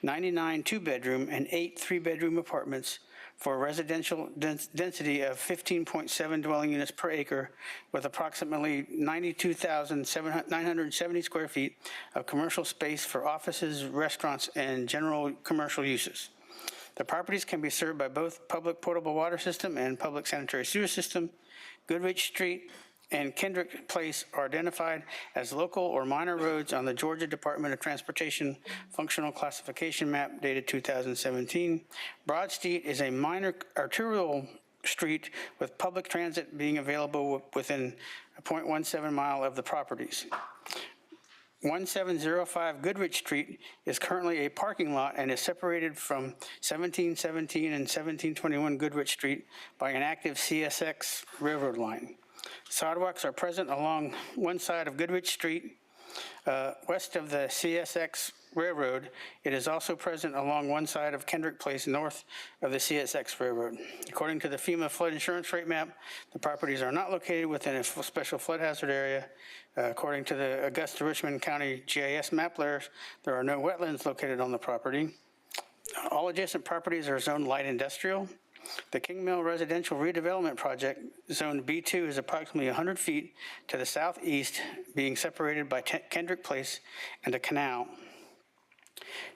Speaker 11: 99 two-bedroom, and 8 three-bedroom apartments for a residential density of 15.7 dwelling units per acre, with approximately 92,970 square feet of commercial space for offices, restaurants, and general commercial uses. The properties can be served by both public potable water system and public sanitary sewer system. Goodrich Street and Kendrick Place are identified as local or minor roads on the Georgia Department of Transportation Functional Classification Map dated 2017. Broad Street is a minor arterial street with public transit being available within a 0.17 mile of the properties. 1705 Goodrich Street is currently a parking lot and is separated from 1717 and 1721 Goodrich Street by an active CSX railroad line. Sidewalks are present along one side of Goodrich Street, west of the CSX Railroad. It is also present along one side of Kendrick Place, north of the CSX Railroad. According to the FEMA flood insurance rate map, the properties are not located within a special flood hazard area. According to the Augusta Richmond County GIS map layers, there are no wetlands located on the property. All adjacent properties are zoned light industrial. The King Mill Residential Redevelopment Project, Zone B2, is approximately 100 feet to the southeast, being separated by Kendrick Place and a canal.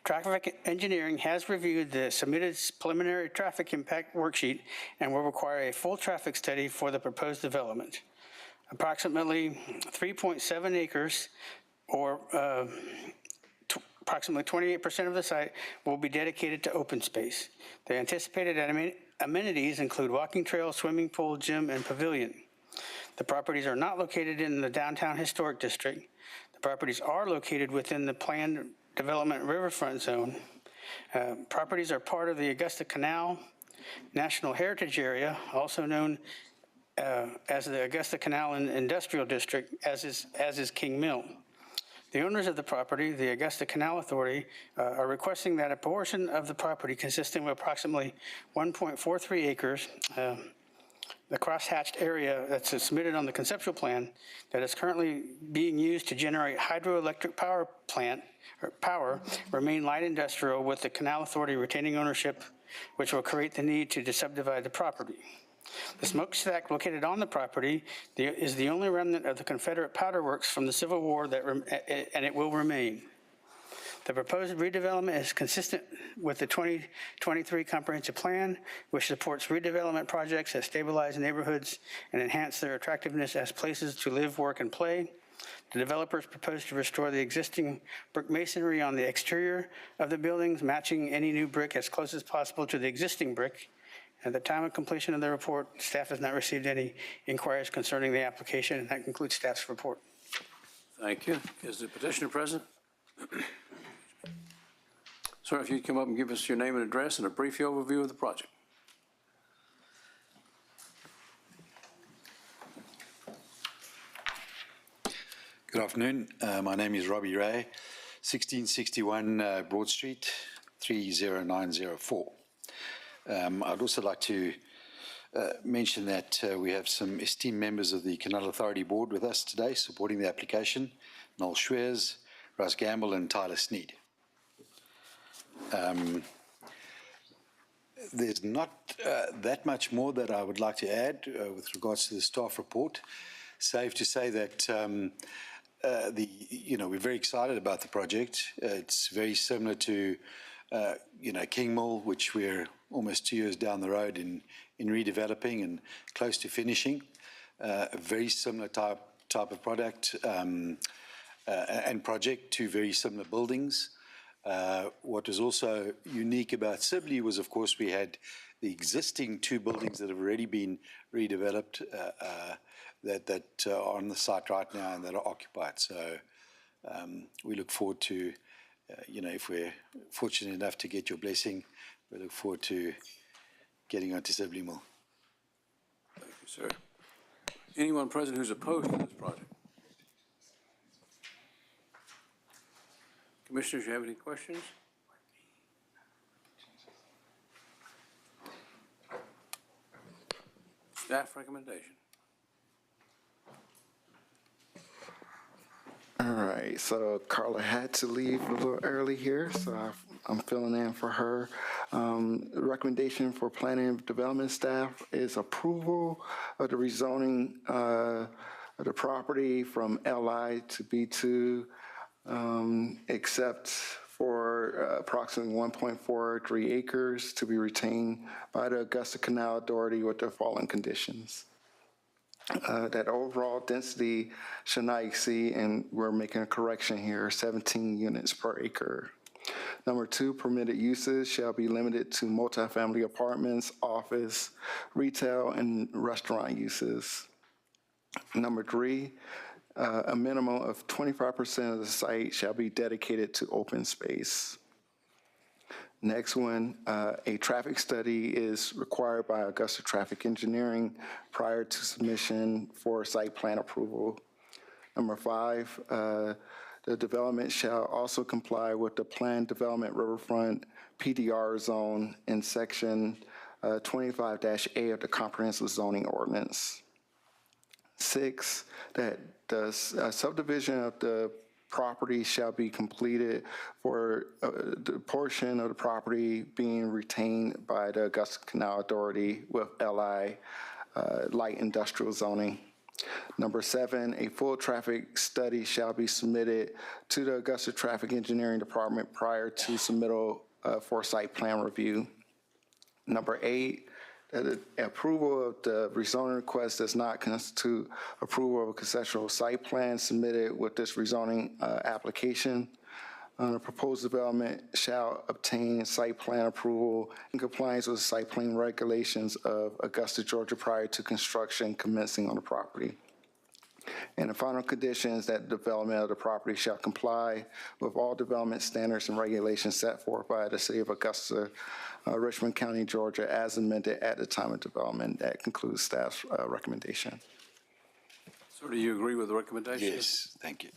Speaker 11: Traffic engineering has reviewed the submitted preliminary traffic impact worksheet and will require a full traffic study for the proposed development. Approximately 3.7 acres, or approximately 28% of the site, will be dedicated to open space. The anticipated amenities include walking trail, swimming pool, gym, and pavilion. The properties are not located in the downtown historic district. The properties are located within the planned development riverfront zone. Properties are part of the Augusta Canal National Heritage Area, also known as the Augusta Canal Industrial District, as is King Mill. The owners of the property, the Augusta Canal Authority, are requesting that a portion of the property consisting of approximately 1.43 acres, the crosshatched area that's submitted on the conceptual plan that is currently being used to generate hydroelectric power remain light industrial, with the Canal Authority retaining ownership, which will create the need to subdivide the property. The smokestack located on the property is the only remnant of the Confederate powder works from the Civil War, and it will remain. The proposed redevelopment is consistent with the 2023 Comprehensive Plan, which supports redevelopment projects that stabilize neighborhoods and enhance their attractiveness as places to live, work, and play. The developers propose to restore the existing brick masonry on the exterior of the buildings, matching any new brick as close as possible to the existing brick. At the time of completion of the report, staff has not received any inquiries concerning the application, and that concludes staff's report.
Speaker 5: Thank you. Is the petitioner present? Sir, if you'd come up and give us your name and address and a brief overview of the project.
Speaker 15: Good afternoon. My name is Robbie Ray, 1661 Broad Street, 30904. I'd also like to mention that we have some esteemed members of the Canal Authority Board with us today supporting the application: Noel Schwers, Russ Gamble, and Tyler Sneed. There's not that much more that I would like to add with regards to the staff report. Safe to say that we're very excited about the project. It's very similar to King Mill, which we're almost 2 years down the road in redeveloping and close to finishing. A very similar type of product and project, to very similar buildings. What was also unique about Sibley was, of course, we had the existing two buildings that have already been redeveloped that are on the site right now and that are occupied. So we look forward to, if we're fortunate enough to get your blessing, we look forward to getting onto Sibley Mill.
Speaker 5: Thank you, sir. Anyone present who's opposed to this project? Commissioners, you have any questions? Staff recommendation.
Speaker 20: All right, so Carla had to leave a little early here, so I'm filling in for her. Recommendation for planning and development staff is approval of the rezoning of the property from LI to B2, except for approximately 1.43 acres to be retained by the Augusta Canal Authority with the following conditions. That overall density should not exceed, and we're making a correction here, 17 units per acre. Number 2, permitted uses shall be limited to multifamily apartments, office, retail, and restaurant uses. Number 3, a minimum of 25% of the site shall be dedicated to open space. Next one, a traffic study is required by Augusta Traffic Engineering prior to submission for site plan approval. Number 5, the development shall also comply with the planned development riverfront PDR zone in section 25-A of the comprehensive zoning ordinance. 6, that the subdivision of the property shall be completed for the portion of the property being retained by the Augusta Canal Authority with LI light industrial zoning. Number 7, a full traffic study shall be submitted to the Augusta Traffic Engineering Department prior to submittal for site plan review. Number 8, that approval of the rezoning request does not constitute approval of a conceptual site plan submitted with this rezoning application. The proposed development shall obtain site plan approval in compliance with site plan regulations of Augusta, Georgia prior to construction commencing on the property. And the final condition is that development of the property shall comply with all development standards and regulations set forth by the City of Augusta, Richmond County, Georgia, as amended at the time of development. That concludes staff's recommendation.
Speaker 5: So do you agree with the recommendation?
Speaker 15: Yes, thank you.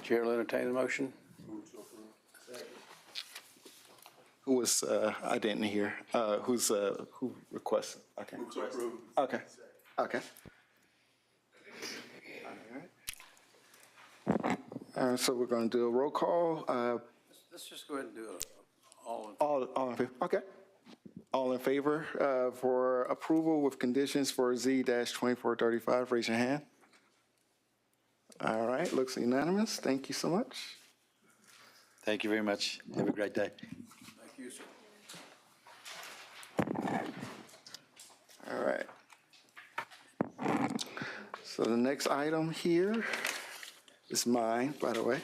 Speaker 5: Chair will entertain the motion.
Speaker 20: Who was, I didn't hear, who requested? Okay. Okay. Okay. So we're going to do a roll call.
Speaker 5: Let's just go ahead and do it all.
Speaker 20: All in favor? Okay. All in favor for approval with conditions for Z-2435, raise your hand. All right, looks unanimous. Thank you so much.
Speaker 15: Thank you very much. Have a great day.
Speaker 5: Thank you, sir.
Speaker 20: All right. So the next item here is mine, by the way.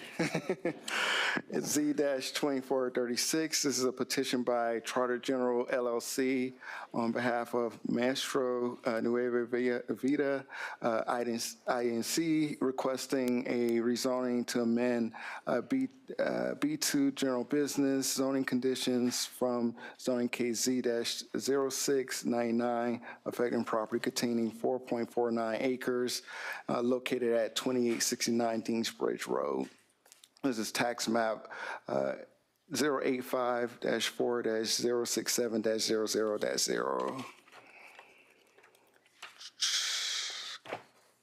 Speaker 20: It's Z-2436. This is a petition by Charter General LLC on behalf of Maestro Nueva Vida INC requesting a rezoning to amend B2 general business zoning conditions from zoning KZ-0699 affecting property containing 4.49 acres located at 2869 Deansbridge Road. This is tax map 085-4-067-00-0.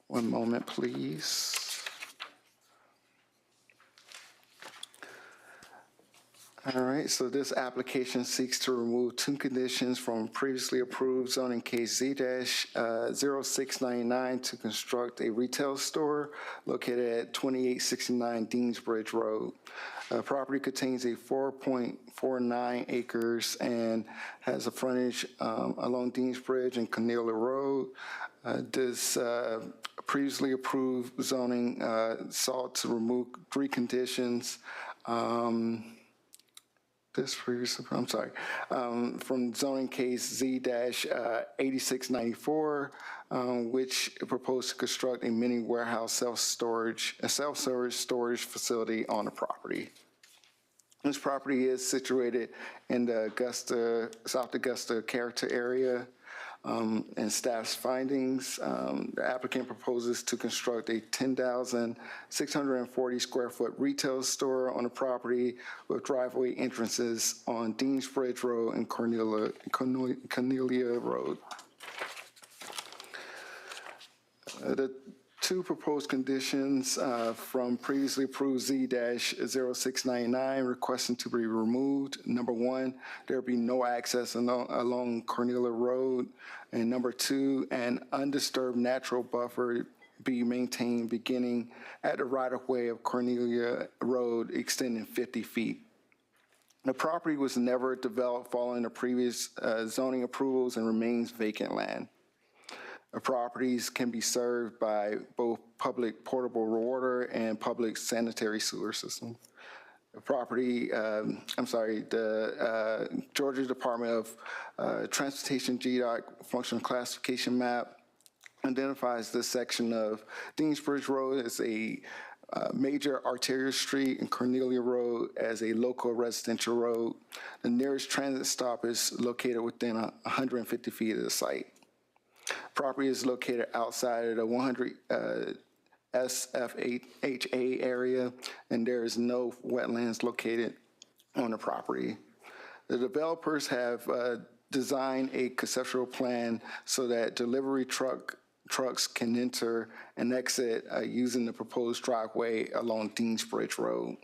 Speaker 20: One moment, please. All right, so this application seeks to remove two conditions from previously approved zoning case Z-0699 to construct a retail store located at 2869 Deansbridge Road. Property contains a 4.49 acres and has a frontage along Deansbridge and Cornelia Road. This previously approved zoning sought to remove three conditions. this previous, I'm sorry, from zoning case Z-8694, which proposed to construct a mini warehouse self-storage storage facility on the property. This property is situated in the South Augusta character area. And staff's findings, the applicant proposes to construct a 10,640 square foot retail store on the property with driveway entrances on Deansbridge Road and Cornelia Road. The two proposed conditions from previously approved Z-0699 requesting to be removed. Number one, there be no access along Cornelia Road. And number two, an undisturbed natural buffer be maintained beginning at the right-of-way of Cornelia Road extending 50 feet. The property was never developed following the previous zoning approvals and remains vacant land. The properties can be served by both public potable water and public sanitary sewer system. The property, the Georgia Department of Transportation GDOT functional classification map identifies this section of Deansbridge Road as a major arterial street and Cornelia Road as a local residential road. The nearest transit stop is located within 150 feet of the site. Property is located outside of the 100 SFHA area, and there is no wetlands located on the property. The developers have designed a conceptual plan so that delivery trucks can enter and exit using the proposed driveway along Deansbridge Road.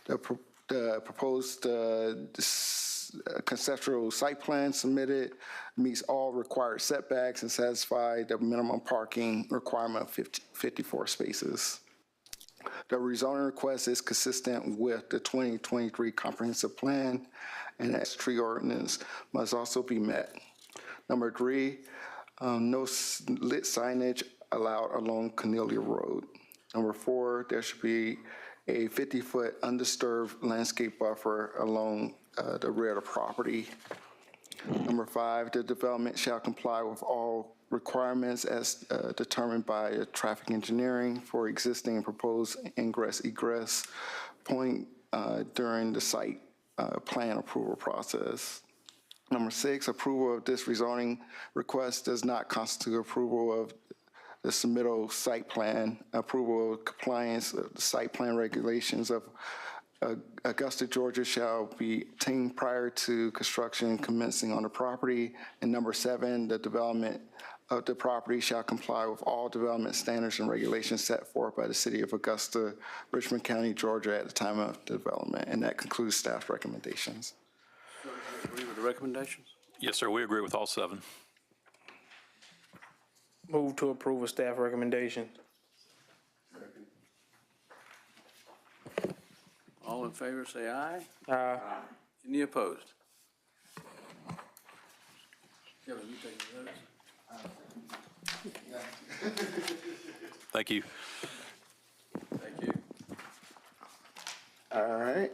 Speaker 20: The proposed conceptual site plan submitted meets all required setbacks and satisfies the minimum parking requirement of 54 spaces. The rezoning request is consistent with the 2023 comprehensive plan, and that tree ordinance must also be met. Number three, no lit signage allowed along Cornelia Road. Number four, there should be a 50-foot undisturbed landscape buffer along the rear of the property. Number five, the development shall comply with all requirements as determined by traffic engineering for existing and proposed ingress-egress point during the site plan approval process. Number six, approval of this rezoning request does not constitute approval of the submittal site plan. Approval of compliance of the site plan regulations of Augusta, Georgia shall be obtained prior to construction commencing on the property. And number seven, the development of the property shall comply with all development standards and regulations set forth by the City of Augusta, Richmond County, Georgia at the time of development. And that concludes staff recommendations.
Speaker 5: So do you agree with the recommendations?
Speaker 2: Yes, sir, we agree with all seven.
Speaker 8: Move to approve a staff recommendation.
Speaker 5: All in favor, say aye.
Speaker 8: Aye.
Speaker 5: Any opposed? Kevin, you take the notes?
Speaker 2: Thank you.
Speaker 5: Thank you.
Speaker 20: All right.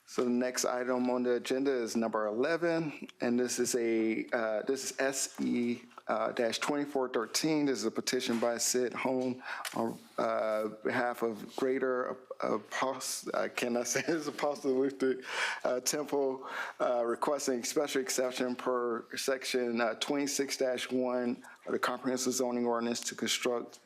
Speaker 20: So the next item on the agenda is number 11, and this is SE-2413. This is a petition by Sid Home on behalf of Greater Apostolic Temple, requesting special exception per section 26-1 of the Comprehensive Zoning Ordinance to construct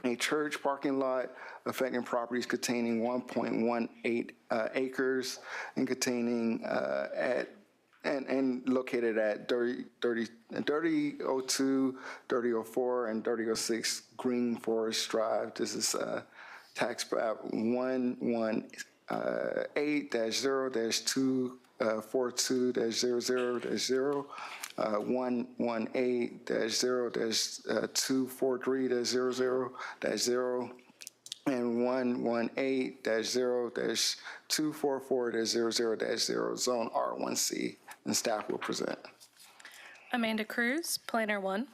Speaker 20: a church parking lot affecting properties containing 1.18 acres and containing and located at 3002, 3004, and 3006 Green Forest Drive. This is tax map 118-0-242-00-0, 118-0-243-00-0, and 118-0-244-00-0, Zone R1C, and staff will present.
Speaker 17: Amanda Cruz, Planner 1.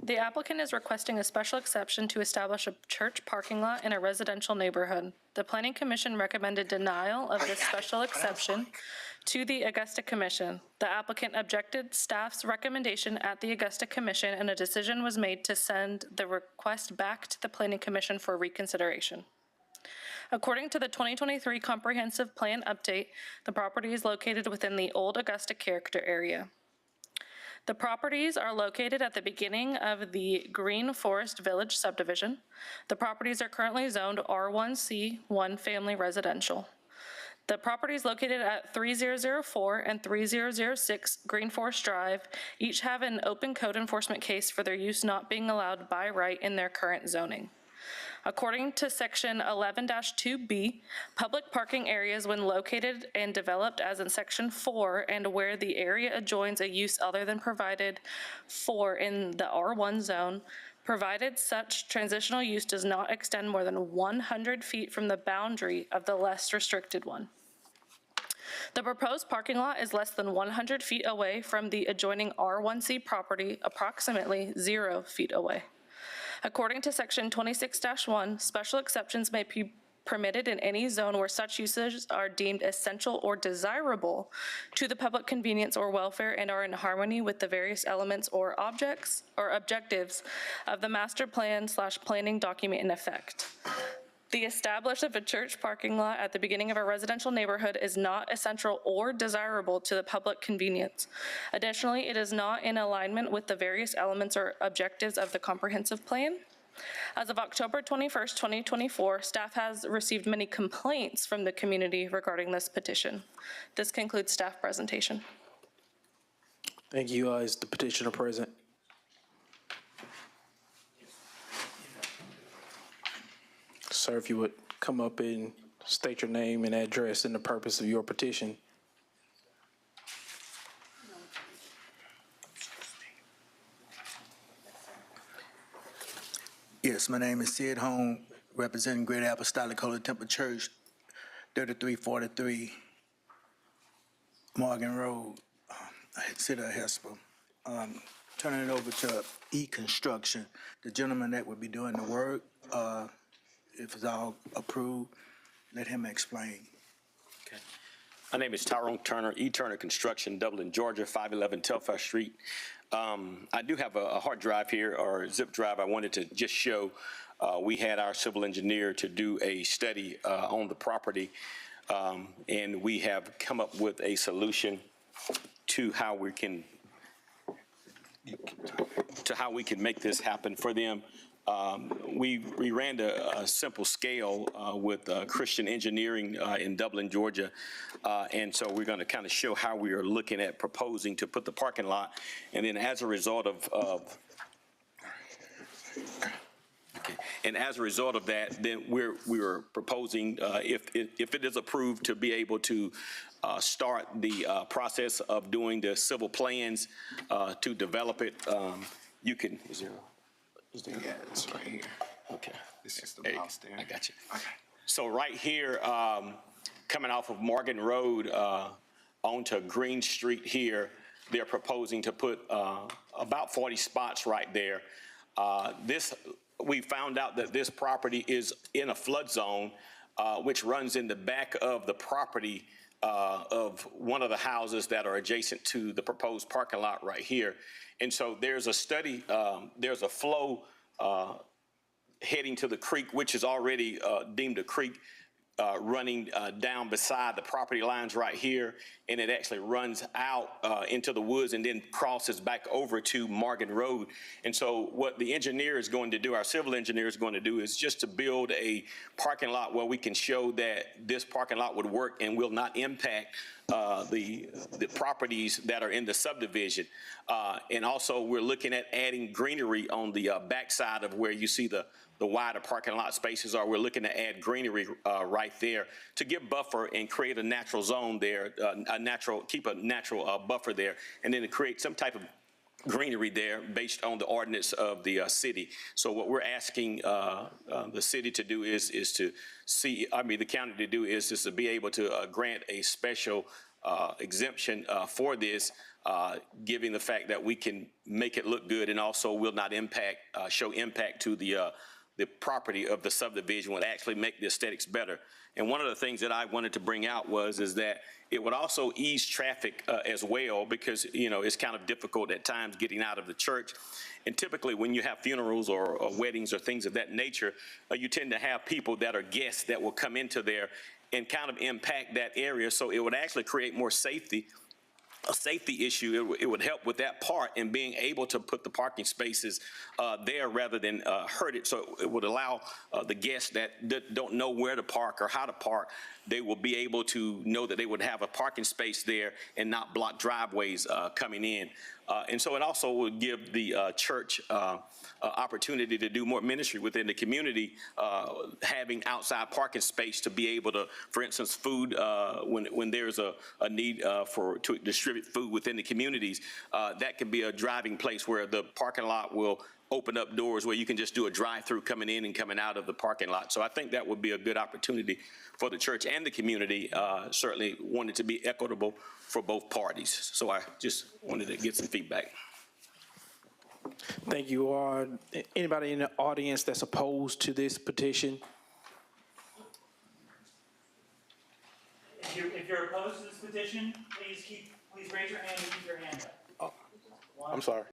Speaker 16: The applicant is requesting a special exception to establish a church parking lot in a residential neighborhood. The Planning Commission recommended denial of this special exception to the Augusta Commission. The applicant objected staff's recommendation at the Augusta Commission, and a decision was made to send the request back to the Planning Commission for reconsideration. According to the 2023 Comprehensive Plan Update, the property is located within the Old Augusta Character Area. The properties are located at the beginning of the Green Forest Village subdivision. The properties are currently zoned R1C1 Family Residential. The properties located at 3004 and 3006 Green Forest Drive each have an open code enforcement case for their use not being allowed by right in their current zoning. According to Section 11-2B, public parking areas when located and developed as in Section 4 and where the area adjoins a use other than provided for in the R1 zone, provided such transitional use does not extend more than 100 feet from the boundary of the less restricted one. The proposed parking lot is less than 100 feet away from the adjoining R1C property, approximately 0 feet away. According to Section 26-1, special exceptions may be permitted in any zone where such uses are deemed essential or desirable to the public convenience or welfare and are in harmony with the various elements or objects or objectives of the master plan/planning document in effect. The establishment of a church parking lot at the beginning of a residential neighborhood is not essential or desirable to the public convenience. Additionally, it is not in alignment with the various elements or objectives of the comprehensive plan. As of October 21st, 2024, staff has received many complaints from the community regarding this petition. This concludes staff presentation.
Speaker 8: Thank you. Is the petitioner present? Sir, if you would come up and state your name and address and the purpose of your petition.
Speaker 17: Yes, my name is Sid Home, representing Great Apostolic Holy Temple Church, 3343 Morgan Road, City of Hesper. Turning it over to E-Construction, the gentleman that would be doing the work. If it's all approved, let him explain.
Speaker 23: Okay. My name is Tyrone Turner, E. Turner Construction, Dublin, Georgia, 511 Telfair Street. I do have a hard drive here, or a zip drive I wanted to just show. We had our civil engineer to do a study on the property, and we have come up with a solution to how we can make this happen for them. We ran a simple scale with Christian Engineering in Dublin, Georgia, and so we're going to kind of show how we are looking at proposing to put the parking lot, and then as a result of that, then we're proposing, if it is approved, to be able to start the process of doing the civil plans to develop it. You can.
Speaker 20: Yeah, it's right here.
Speaker 23: Okay.
Speaker 20: This is the house there.
Speaker 23: I got you.
Speaker 20: Okay.
Speaker 23: So right here, coming off of Morgan Road onto Green Street here, they're proposing to put about 40 spots right there. We found out that this property is in a flood zone, which runs in the back of the property of one of the houses that are adjacent to the proposed parking lot right here. And so there's a study, there's a flow heading to the creek, which is already deemed a creek, running down beside the property lines right here, and it actually runs out into the woods and then crosses back over to Morgan Road. And so what the engineer is going to do, our civil engineer is going to do, is just to build a parking lot where we can show that this parking lot would work and will not impact the properties that are in the subdivision. And also we're looking at adding greenery on the backside of where you see the wider parking lot spaces are. We're looking to add greenery right there to give buffer and create a natural zone there, keep a natural buffer there, and then to create some type of greenery there based on the ordinance of the city. So what we're asking the city to do is to see, the county to do is to be able to grant a special exemption for this giving the fact that we can make it look good and also will not show impact to the property of the subdivision, would actually make the aesthetics better. And one of the things that I wanted to bring out is that it would also ease traffic as well, because, it's kind of difficult at times getting out of the church. And typically when you have funerals or weddings or things of that nature, you tend to have people that are guests that will come into there and kind of impact that area. So it would actually create more safety. A safety issue, it would help with that part and being able to put the parking spaces there rather than hurt it. So it would allow the guests that don't know where to park or how to park, they will be able to know that they would have a parking space there and not block driveways coming in. And so it also would give the church opportunity to do more ministry within the community, having outside parking space to be able to, for instance, food, when there's a need to distribute food within the communities, that can be a driving place where the parking lot will open up doors where you can just do a drive-through coming in and coming out of the parking lot. So I think that would be a good opportunity for the church and the community. Certainly wanted to be equitable for both parties. So I just wanted to get some feedback.
Speaker 8: Thank you. Anybody in the audience that's opposed to this petition?
Speaker 14: If you're opposed to this petition, please raise your hand and keep your hand up.
Speaker 13: I'm sorry.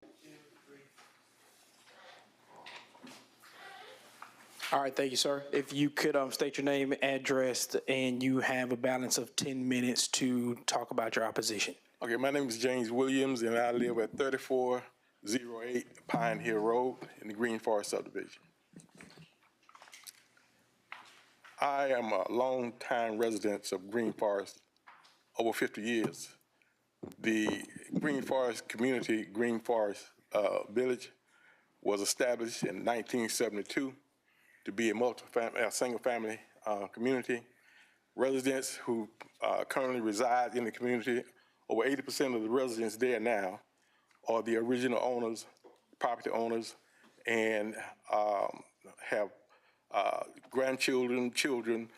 Speaker 8: All right, thank you, sir. If you could state your name, address, and you have a balance of 10 minutes to talk about your opposition.
Speaker 13: Okay, my name is James Williams, and I live at 3408 Pine Hill Road in the Green Forest subdivision. I am a long-time resident of Green Forest, over 50 years. The Green Forest community, Green Forest Village, was established in 1972 to be a single-family community. Residents who currently reside in the community, over 80% of the residents there now are the original owners, property owners, and have grandchildren, children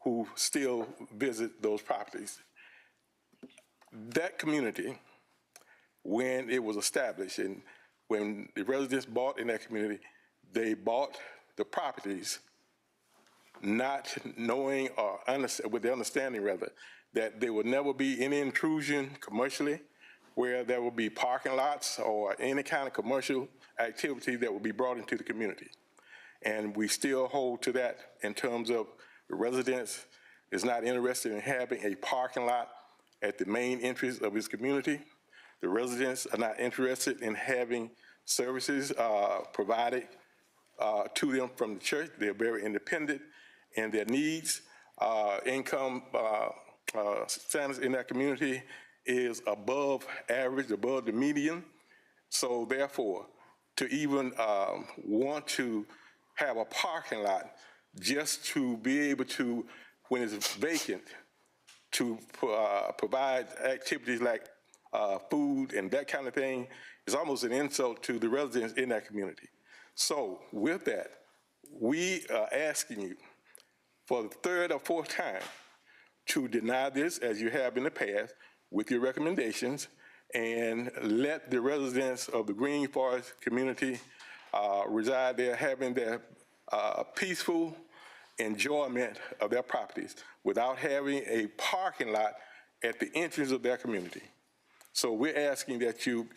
Speaker 13: who still visit those properties. That community, when it was established and when the residents bought in that community, they bought the properties not knowing or with the understanding rather that there would never be any intrusion commercially, where there would be parking lots or any kind of commercial activity that would be brought into the community. And we still hold to that in terms of the residents is not interested in having a parking lot at the main entrance of his community. The residents are not interested in having services provided to them from the church. They're very independent in their needs. Income standards in that community is above average, above the median. So therefore, to even want to have a parking lot just to be able to, when it's vacant, to provide activities like food and that kind of thing is almost an insult to the residents in that community. So with that, we are asking you for the third or fourth time to deny this, as you have in the past, with your recommendations, and let the residents of the Green Forest community reside there, having their peaceful enjoyment of their properties without having a parking lot at the entrance of their community. So we're asking that you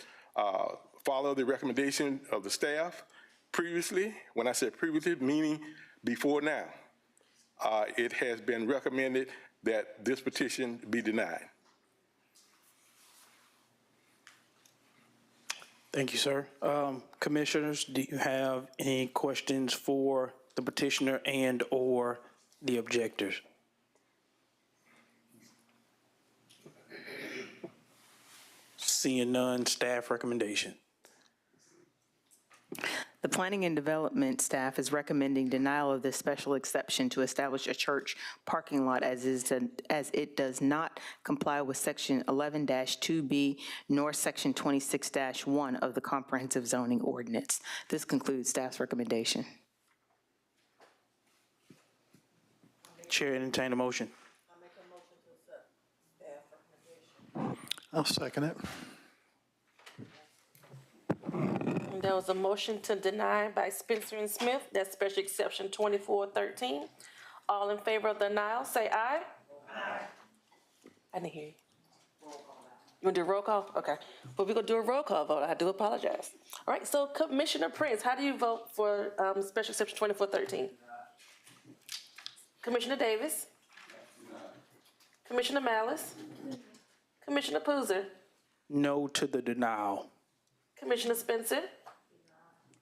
Speaker 13: follow the recommendation of the staff previously. When I said previously, meaning before now, it has been recommended that this petition be denied.
Speaker 8: Thank you, sir. Commissioners, do you have any questions for the petitioner and or the objectors? Seeing none, staff recommendation.
Speaker 7: The Planning and Development staff is recommending denial of this special exception to establish a church parking lot as it does not comply with Section 11-2B nor Section 26-1 of the Comprehensive Zoning Ordinance. This concludes staff's recommendation.
Speaker 8: Chair, entertain a motion.
Speaker 1: I'll second it.
Speaker 6: There was a motion to deny by Spencer and Smith. That's special exception 2413. All in favor of the denial, say aye. Aye. I didn't hear you. You want to do a roll call? Okay. Well, we're going to do a roll call vote. I do apologize. All right, so Commissioner Prince, how do you vote for special exception 2413? Commissioner Davis? Commissioner Malice? Commissioner Poozer?
Speaker 8: No to the denial.
Speaker 6: Commissioner Spencer?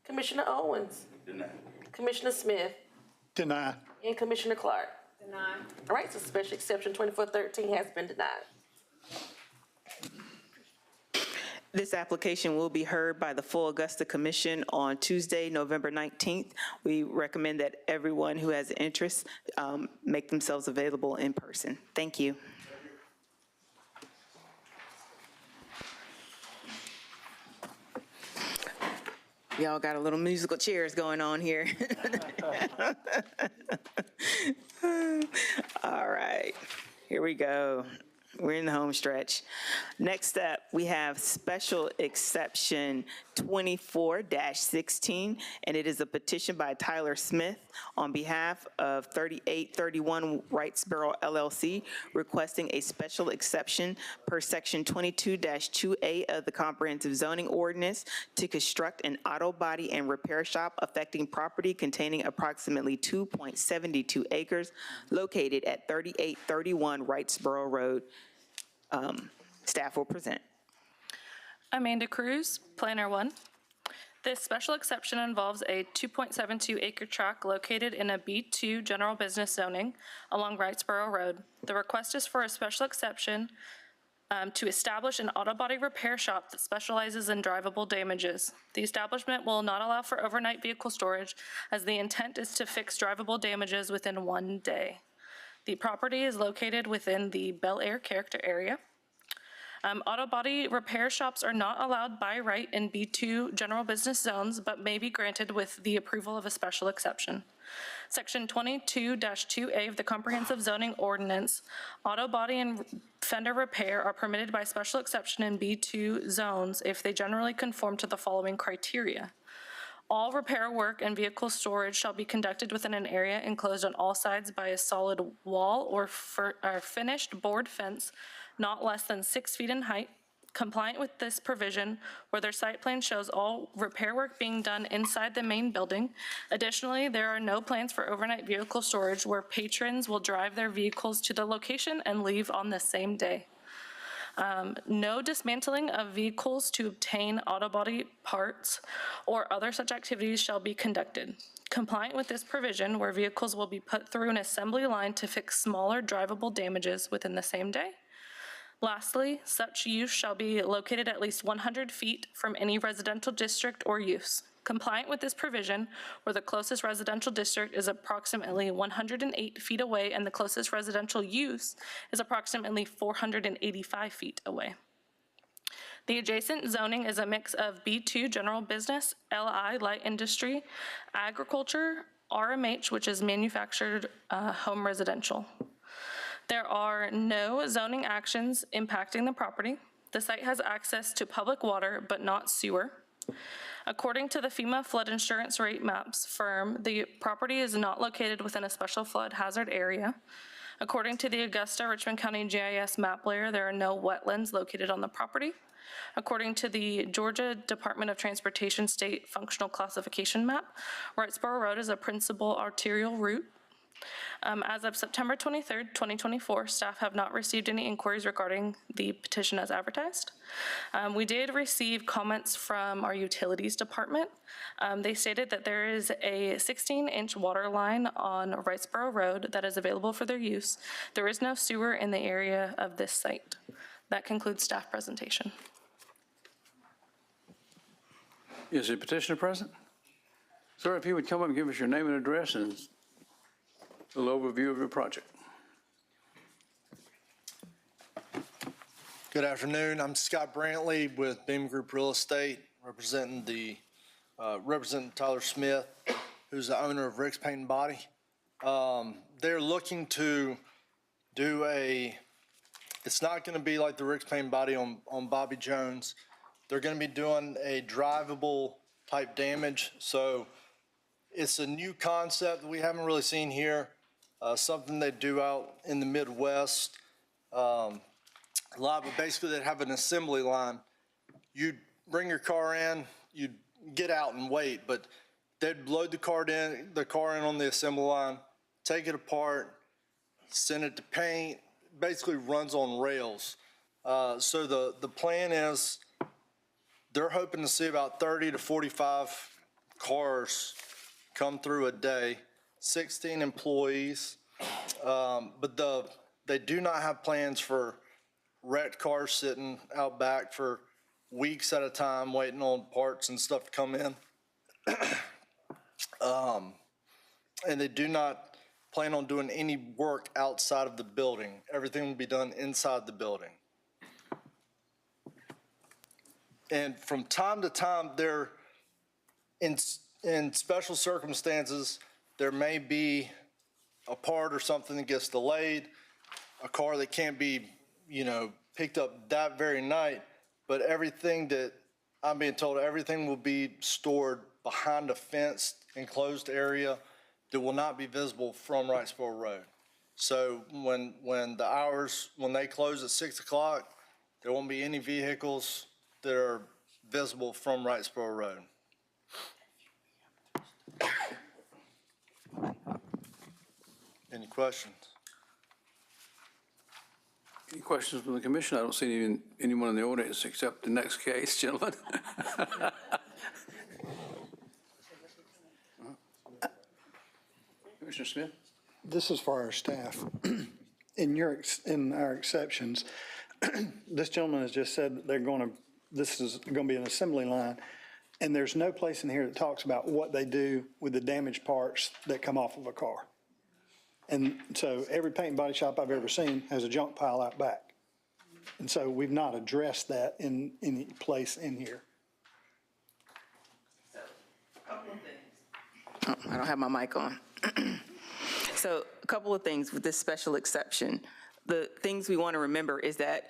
Speaker 6: Commissioner Owens?
Speaker 10: Deny.
Speaker 6: Commissioner Smith?
Speaker 1: Deny.
Speaker 6: And Commissioner Clark?
Speaker 12: Deny.
Speaker 6: All right, so special exception 2413 has been denied.
Speaker 7: This application will be heard by the full Augusta Commission on Tuesday, November 19th. We recommend that everyone who has interest make themselves available in person. Thank you. Y'all got a little musical chairs going on here. All right, here we go. We're in the home stretch. Next up, we have special exception 24-16, and it is a petition by Tyler Smith on behalf of 3831 Wrightsboro LLC, requesting a special exception per section 22-2A of the Comprehensive Zoning Ordinance to construct an auto body and repair shop affecting property containing approximately 2.72 acres located at 3831 Wrightsboro Road. Staff will present.
Speaker 16: Amanda Cruz, Planner 1. This special exception involves a 2.72 acre tract located in a B2 general business zoning along Wrightsboro Road. The request is for a special exception to establish an auto body repair shop that specializes in drivable damages. The establishment will not allow for overnight vehicle storage, as the intent is to fix drivable damages within 1 day. The property is located within the Bel Air character area. Auto body repair shops are not allowed by right in B2 general business zones, but may be granted with the approval of a special exception. Section 22-2A of the Comprehensive Zoning Ordinance, auto body and fender repair are permitted by special exception in B2 zones if they generally conform to the following criteria. All repair work and vehicle storage shall be conducted within an area enclosed on all sides by a solid wall or finished board fence not less than 6 feet in height. Compliant with this provision, where their site plan shows all repair work being done inside the main building. Additionally, there are no plans for overnight vehicle storage where patrons will drive their vehicles to the location and leave on the same day. No dismantling of vehicles to obtain auto body parts or other such activities shall be conducted. Compliant with this provision, where vehicles will be put through an assembly line to fix smaller drivable damages within the same day. Lastly, such use shall be located at least 100 feet from any residential district or use. Compliant with this provision, where the closest residential district is approximately 108 feet away and the closest residential use is approximately 485 feet away. The adjacent zoning is a mix of B2 general business, LI light industry, agriculture, RMH, which is manufactured home residential. There are no zoning actions impacting the property. The site has access to public water, but not sewer. According to the FEMA flood insurance rate maps firm, the property is not located within a special flood hazard area. According to the Augusta Richmond County GIS map layer, there are no wetlands located on the property. According to the Georgia Department of Transportation State Functional Classification map, Wrightsboro Road is a principal arterial route. As of September 23rd, 2024, staff have not received any inquiries regarding the petition as advertised. We did receive comments from our utilities department. They stated that there is a 16-inch water line on Wrightsboro Road that is available for their use. There is no sewer in the area of this site. That concludes staff presentation.
Speaker 5: Is the petitioner present? Sir, if you would come up and give us your name and address and a little overview of your project.
Speaker 18: Good afternoon. I'm Scott Brantley with Beam Group Real Estate, representing Tyler Smith, who's the owner of Rick's Paint and Body. They're looking to do it's not going to be like the Rick's Paint and Body on Bobby Jones. They're going to be doing a drivable type damage. So it's a new concept that we haven't really seen here, something they do out in the Midwest a lot, but basically they have an assembly line. You'd bring your car in, you'd get out and wait, but they'd load the car in on the assembly line, take it apart, send it to paint, basically runs on rails. So the plan is they're hoping to see about 30 to 45 cars come through a day, 16 employees. But they do not have plans for wrecked cars sitting out back for weeks at a time waiting on parts and stuff to come in. And they do not plan on doing any work outside of the building. Everything will be done inside the building. And from time to time, there, in special circumstances, there may be a part or something that gets delayed, a car that can't be, picked up that very night. But everything that I'm being told, everything will be stored behind a fenced enclosed area that will not be visible from Wrightsboro Road. So when they close at 6 o'clock, there won't be any vehicles that are visible from Wrightsboro Road. Any questions?
Speaker 5: Any questions from the commission? I don't see anyone in the audience except the next case, gentlemen. Commissioner Smith?
Speaker 1: This is for our staff. In our exceptions, this gentleman has just said that this is going to be an assembly line, and there's no place in here that talks about what they do with the damaged parts that come off of a car. And so every paint and body shop I've ever seen has a junk pile out back. And so we've not addressed that in any place in here.
Speaker 7: Oh, I don't have my mic on. So a couple of things with this special exception. The things we want to remember is that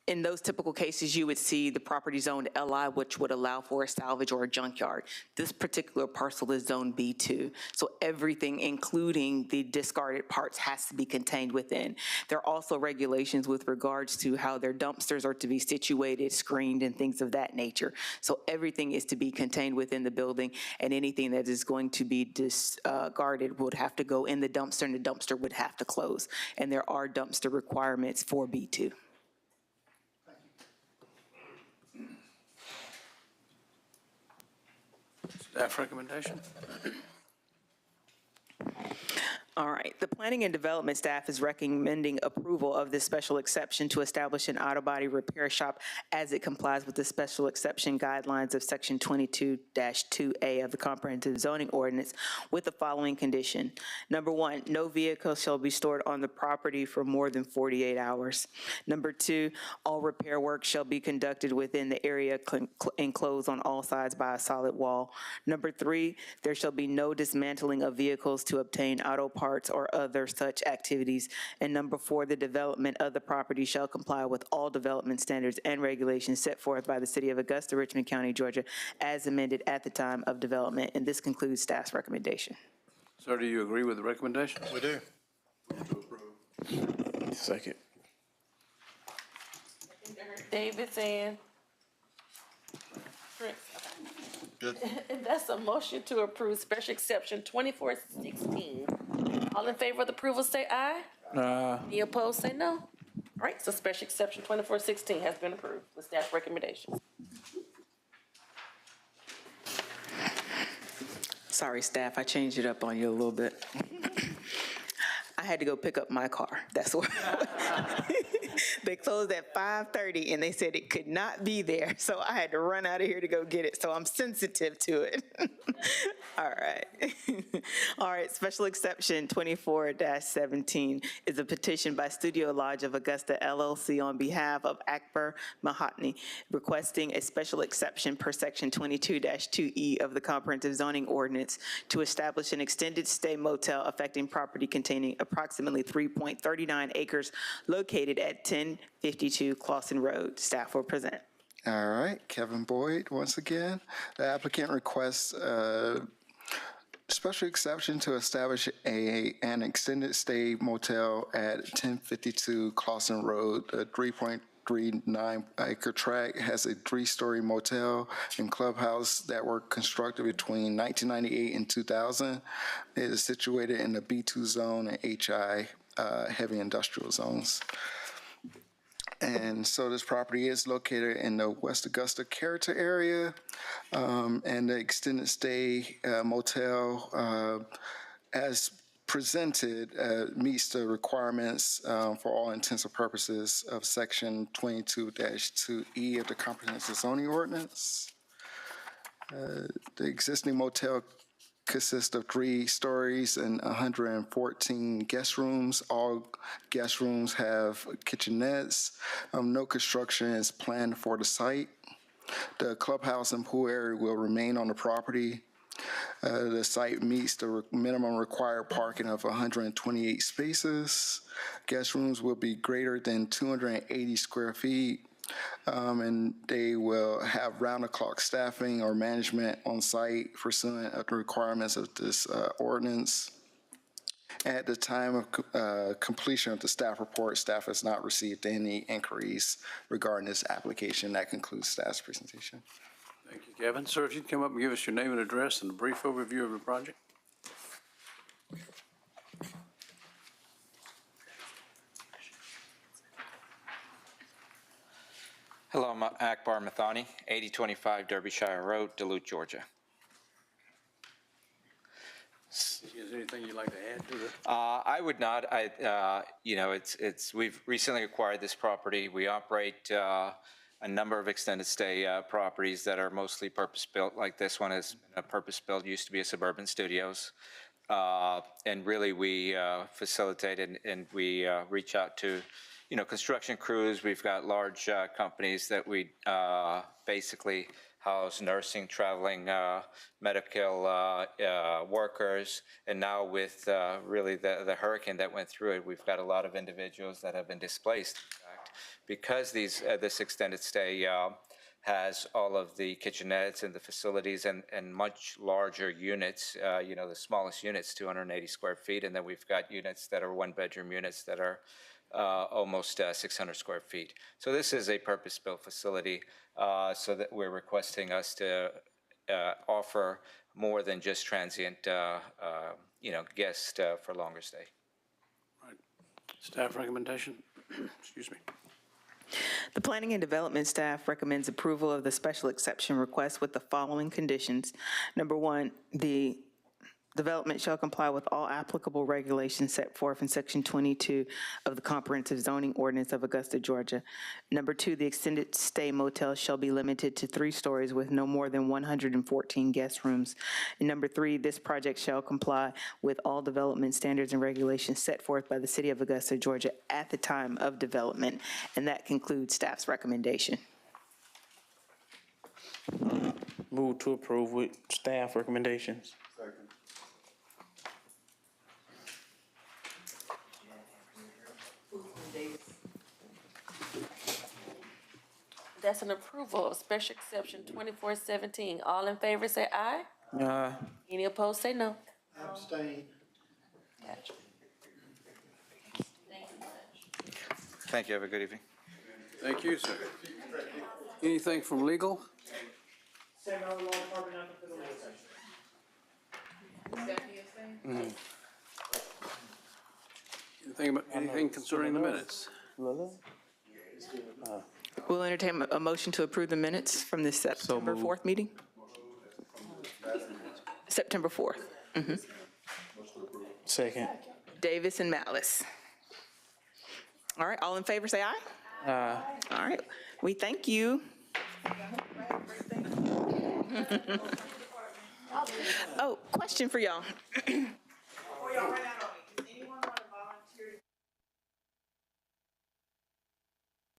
Speaker 7: in those typical cases, you would see the property zoned LI, which would allow for a salvage or a junkyard. This particular parcel is zone B2. So everything, including the discarded parts, has to be contained within. There are also regulations with regards to how their dumpsters are to be situated, screened, and things of that nature. So everything is to be contained within the building, and anything that is going to be discarded would have to go in the dumpster, and the dumpster would have to close. And there are dumpster requirements for B2.
Speaker 5: Staff recommendation?
Speaker 7: All right, the Planning and Development staff is recommending approval of this special exception to establish an auto body repair shop as it complies with the special exception guidelines of Section 22-2A of the Comprehensive Zoning Ordinance with the following condition. Number one, no vehicle shall be stored on the property for more than 48 hours. Number two, all repair work shall be conducted within the area enclosed on all sides by a solid wall. Number three, there shall be no dismantling of vehicles to obtain auto parts or other such activities. And number four, the development of the property shall comply with all development standards and regulations set forth by the City of Augusta, Richmond County, Georgia, as amended at the time of development. And this concludes staff's recommendation.
Speaker 5: Sir, do you agree with the recommendation?
Speaker 18: We do.
Speaker 10: Second.
Speaker 6: David saying.
Speaker 18: Good.
Speaker 6: And that's a motion to approve special exception 2416. All in favor of the approval, say aye. Any opposed, say no. All right, so special exception 2416 has been approved with staff recommendations.
Speaker 7: Sorry, staff, I changed it up on you a little bit. I had to go pick up my car. That's why. They closed at 5:30 and they said it could not be there. So I had to run out of here to go get it. So I'm sensitive to it. All right. All right, special exception 24-17 is a petition by Studio Lodge of Augusta LLC on behalf of Akbar Mahatni, requesting a special exception per section 22-2E of the Comprehensive Zoning Ordinance to establish an extended stay motel affecting property containing approximately 3.39 acres located at 1052 Clawson Road. Staff will present.
Speaker 20: All right, Kevin Boyd, once again. The applicant requests special exception to establish an extended stay motel at 1052 Clausen Road. The 3.39 acre tract has a 3-story motel and clubhouse that were constructed between 1998 and 2000. It is situated in the B2 zone and HI heavy industrial zones. And so this property is located in the West Augusta character area, and the extended stay motel, as presented, meets the requirements for all intents and purposes of Section 22-2E of the Comprehensive Zoning Ordinance. The existing motel consists of 3 stories and 114 guest rooms. All guest rooms have kitchenettes. No construction is planned for the site. The clubhouse and pool area will remain on the property. The site meets the minimum required parking of 128 spaces. Guest rooms will be greater than 280 square feet. And they will have round-the-clock staffing or management on site pursuant of the requirements of this ordinance. At the time of completion of the staff report, staff has not received any inquiries regarding this application. That concludes staff's presentation.
Speaker 5: Thank you, Kevin. Sir, if you'd come up and give us your name and address and a brief overview of the project.
Speaker 19: Hello, I'm Akbar Mathani, 8025 Derbyshire Road, Duluth, Georgia.
Speaker 5: Is there anything you'd like to add to this?
Speaker 19: I would not. We've recently acquired this property. We operate a number of extended stay properties that are mostly purpose-built, like this one is a purpose-built, used to be a Suburban Studios. And really we facilitate and we reach out to construction crews. We've got large companies that we basically house nursing, traveling, medical workers. And now with really the hurricane that went through it, we've got a lot of individuals that have been displaced, in fact, because this extended stay has all of the kitchenettes and the facilities and much larger units. The smallest units, 280 square feet. And then we've got units that are 1-bedroom units that are almost 600 square feet. So this is a purpose-built facility, so that we're requesting us to offer more than just transient, guests for longer stay.
Speaker 5: Right. Staff recommendation? Excuse me.
Speaker 7: The Planning and Development staff recommends approval of the special exception request with the following conditions. Number 1, the development shall comply with all applicable regulations set forth in Section 22 of the Comprehensive Zoning Ordinance of Augusta, Georgia. Number 2, the extended stay motel shall be limited to 3 stories with no more than 114 guest rooms. And number 3, this project shall comply with all development standards and regulations set forth by the City of Augusta, Georgia at the time of development. And that concludes staff's recommendation.
Speaker 8: Move to approve with staff recommendations.
Speaker 6: That's an approval of special exception 2417. All in favor say aye.
Speaker 8: Aye.
Speaker 6: Any opposed say no.
Speaker 1: Abstain.
Speaker 6: Gotcha.
Speaker 19: Thank you. Have a good evening.
Speaker 5: Thank you, sir. Anything from legal?
Speaker 14: Same law department up for the legal section.
Speaker 5: Anything concerning the minutes?
Speaker 7: We'll entertain a motion to approve the minutes from the September 4th meeting. September 4th.
Speaker 8: Second.
Speaker 7: Davis and Malice. All right, all in favor say aye.
Speaker 8: Aye.
Speaker 7: All right, we thank you. Oh, question for y'all.
Speaker 4: Before y'all run out